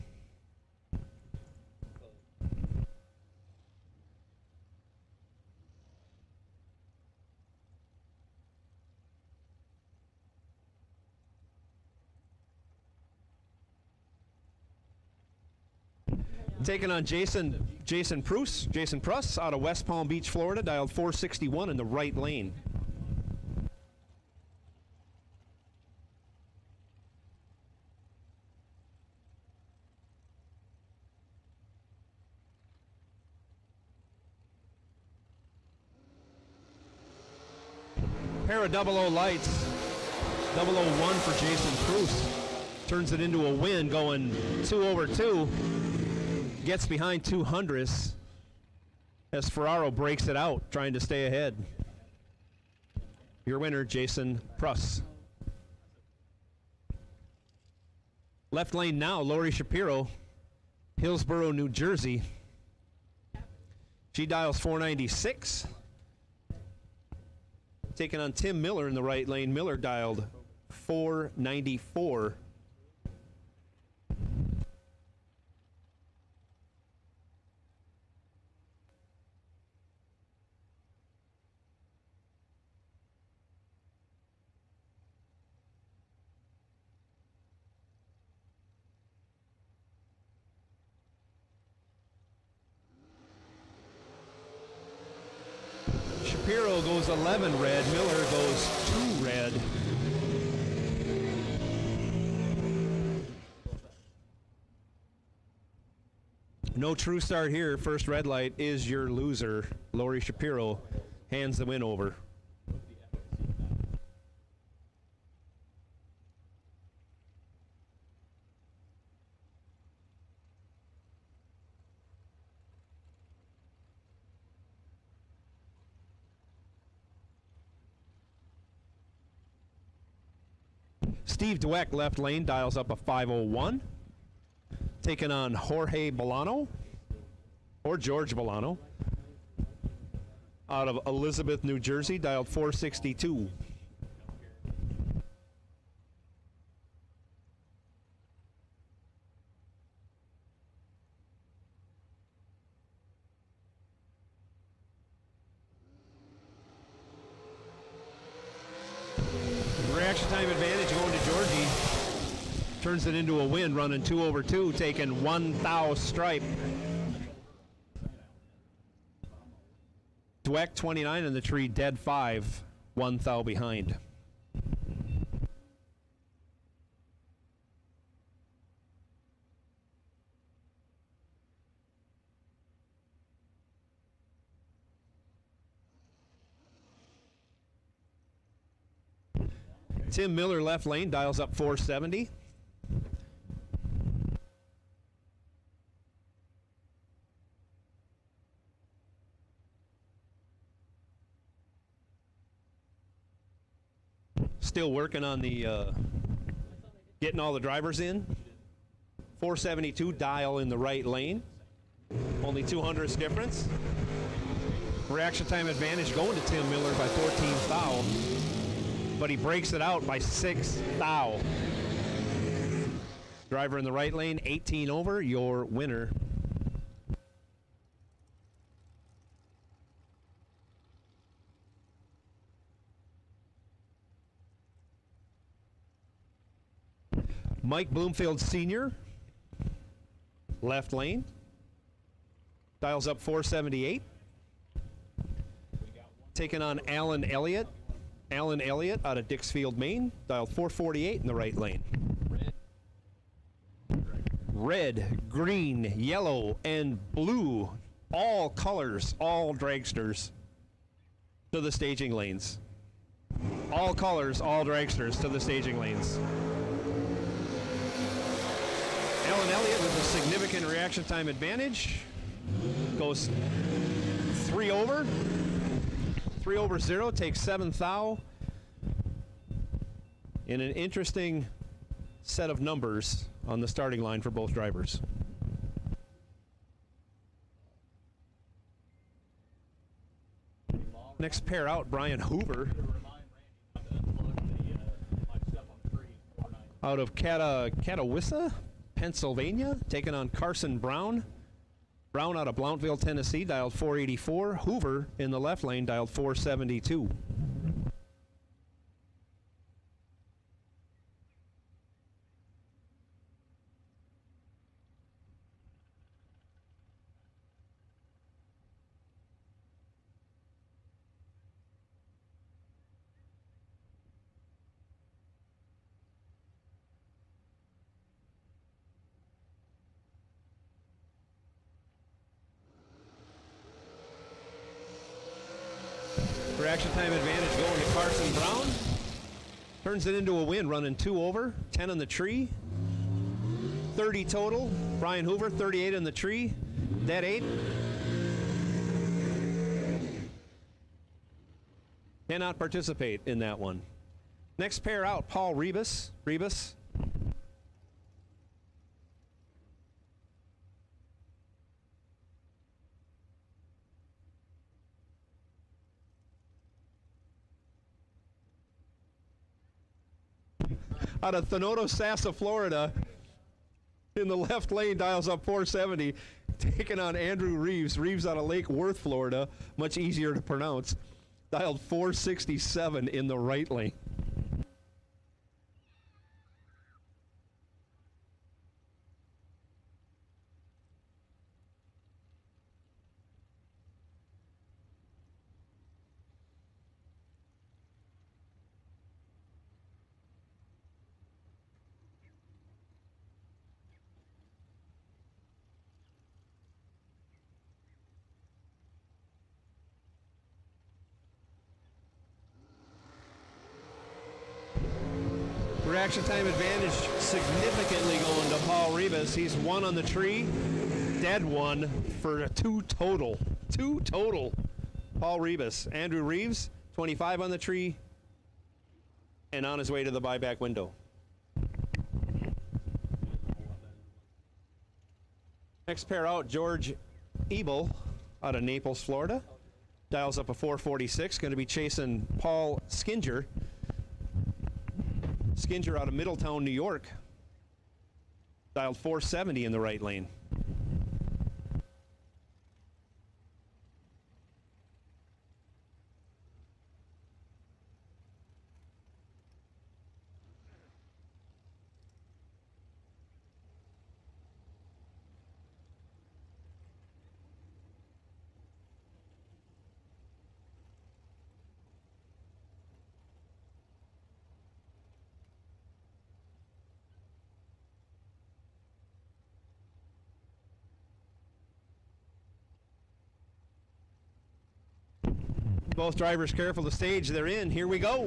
Taking on Jason Pruss out of West Palm Beach, Florida, dialed 461 in the right lane. Pair of 00 lights, 001 for Jason Pruss. Turns it into a win, going 2/2. Gets behind 200s as Ferraro breaks it out, trying to stay ahead. Your winner, Jason Pruss. Left lane now, Lori Shapiro, Hillsborough, New Jersey. She dials 496. Taking on Tim Miller in the right lane. Miller dialed 494. Shapiro goes 11 red, Miller goes 2 red. No true start here. First red light is your loser. Lori Shapiro hands the win over. Steve Dweck, left lane, dials up a 501. Taking on Jorge Bolano, or George Bolano, out of Elizabeth, New Jersey, dialed 462. time advantage going to Georgie. Turns it into a win, running 2 over 2, taking 1 thou stripe. Dweck 29 in the tree, dead 5, 1 thou behind. Tim Miller left lane, dials up 470. Still working on the getting all the drivers in. 472 dial in the right lane. Only 200ths difference. Reaction time advantage going to Tim Miller by 14 thou. But he breaks it out by 6 thou. Driver in the right lane, 18 over, your winner. Mike Bloomfield Sr., left lane, dials up 478. Taking on Alan Elliott. Alan Elliott out of Dixfield, Maine, dialed 448 in the right lane. Red, green, yellow, and blue, all colors, all dragsters to the staging lanes. All colors, all dragsters to the staging lanes. Alan Elliott with a significant reaction time advantage. Goes 3 over. 3 over 0, takes 7 thou. In an interesting set of numbers on the starting line for both drivers. Next pair out, Brian Hoover. Out of Catawissa, Pennsylvania, taking on Carson Brown. Brown out of Blountville, Tennessee, dialed 484. Hoover in the left lane, dialed 472. Reaction time advantage going to Carson Brown. Turns it into a win, running 2 over, 10 on the tree. 30 total. Brian Hoover, 38 on the tree. Dead 8. Cannot participate in that one. Next pair out, Paul Rebus. Out of Thonoto-Sassa, Florida, in the left lane, dials up 470, taking on Andrew Reeves. Reeves out of Lake Worth, Florida, much easier to pronounce. Dialed 467 in the right lane. Reaction time advantage significantly going to Paul Rebus. He's 1 on the tree, dead 1 for a 2 total. 2 total. Paul Rebus. Andrew Reeves, 25 on the tree, and on his way to the buyback window. Next pair out, George Ebel out of Naples, Florida. Dials up a 446, going to be chasing Paul Skinger. Skinger out of Middletown, New York. Dialed 470 in the right lane. both drivers careful to stage. They're in. Here we go.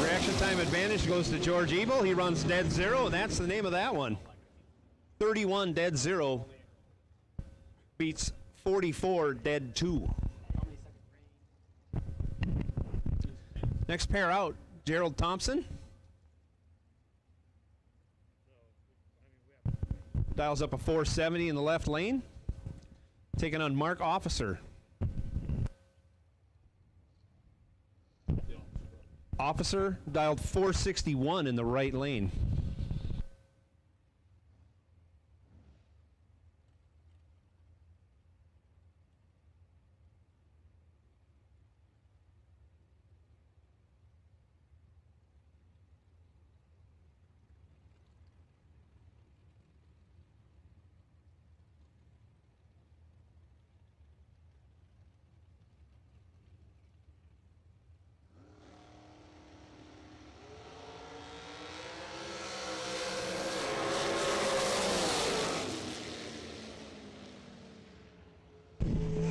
Reaction time advantage goes to George Ebel. He runs dead zero. That's the name of that one. 31 dead zero beats 44 dead 2. Next pair out, Gerald Thompson. Dials up a 470 in the left lane. Taking on Mark Officer. Officer dialed 461 in the right lane.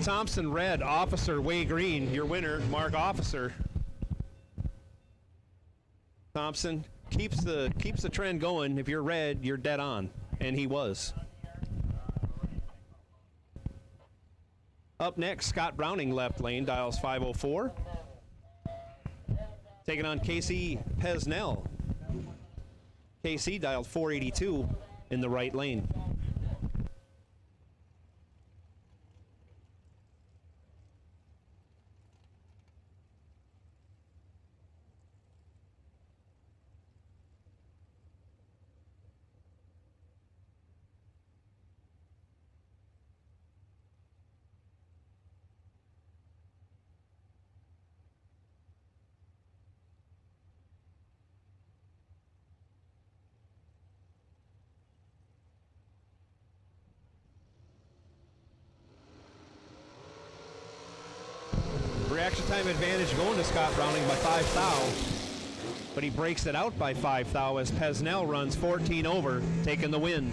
Thompson red, Officer way green. Your winner, Mark Officer. Thompson keeps the trend going. If you're red, you're dead on, and he was. Up next, Scott Browning left lane, dials 504. Taking on Casey Pesnell. KC dialed 482 in the right lane. Reaction time advantage going to Scott Browning by 5 thou, but he breaks it out by 5 thou as Pesnell runs 14 over, taking the win.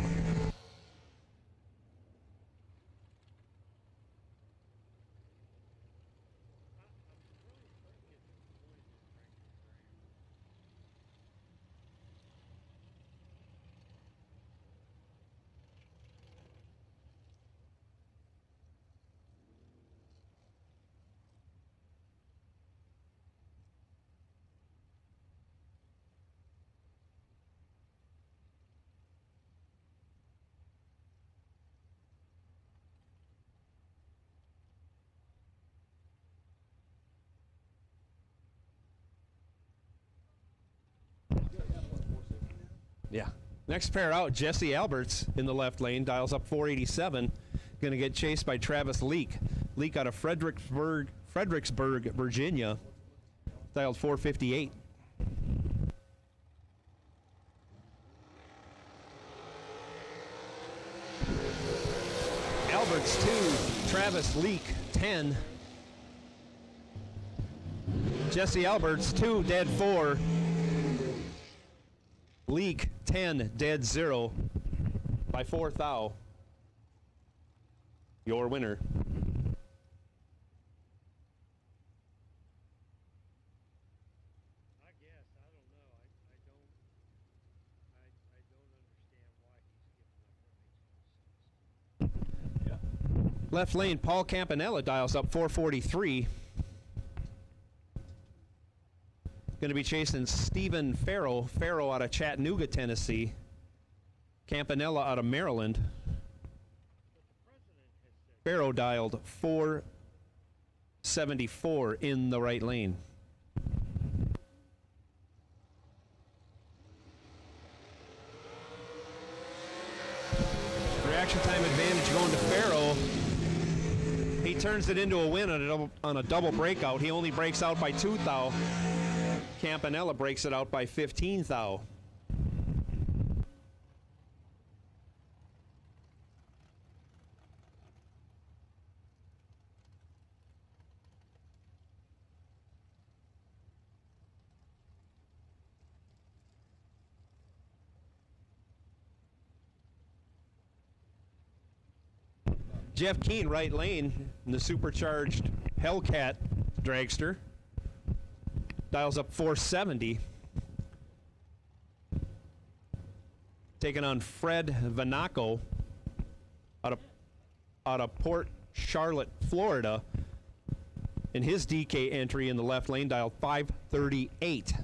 Yeah. Next pair out, Jesse Alberts in the left lane, dials up 487. Going to get chased by Travis Leak. Leak out of Fredericksburg, Virginia, dialed 458. Alberts 2, Travis Leak 10. Jesse Alberts 2, dead 4. Leak 10, dead 0 by 4 thou. Your winner. I guess I don't know. I don't understand why he's giving up races. Left lane, Paul Campanella dials up 443. Going to be chasing Stephen Farrow. Farrow out of Chattanooga, Tennessee. Campanella out of Maryland. Farrow dialed 474 in the right lane. Reaction time advantage going to Farrow. He turns it into a win on a double breakout. He only breaks out by 2 thou. Campanella breaks it out by 15 thou. Jeff Keane, right lane, in the supercharged Hellcat dragster. Dials up 470. Taking on Fred Vanaco out of Port Charlotte, Florida. In his DK entry in the left lane, dialed 538.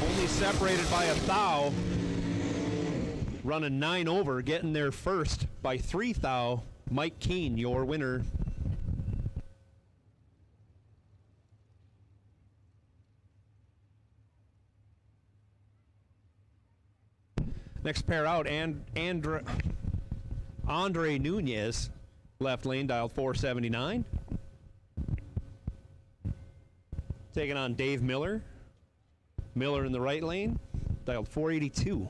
Only separated by a thou. Running 9 over, getting there first by 3 thou. Mike Keane, your winner. Next pair out, Andre Nunez, left lane, dialed 479. Taking on Dave Miller. Miller in the right lane, dialed 482.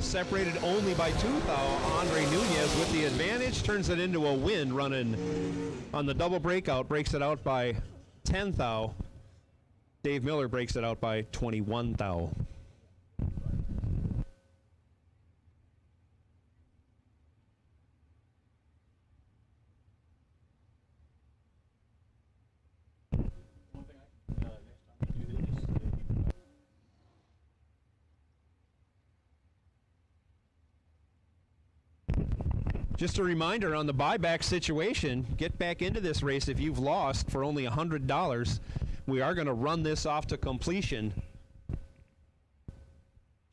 Separated only by 2 thou. Andre Nunez with the advantage turns it into a win, running on the double breakout, breaks it out by 10 thou. Dave Miller breaks it out by 21 thou. Just a reminder on the buyback situation, get back into this race if you've lost for only $100. We are going to run this off to completion.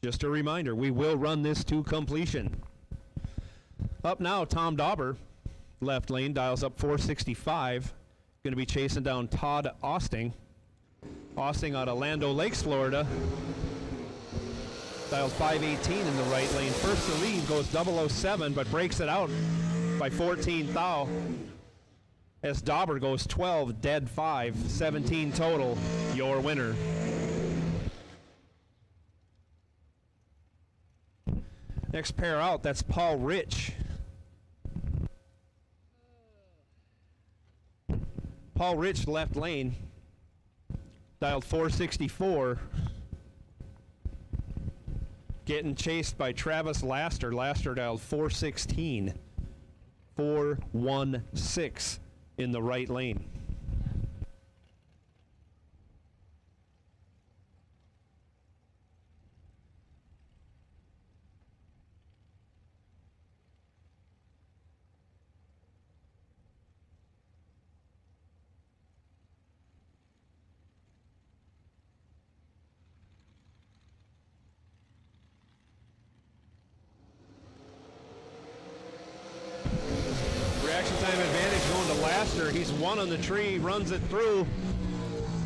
Just a reminder, we will run this to completion. Up now, Tom Dauber, left lane, dials up 465. Going to be chasing down Todd Austing. Austing out of Lando Lakes, Florida. Dialed 518 in the right lane. First to lead goes 007, but breaks it out by 14 thou. As Dauber goes 12, dead 5, 17 total. Your winner. Next pair out, that's Paul Rich. Paul Rich, left lane. Dialed 464. Getting chased by Travis Laster. Laster dialed 416. 416 in the right lane. Reaction time advantage going to Laster. He's 1 on the tree, runs it through.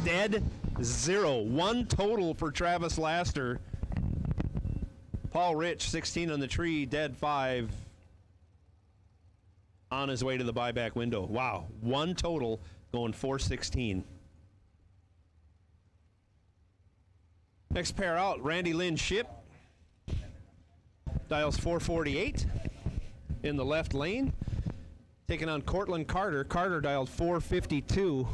Dead 0. 1 total for Travis Laster. Paul Rich, 16 on the tree, dead 5. On his way to the buyback window. Wow. 1 total going 416. Next pair out, Randy Lynn Ship. Dials 448 in the left lane. Taking on Cortland Carter. Carter dialed 452.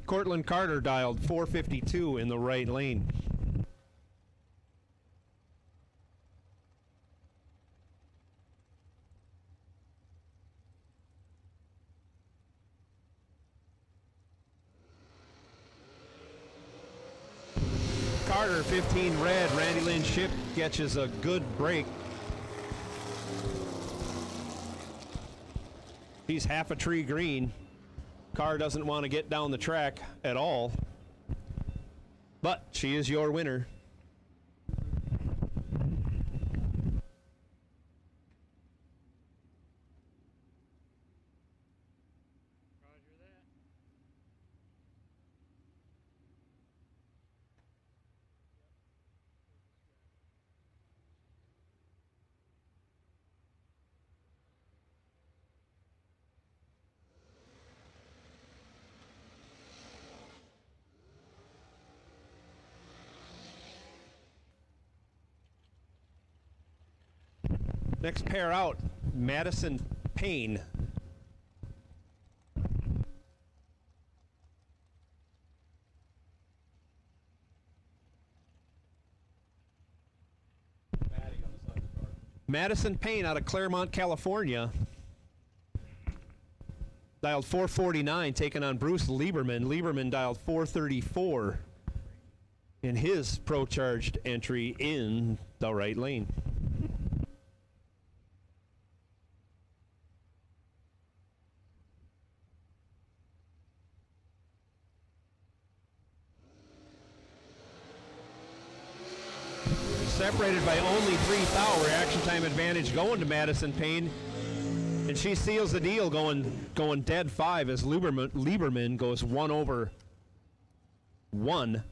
Cortland Carter dialed 452 in the right lane. Carter, 15 red. Randy Lynn Ship catches a good break. He's half a tree green. Car doesn't want to get down the track at all. But she is your winner. Next pair out, Madison Payne. Madison Payne out of Claremont, California. Dialed 449, taking on Bruce Lieberman. Lieberman dialed 434 in his pro-charged entry in the right lane. Separated by only 3 thou. Reaction time advantage going to Madison Payne, and she seals the deal, going dead 5 as Lieberman goes 1 over 1,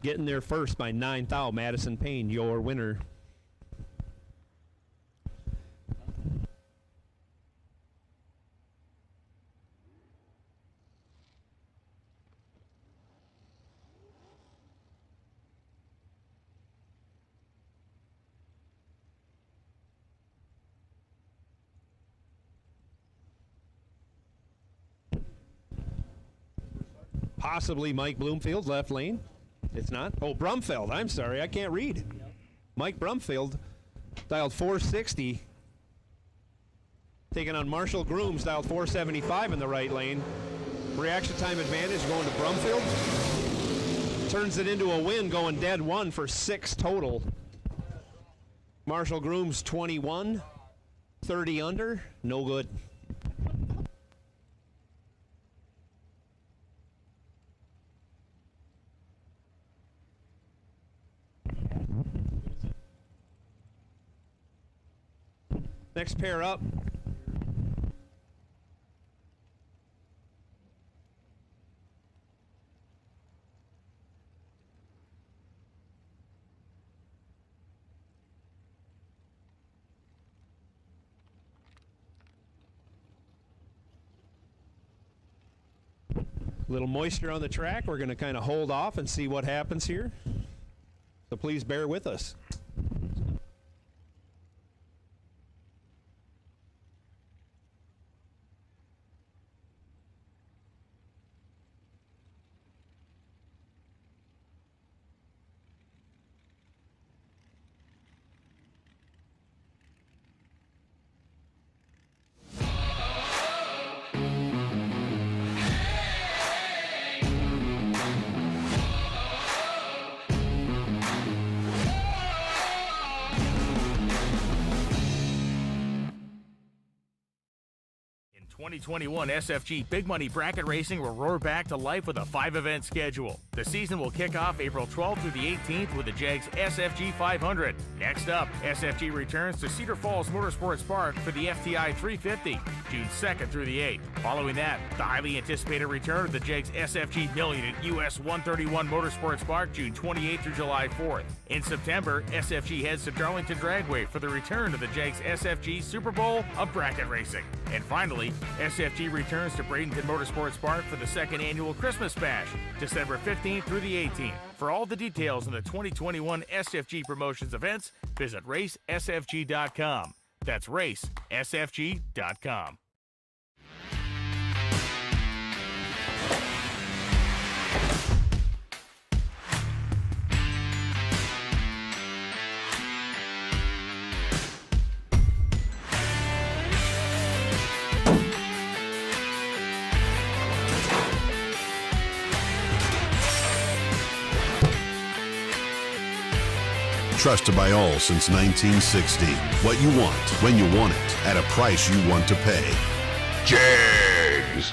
getting there first by 9 thou. Madison Payne, your winner. Possibly Mike Bloomfield, left lane. It's not. Oh, Brumfield. I'm sorry. I can't read. Yep. Mike Brumfield dialed 460. Taking on Marshall Grooms, dialed 475 in the right lane. Reaction time advantage going to Brumfield. Turns it into a win, going dead 1 for 6 total. Marshall Grooms 21, 30 under, no good. Next pair up. Little moisture on the track. We're going to kind of hold off and see what happens here. So please bear with us. In 2021 SFG Big Money Bracket Racing will roar back to life with a 5-event schedule. The season will kick off April 12th through the 18th with the Jags SFG 500. Next up, SFG returns to Cedar Falls Motorsports Park for the FTI 350, June 2nd through the 8th. Following that, the highly anticipated return of the Jags SFG Million at US 131 Motorsports Park, June 28th through July 4th. In September, SFG heads to Darlington Dragway for the return of the Jags SFG Super Bowl of Bracket Racing. And finally, SFG returns to Bradenton Motorsports Park for the 2nd annual Christmas Bash, December 15th through the 18th. For all the details on the 2021 SFG promotions events, visit racesfg.com. That's racesfg.com. Trusted by all since 1960. What you want, when you want it, at a price you want to pay. Jags!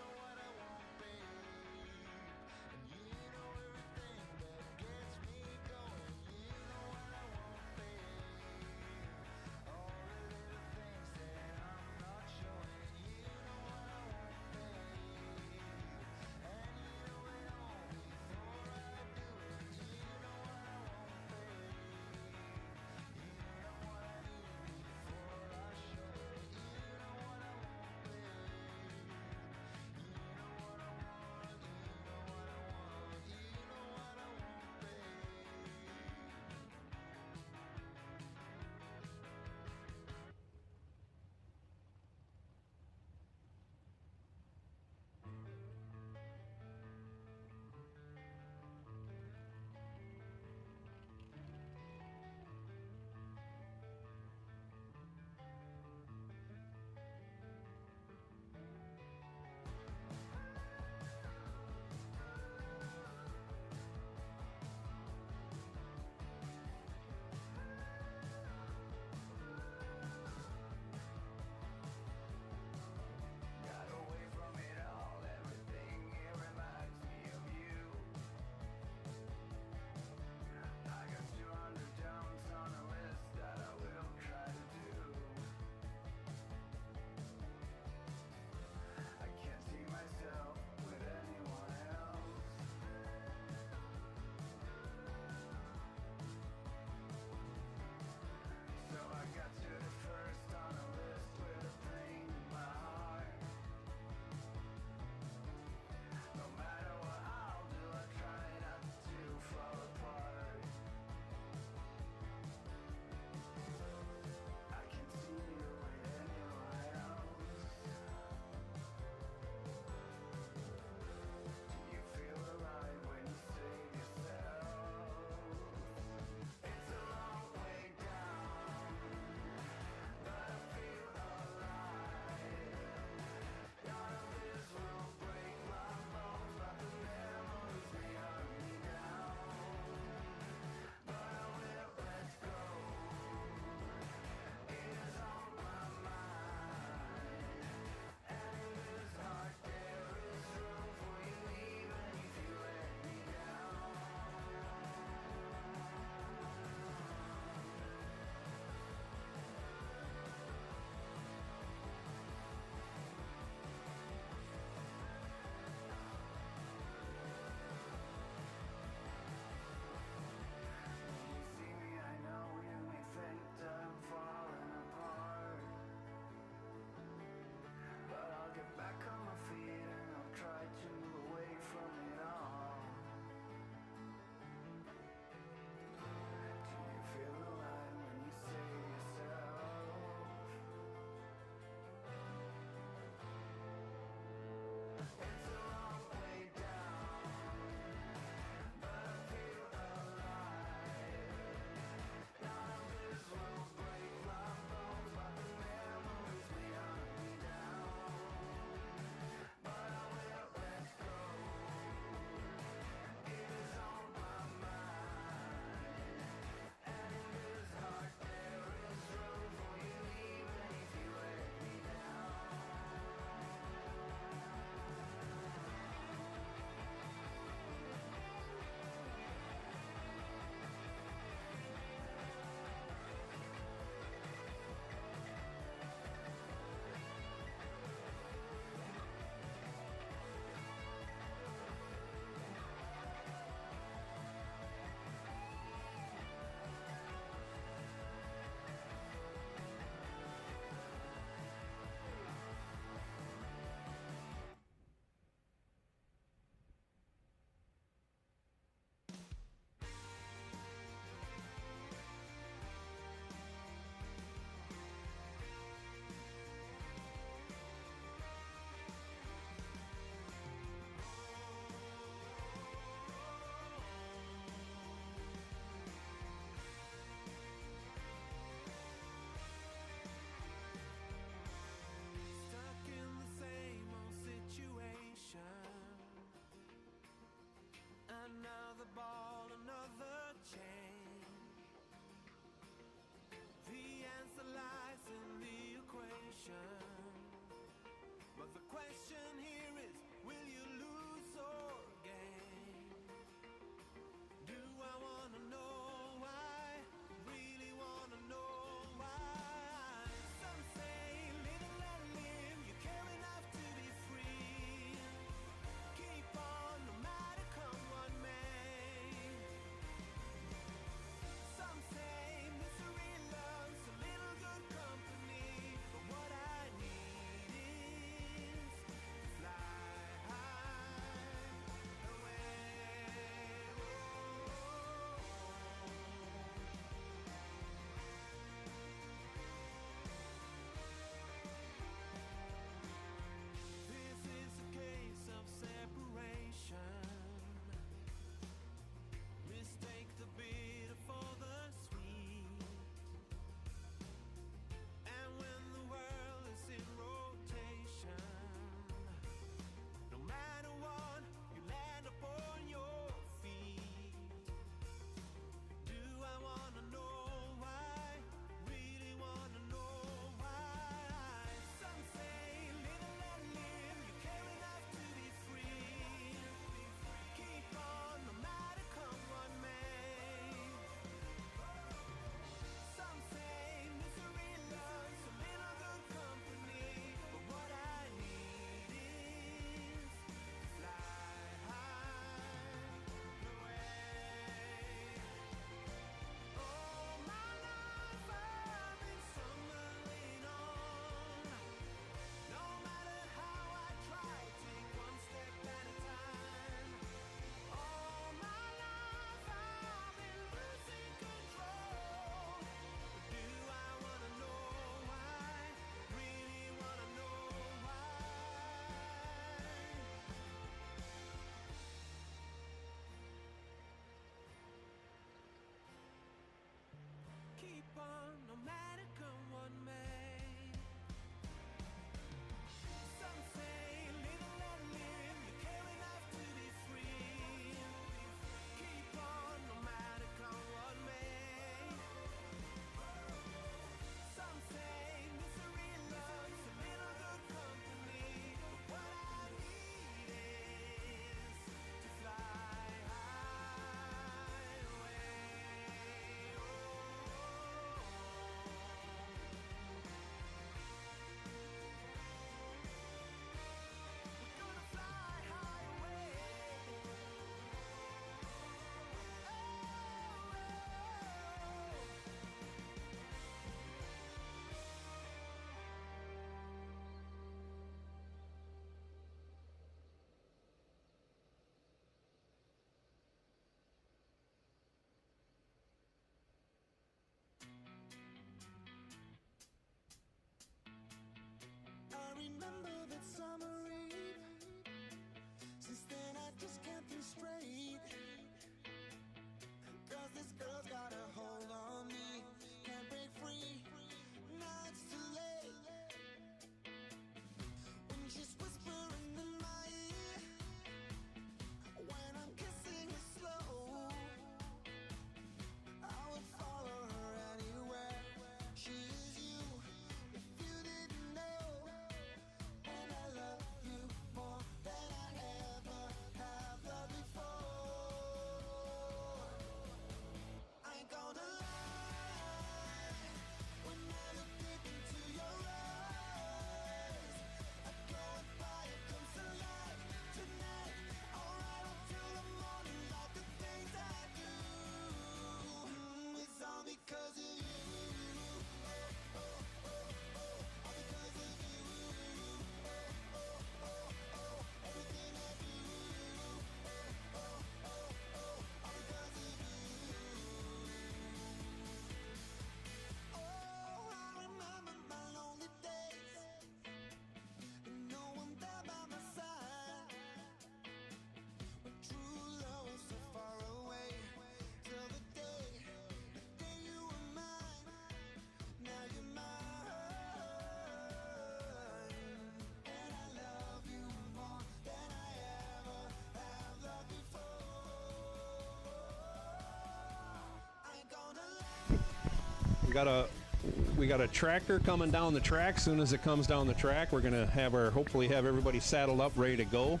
We got a tractor coming down the track. Soon as it comes down the track, we're gonna hopefully have everybody saddled up, ready to go.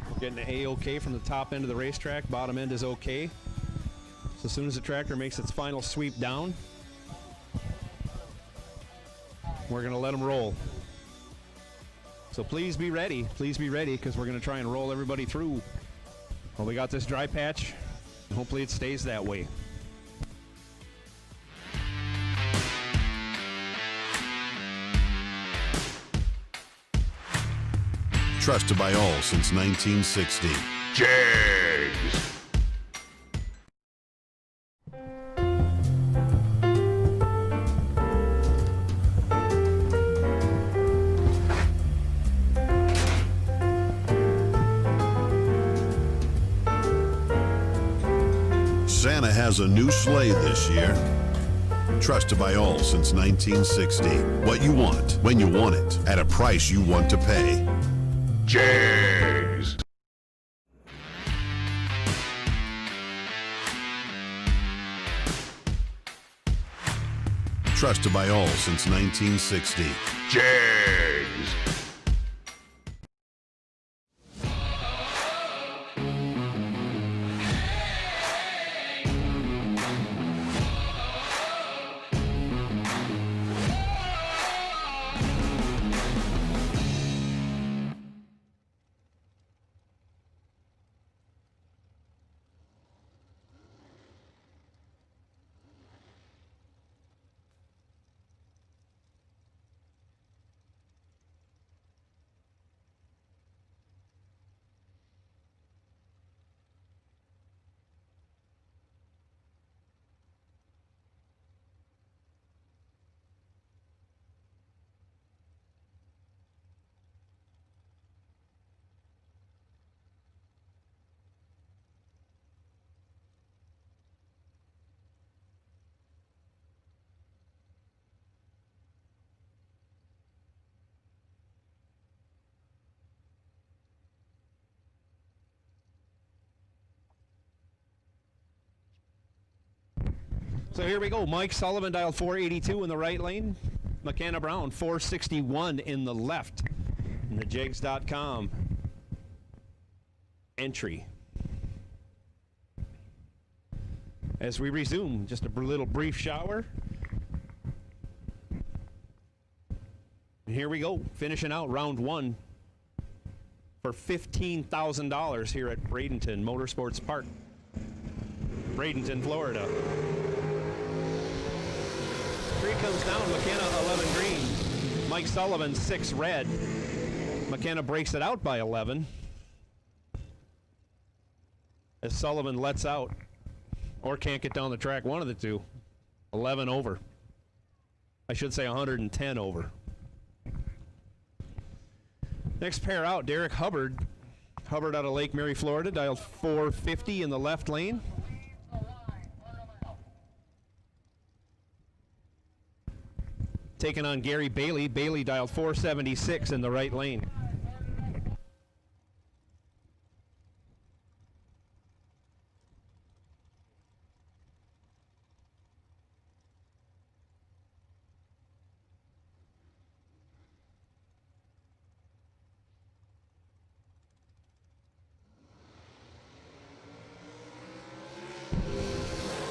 We're getting an A-OK from the top end of the racetrack. Bottom end is okay. So as soon as the tractor makes its final sweep down, we're gonna let them roll. So please be ready, because we're gonna try and roll everybody through. Well, we got this dry patch, and hopefully it stays that way. Trusted by all since 1960. Jags. Santa has a new sleigh this year. Trusted by all since 1960. What you want, when you want it, at a price you want to pay. Jags. Trusted by all since 1960. Jags. So here we go. Mike Sullivan dialed 482 in the right lane. McKenna Brown 461 in the left. In the Jags.com entry. As we resume, just a little brief shower. And here we go, finishing out round one for $15,000 here at Bradenton Motorsports Park, Bradenton, Florida. Three comes down, McKenna 11 green. Mike Sullivan 6 red. McKenna breaks it out by 11. As Sullivan lets out, or can't get down the track, one of the two. 11 over. I should say 110 over. Next pair out, Derek Hubbard. Hubbard out of Lake Mary, Florida, dialed 450 in the left lane. Taking on Gary Bailey. Bailey dialed 476 in the right lane.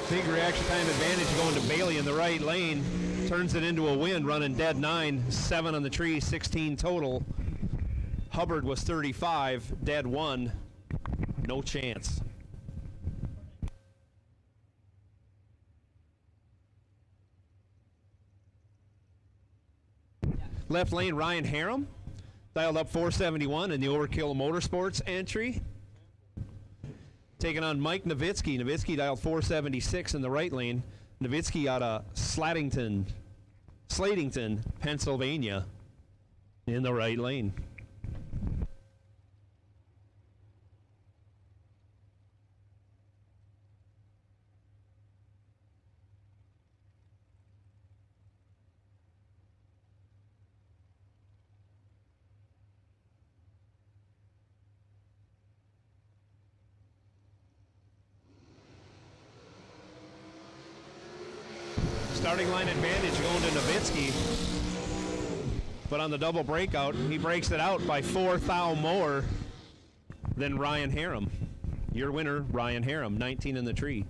Big reaction time advantage going to Bailey in the right lane. Turns it into a win, running dead 9, 7 on the tree, 16 total. Hubbard was 35, dead 1, no chance. Left lane, Ryan Harem, dialed up 471 in the Overkill Motorsports entry. Taking on Mike Nowitzki. Nowitzki dialed 476 in the right lane. Nowitzki out of Slatington, Pennsylvania, in the right lane. Starting line advantage going to Nowitzki. But on the double breakout, he breaks it out by 4 thou more than Ryan Harem. Your winner, Ryan Harem, 19 in the tree.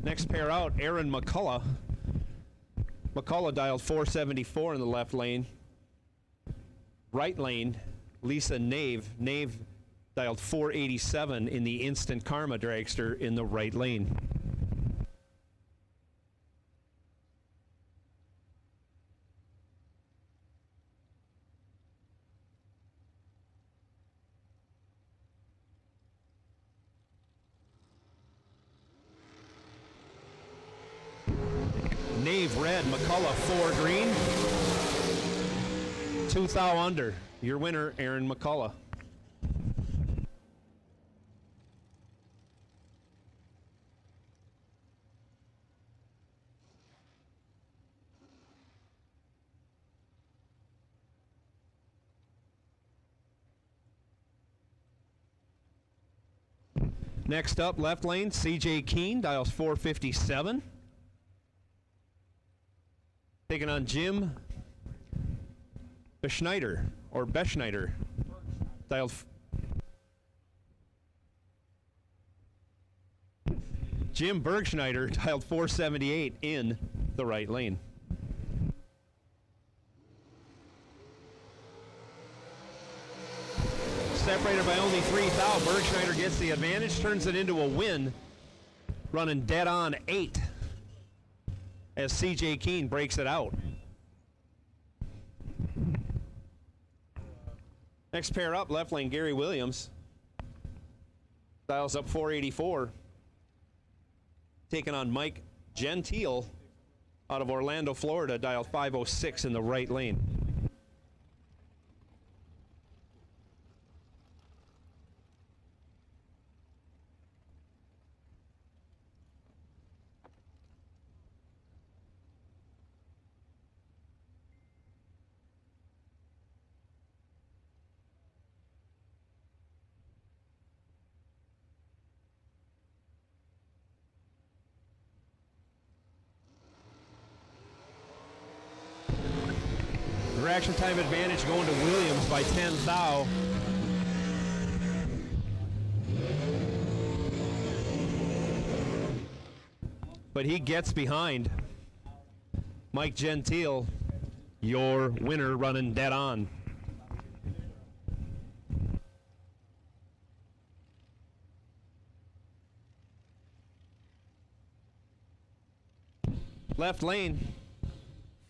Next pair out, Aaron Mccullough. Mccullough dialed 474 in the left lane. Right lane, Lisa Nave. Nave dialed 487 in the Instant Karma dragster in the right lane. Nave red, McCullough 4 green. 2 thou under. Your winner, Aaron McCullough. Next up, left lane, CJ Keene, dials 457. Taking on Jim Beschneider, or Beschneider, dialed Jim Bergschneider, dialed 478 in the right lane. Separated by only 3 thou, Bergschneider gets the advantage, turns it into a win, running dead on 8 as CJ Keene breaks it out. Next pair up, left lane, Gary Williams. Dials up 484. Taking on Mike Gentile out of Orlando, Florida, dial 506 in the right lane. Reaction time advantage going to Williams by 10 thou. But he gets behind Mike Gentile, your winner, running dead on. Left lane,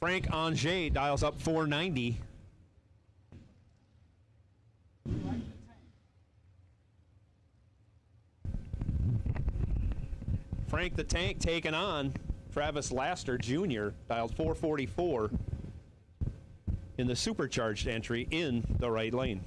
Frank Angers dials up 490. Frank the Tank taking on Travis Laster Jr., dialed 444 in the supercharged entry in the right lane.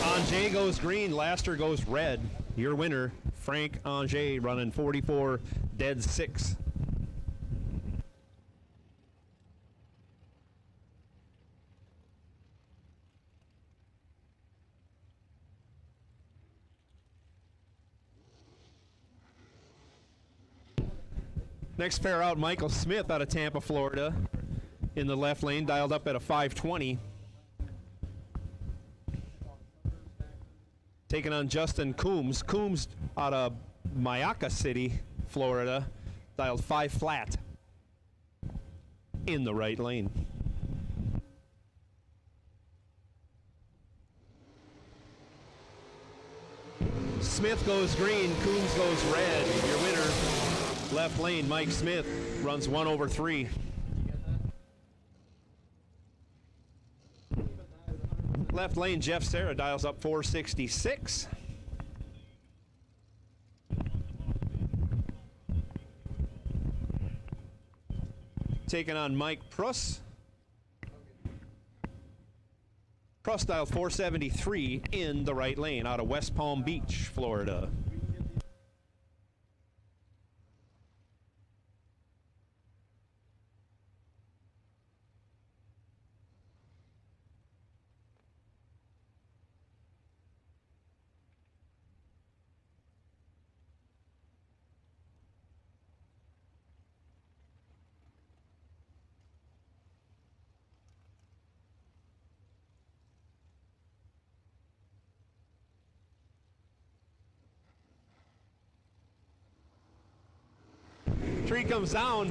Angers goes green, Laster goes red. Your winner, Frank Angers, running 44 dead 6. Next pair out, Michael Smith out of Tampa, Florida, in the left lane, dialed up at a 520. Taking on Justin Coombs. Coombs out of Mayaca City, Florida, dialed 5 flat in the right lane. Smith goes green, Coombs goes red. Your winner, left lane, Mike Smith, runs 1/3. Left lane, Jeff Serra dials up 466. Taking on Mike Pruss. Pruss dialed 473 in the right lane out of West Palm Beach, Florida. Tree comes down.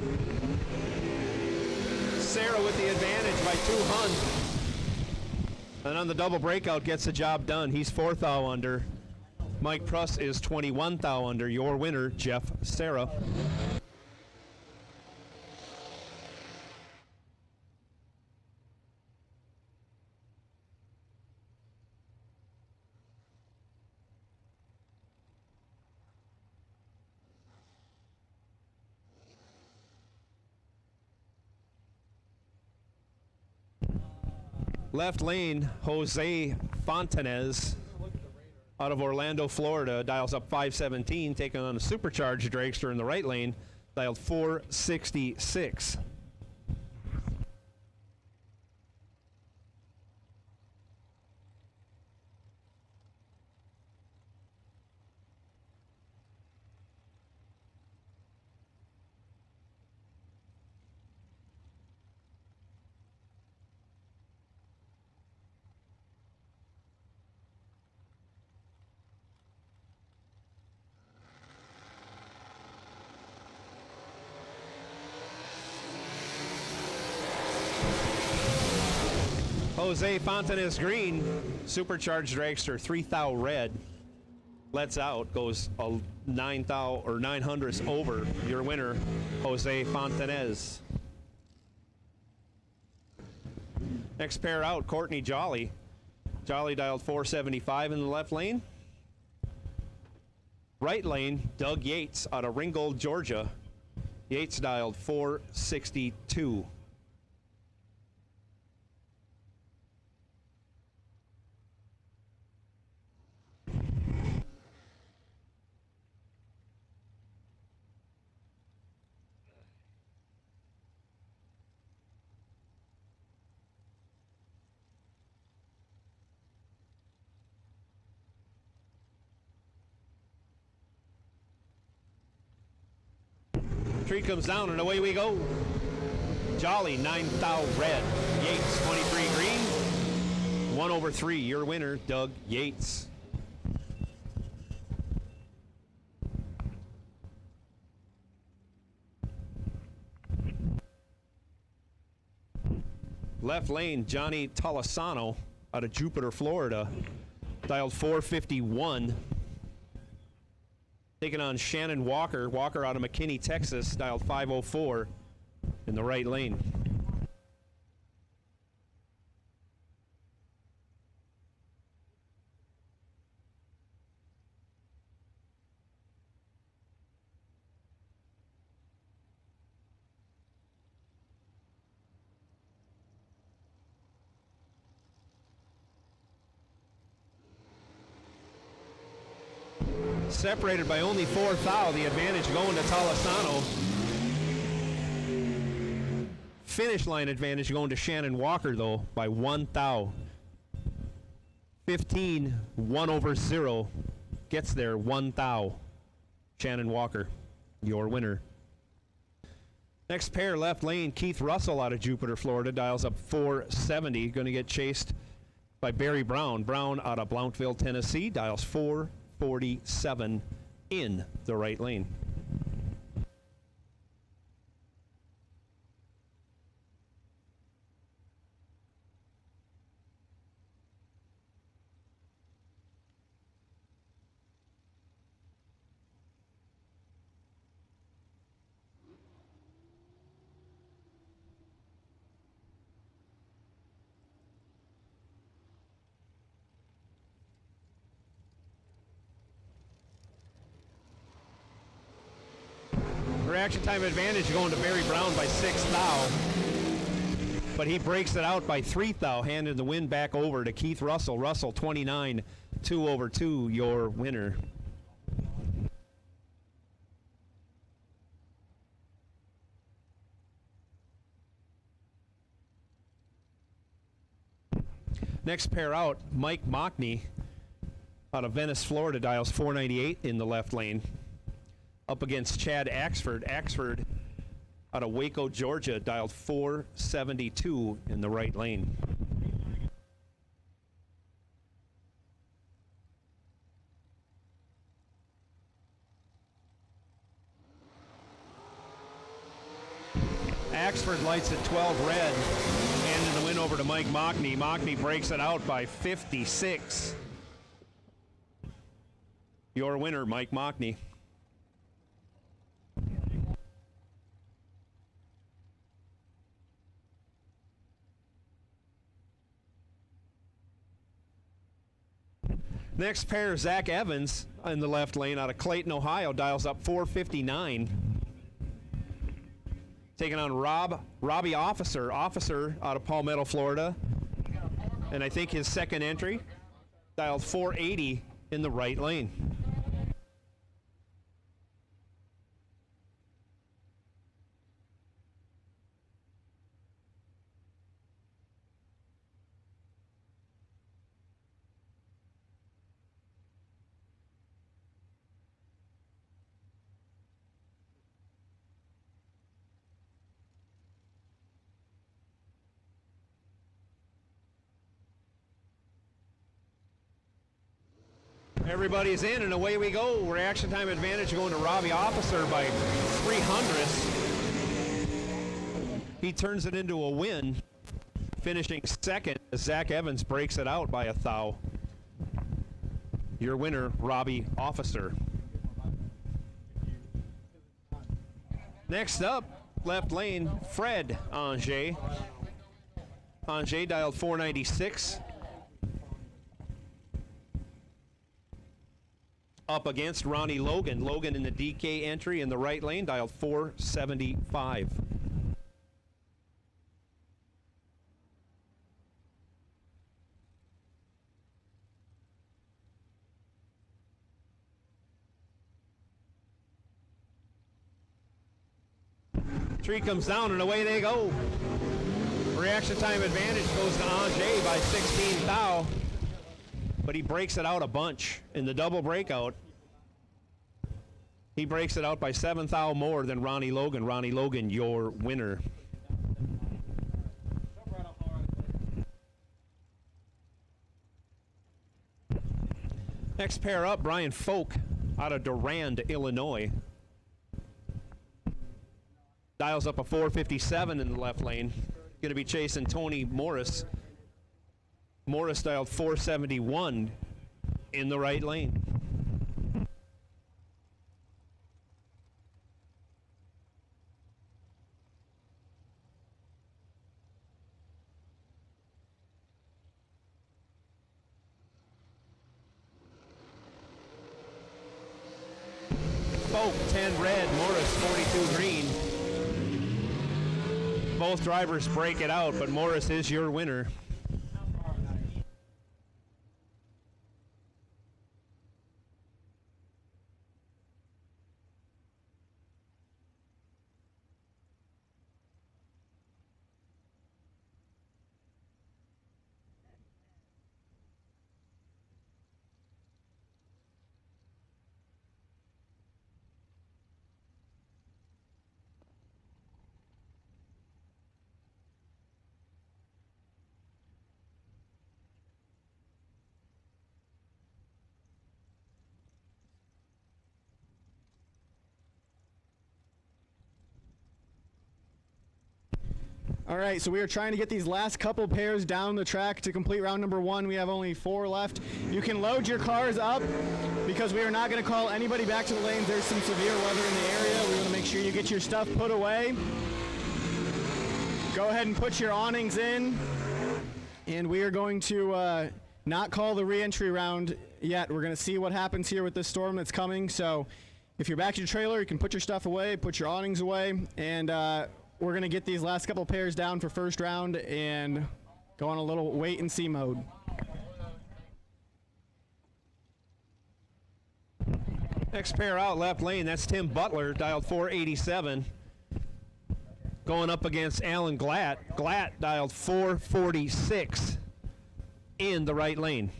Serra with the advantage by 200. And on the double breakout gets the job done. He's 4 thou under. Mike Pruss is 21 thou under. Your winner, Jeff Serra. Left lane, Jose Fontanez out of Orlando, Florida, dials up 517, taking on a supercharged dragster in the right lane, dialed 466. Jose Fontanez green, supercharged dragster, 3 thou red. Lets out, goes a 9 thou or 900ths over. Your winner, Jose Fontanez. Next pair out, Courtney Jolly. Jolly dialed 475 in the left lane. Right lane, Doug Yates out of Ringgold, Georgia. Yates dialed 462. Tree comes down and away we go. Jolly, 9 thou red. Yates, 23 green. 1/3. Your winner, Doug Yates. Left lane, Johnny Tolosano out of Jupiter, Florida, dialed 451. Taking on Shannon Walker. Walker out of McKinney, Texas, dialed 504 in the right lane. Separated by only 4 thou, the advantage going to Tolosano. Finish line advantage going to Shannon Walker, though, by 1 thou. 15, 1 over 0. Gets there, 1 thou. Shannon Walker, your winner. Next pair, left lane, Keith Russell out of Jupiter, Florida, dials up 470. Going to get chased by Barry Brown. Brown out of Blountville, Tennessee, dials 447 in the right lane. Reaction time advantage going to Barry Brown by 6 thou. But he breaks it out by 3 thou, handing the win back over to Keith Russell. Russell 29, 2 over 2, your winner. Next pair out, Mike Mockney out of Venice, Florida, dials 498 in the left lane. Up against Chad Axford. Axford out of Waco, Georgia, dialed 472 in the right lane. Axford lights at 12 red, handing the win over to Mike Mockney. Mockney breaks it out by 56. Your winner, Mike Mockney. Next pair, Zach Evans in the left lane out of Clayton, Ohio, dials up 459. Taking on Robbie Officer out of Palmetto, Florida. And I think his second entry, dialed 480 in the right lane. Everybody's in, and away we go. Reaction time advantage going to Robbie Officer by 300. He turns it into a win, finishing second as Zach Evans breaks it out by 1 thou. Your winner, Robbie Officer. Next up, left lane, Fred Angers. Angers dialed 496. Up against Ronnie Logan. Logan in the DK entry in the right lane, dialed 475. Tree comes down and away they go. Reaction time advantage goes to Angers by 16 thou. But he breaks it out a bunch in the double breakout. He breaks it out by 7 thou more than Ronnie Logan. Ronnie Logan, your winner. Next pair up, Brian Folk out of Durand, Illinois. Dials up a 457 in the left lane. Going to be chasing Tony Morris. Morris dialed 471 in the right lane. Folk 10 red, Morris 42 green. Both drivers break it out, but Morris is your winner. All right, so we are trying to get these last couple pairs down the track to complete round number 1. We have only 4 left. You can load your cars up because we are not going to call anybody back to the lanes. There's some severe weather in the area. We want to make sure you get your stuff put away. Go ahead and put your awnings in. And we are going to not call the re-entry round yet. We're going to see what happens here with this storm that's coming. So if you're back at your trailer, you can put your stuff away, put your awnings away, and we're going to get these last couple pairs down for first round and go on a little wait and see mode. Next pair out left lane, that's Tim Butler, dialed 487. Going up against Alan Glatt. Glatt dialed 446 in the right lane.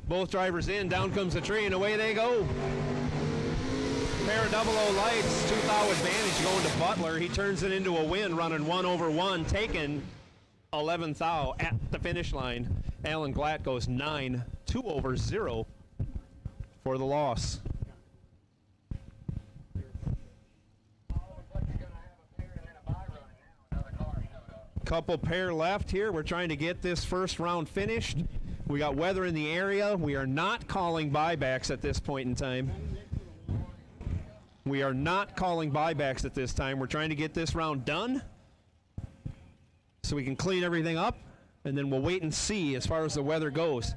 Both drivers in, down comes the tree, and away they go. Pair of 00 lights, 2 thou advantage going to Butler. He turns it into a win, running 1 over 1, taking 11 thou at the finish line. Alan Glatt goes 9, 2 over 0 for the loss. Couple pair left here. We're trying to get this first round finished. We got weather in the area. We are not calling buybacks at this point in time. We are not calling buybacks at this time. We're trying to get this round done so we can clean everything up, and then we'll wait and see as far as the weather goes.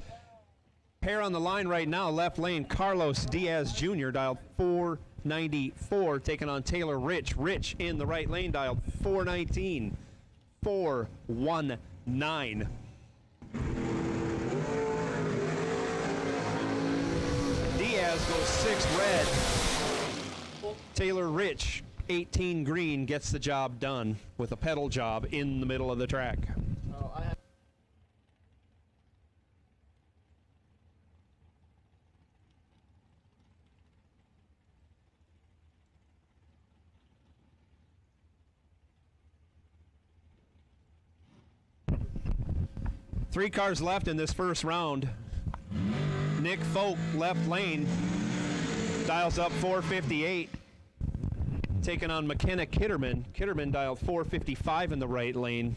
Pair on the line right now, left lane, Carlos Diaz Jr. dialed 494, taking on Taylor Rich. Rich in the right lane, dialed 419, 419. Diaz goes 6 red. Taylor Rich, 18 green, gets the job done with a pedal job in the middle of the track. Three cars left in this first round. Nick Folk, left lane, dials up 458, taking on McKenna Kitterman. Kitterman dialed 455 in the right lane.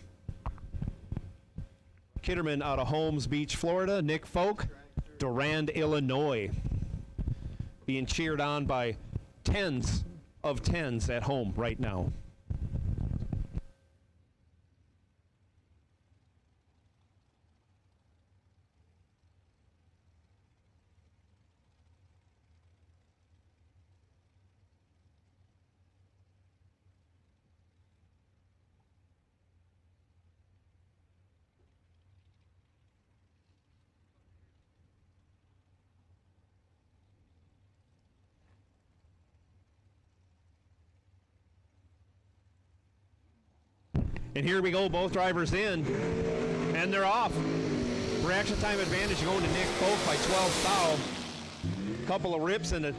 Kitterman out of Holmes Beach, Florida. Nick Folk, Durand, Illinois. Being cheered on by tens of tens at home right now. And here we go, both drivers in, and they're off. Reaction time advantage going to Nick Folk by 12 thou. Couple of rips and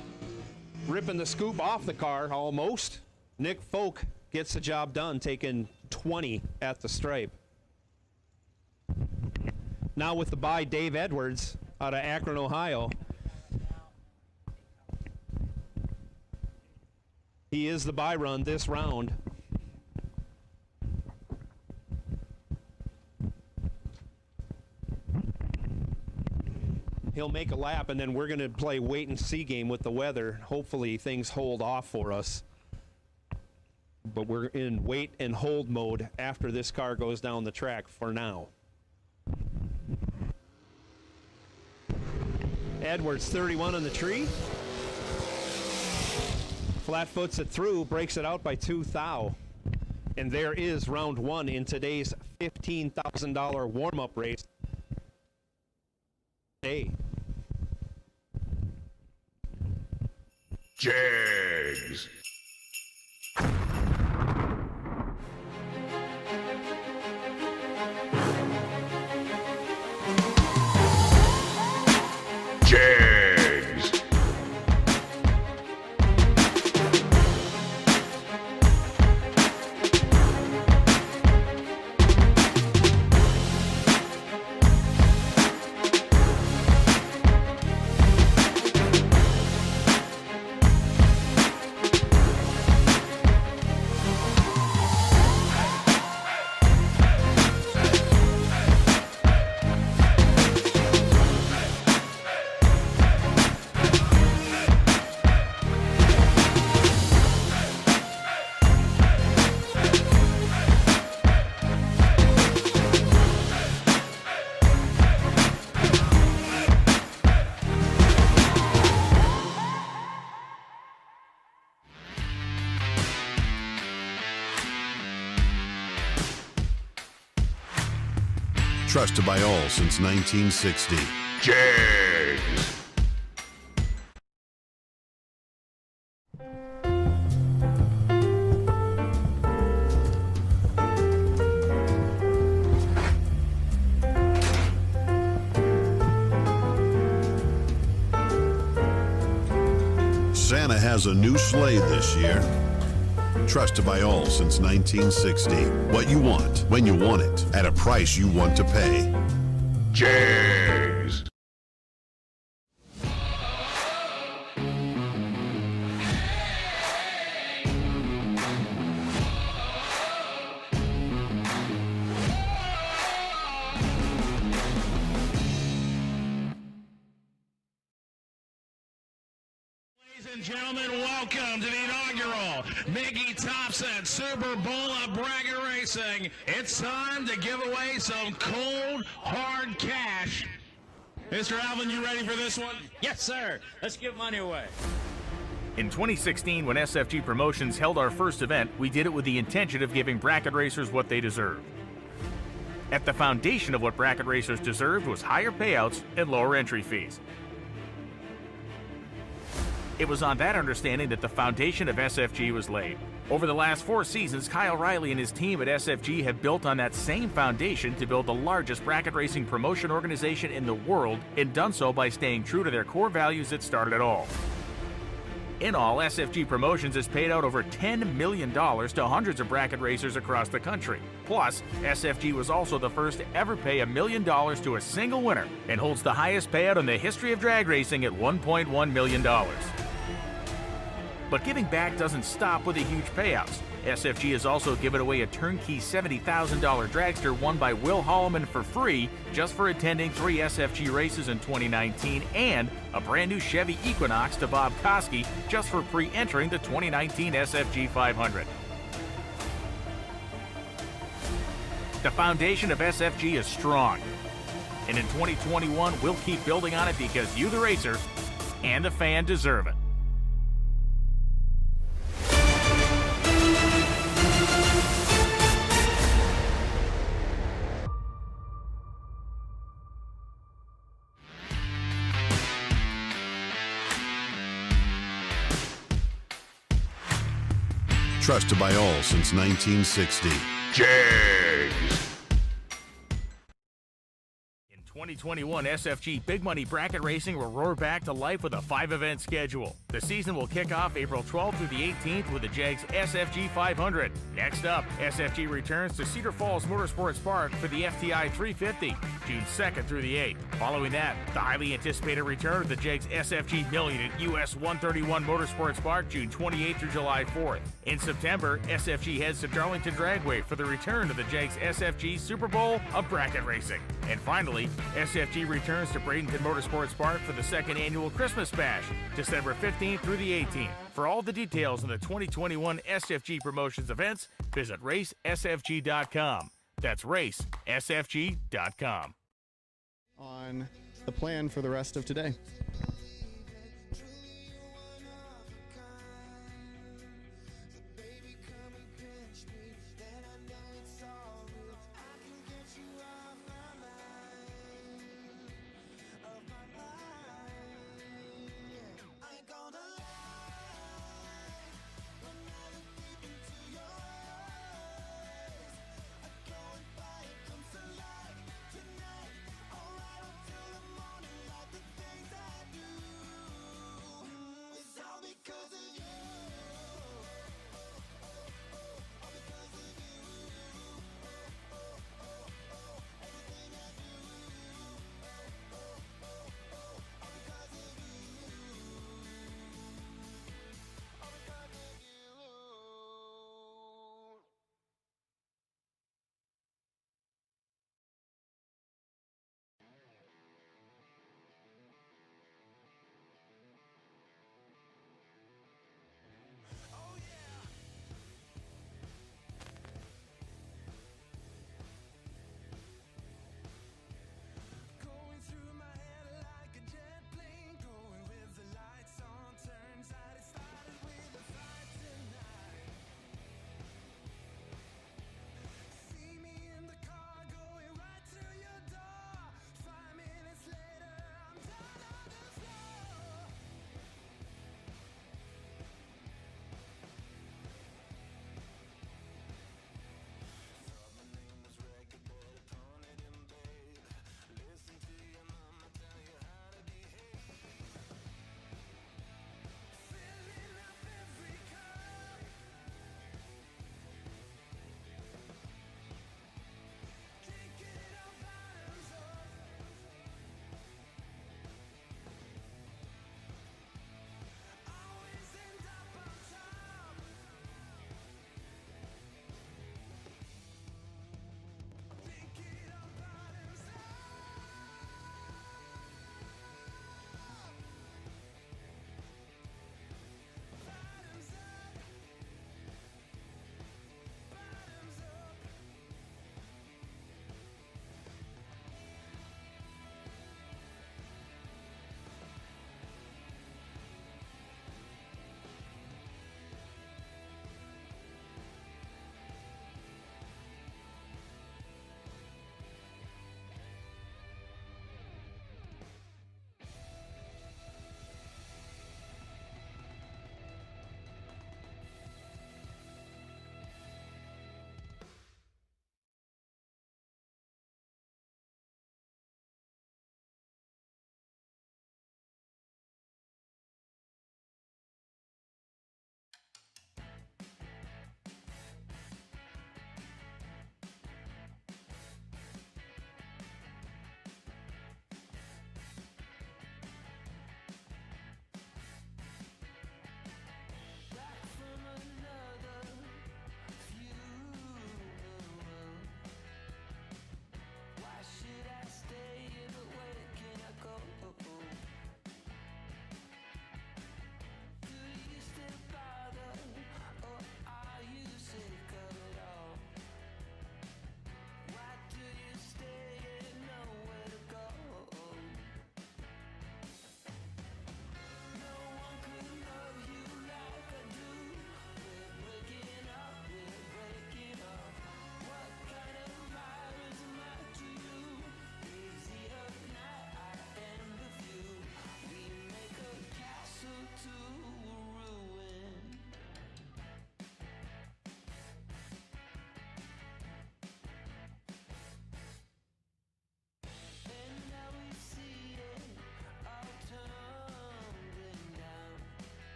ripping the scoop off the car almost. Nick Folk gets the job done, taking 20 at the stripe. Now with the bye, Dave Edwards out of Akron, Ohio. He is the bye run this round. He'll make a lap, and then we're going to play wait and see game with the weather. Hopefully things hold off for us. But we're in wait and hold mode after this car goes down the track for now. Edwards 31 on the tree. Flatfoots it through, breaks it out by 2 thou. And there is round 1 in today's $15,000 warm-up race. Hey. Jags. Jags. Trusted by all since 1960. Jags. Santa has a new sleigh this year. Trusted by all since 1960. What you want, when you want it, at a price you want to pay. Jags. Ladies and gentlemen, welcome to the inaugural Mickey Thompson Super Bowl of Bracket Racing. It's time to give away some cold, hard cash. Mr. Alvin, you ready for this one? Yes, sir. Let's give money away. In 2016, when SFG Promotions held our first event, we did it with the intention of giving bracket racers what they deserved. At the foundation of what bracket racers deserved was higher payouts and lower entry fees. It was on that understanding that the foundation of SFG was laid. Over the last 4 seasons, Kyle Riley and his team at SFG have built on that same foundation to build the largest bracket racing promotion organization in the world, and done so by staying true to their core values that started it all. In all, SFG Promotions has paid out over $10 million to hundreds of bracket racers across the country. Plus, SFG was also the first to ever pay $1 million to a single winner, and holds the highest payout in the history of drag racing at $1.1 million. But giving back doesn't stop with the huge payouts. SFG has also given away a turnkey $70,000 dragster won by Will Holloman for free just for attending 3 SFG races in 2019, and a brand new Chevy Equinox to Bob Koski just for pre-entering the 2019 SFG 500. The foundation of SFG is strong, and in 2021 we'll keep building on it because you, the racer, and the fan deserve it. Trusted by all since 1960. Jags. In 2021, SFG Big Money Bracket Racing will roar back to life with a 5-event schedule. The season will kick off April 12th through the 18th with the Jags SFG 500. Next up, SFG returns to Cedar Falls Motorsports Park for the FTI 350, June 2nd through the 8th. Following that, the highly anticipated return of the Jags SFG Million at US 131 Motorsports Park, June 28th through July 4th. In September, SFG heads to Darlington Dragway for the return of the Jags SFG Super Bowl of Bracket Racing. And finally, SFG returns to Bradenton Motorsports Park for the second annual Christmas Bash, December 15th through the 18th. For all the details on the 2021 SFG Promotions events, visit racesfg.com. That's racesfg.com. On the plan for the rest of today.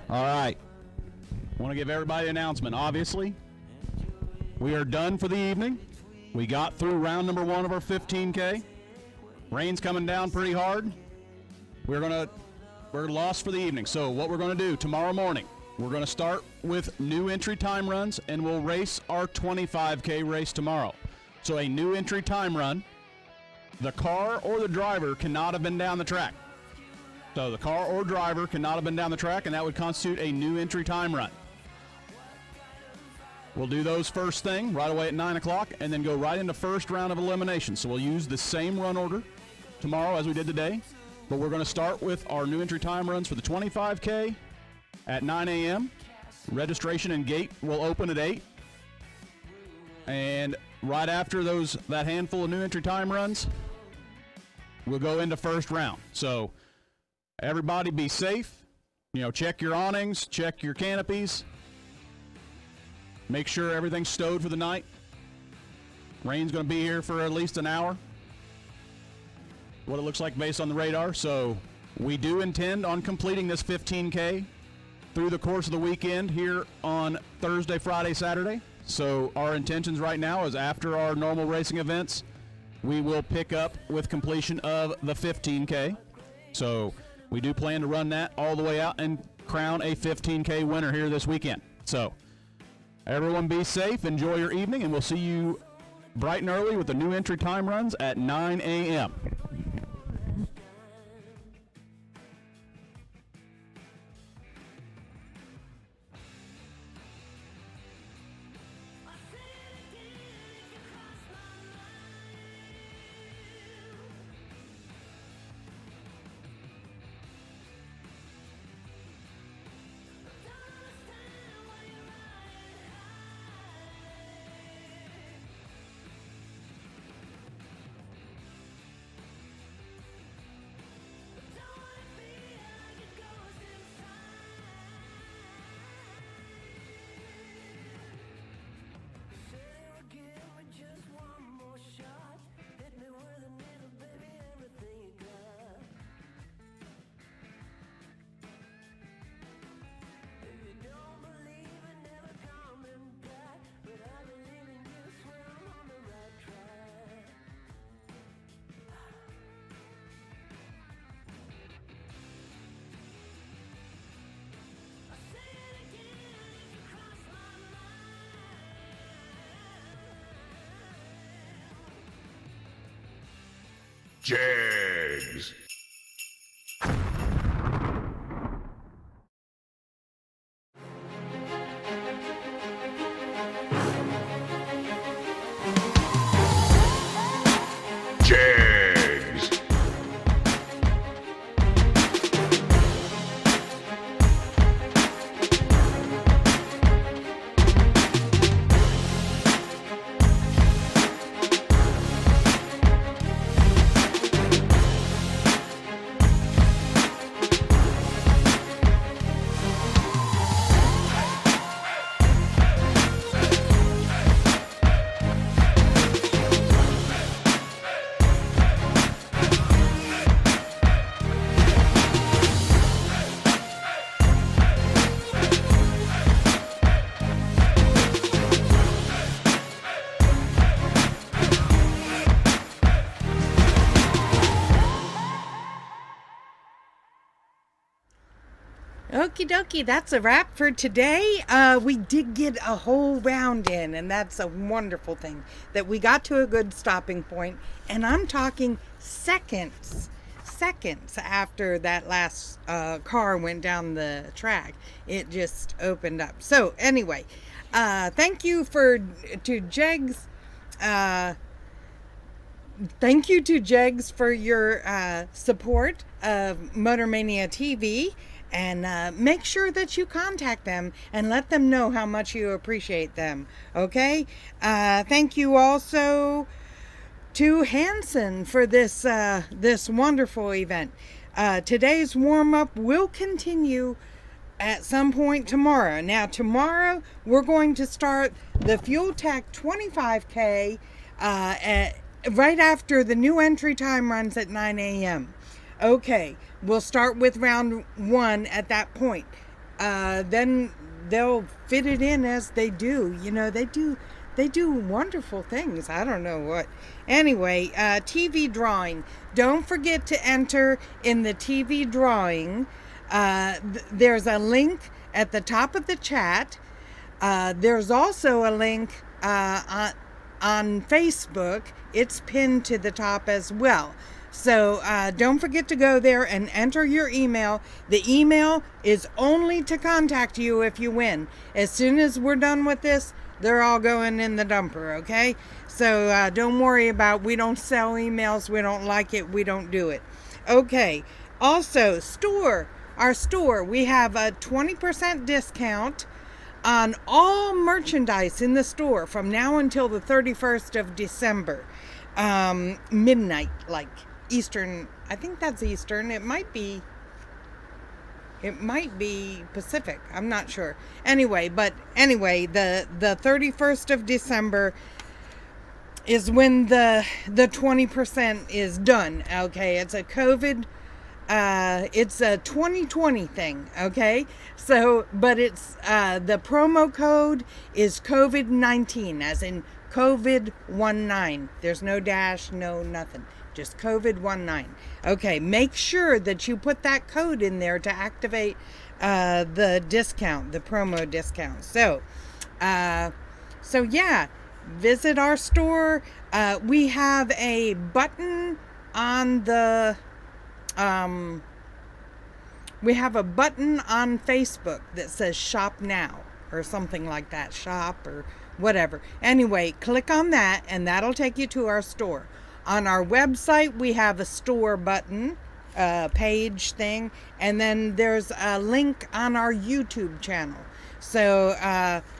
All right. Want to give everybody an announcement. Obviously, we are done for the evening. We got through round number 1 of our 15K. Rain's coming down pretty hard. We're lost for the evening. So what we're going to do tomorrow morning, we're going to start with new entry time runs, and we'll race our 25K race tomorrow. So a new entry time run, the car or the driver cannot have been down the track. So the car or driver cannot have been down the track, and that would constitute a new entry time run. We'll do those first thing right away at 9 o'clock and then go right into first round of eliminations. So we'll use the same run order tomorrow as we did today, but we're going to start with our new entry time runs for the 25K at 9 a.m. Registration and gate will open at 8. And right after that handful of new entry time runs, we'll go into first round. So everybody be safe. Check your awnings, check your canopies. Make sure everything's stowed for the night. Rain's going to be here for at least an hour. What it looks like based on the radar. So we do intend on completing this 15K through the course of the weekend here on Thursday, Friday, Saturday. So our intentions right now is after our normal racing events, we will pick up with completion of the 15K. So we do plan to run that all the way out and crown a 15K winner here this weekend. So everyone be safe, enjoy your evening, and we'll see you bright and early with the new entry time runs at 9 a.m. Jags. Jags. Okie dokie, that's a wrap for today. We did get a whole round in, and that's a wonderful thing that we got to a good stopping point. And I'm talking seconds after that last car went down the track. It just opened up. So anyway, thank you to Jegs. Thank you to Jegs for your support of Motor Mania TV. And make sure that you contact them and let them know how much you appreciate them. Okay? Thank you also to Hanson for this wonderful event. Today's warm-up will continue at some point tomorrow. Now, tomorrow we're going to start the Fuel Tech 25K right after the new entry time runs at 9 a.m. Okay, we'll start with round 1 at that point. then they'll fit it in as they do. You know, they do wonderful things. I don't know what. Anyway, TV drawing. Don't forget to enter in the TV drawing. There's a link at the top of the chat. There's also a link on Facebook. It's pinned to the top as well. So don't forget to go there and enter your email. The email is only to contact you if you win. As soon as we're done with this, they're all going in the dumper, okay? So don't worry about, we don't sell emails, we don't like it, we don't do it. Okay, also, our store, we have a 20% discount on all merchandise in the store from now until the 31st of December. Midnight, like Eastern, I think that's Eastern, it might be Pacific, I'm not sure. Anyway, the 31st of December is when the 20% is done, okay? It's a 2020 thing, okay? So, but it's, the promo code is COVID-19, as in COVID-19. There's no dash, no nothing. Just COVID-19. Okay, make sure that you put that code in there to activate the discount, the promo discount. So yeah, visit our store. We have a button on the, we have a button on Facebook that says shop now or something like that, shop or whatever. Anyway, click on that and that'll take you to our store. On our website, we have a store button, page thing, and then there's a link on our YouTube channel. So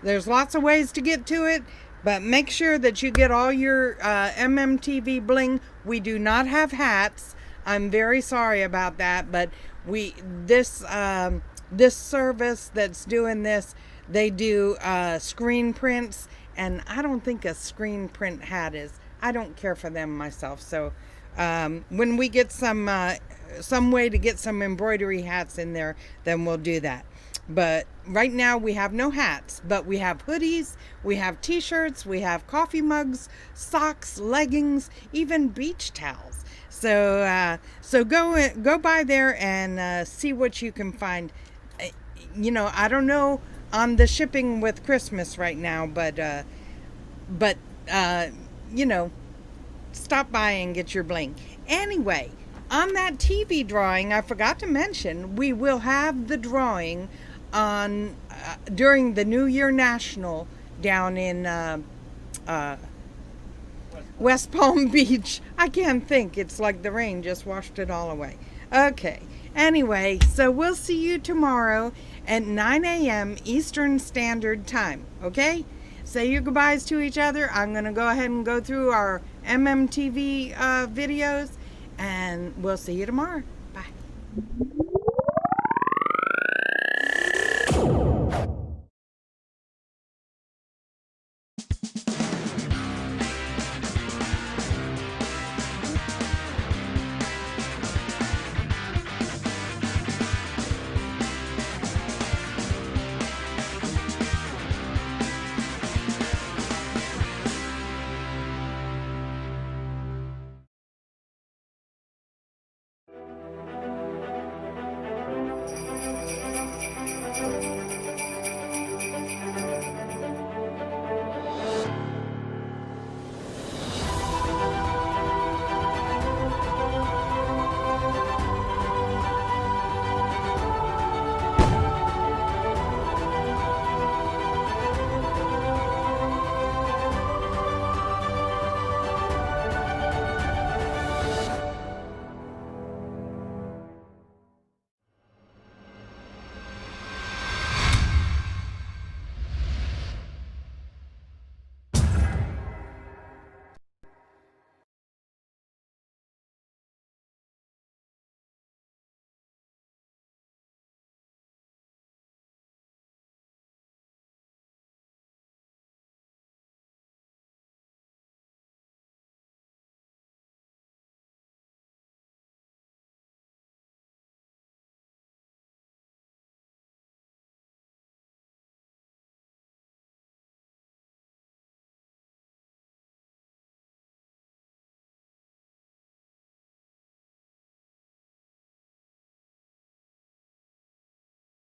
there's lots of ways to get to it, but make sure that you get all your MMTV bling. We do not have hats. I'm very sorry about that, but this service that's doing this, they do screen prints, and I don't think a screen print hat is. I don't care for them myself. So when we get some way to get some embroidery hats in there, then we'll do that. But right now we have no hats, but we have hoodies, we have t-shirts, we have coffee mugs, socks, leggings, even beach towels. So go by there and see what you can find. You know, I don't know on the shipping with Christmas right now, but you know, stop by and get your bling. Anyway, on that TV drawing, I forgot to mention, we will have the drawing on during the New Year National down in West Palm Beach. I can't think. It's like the rain just washed it all away. Okay. Anyway, so we'll see you tomorrow at 9 a.m. Eastern Standard Time. Okay? Say your goodbyes to each other. I'm going to go ahead and go through our MMTV videos, and we'll see you tomorrow. Bye.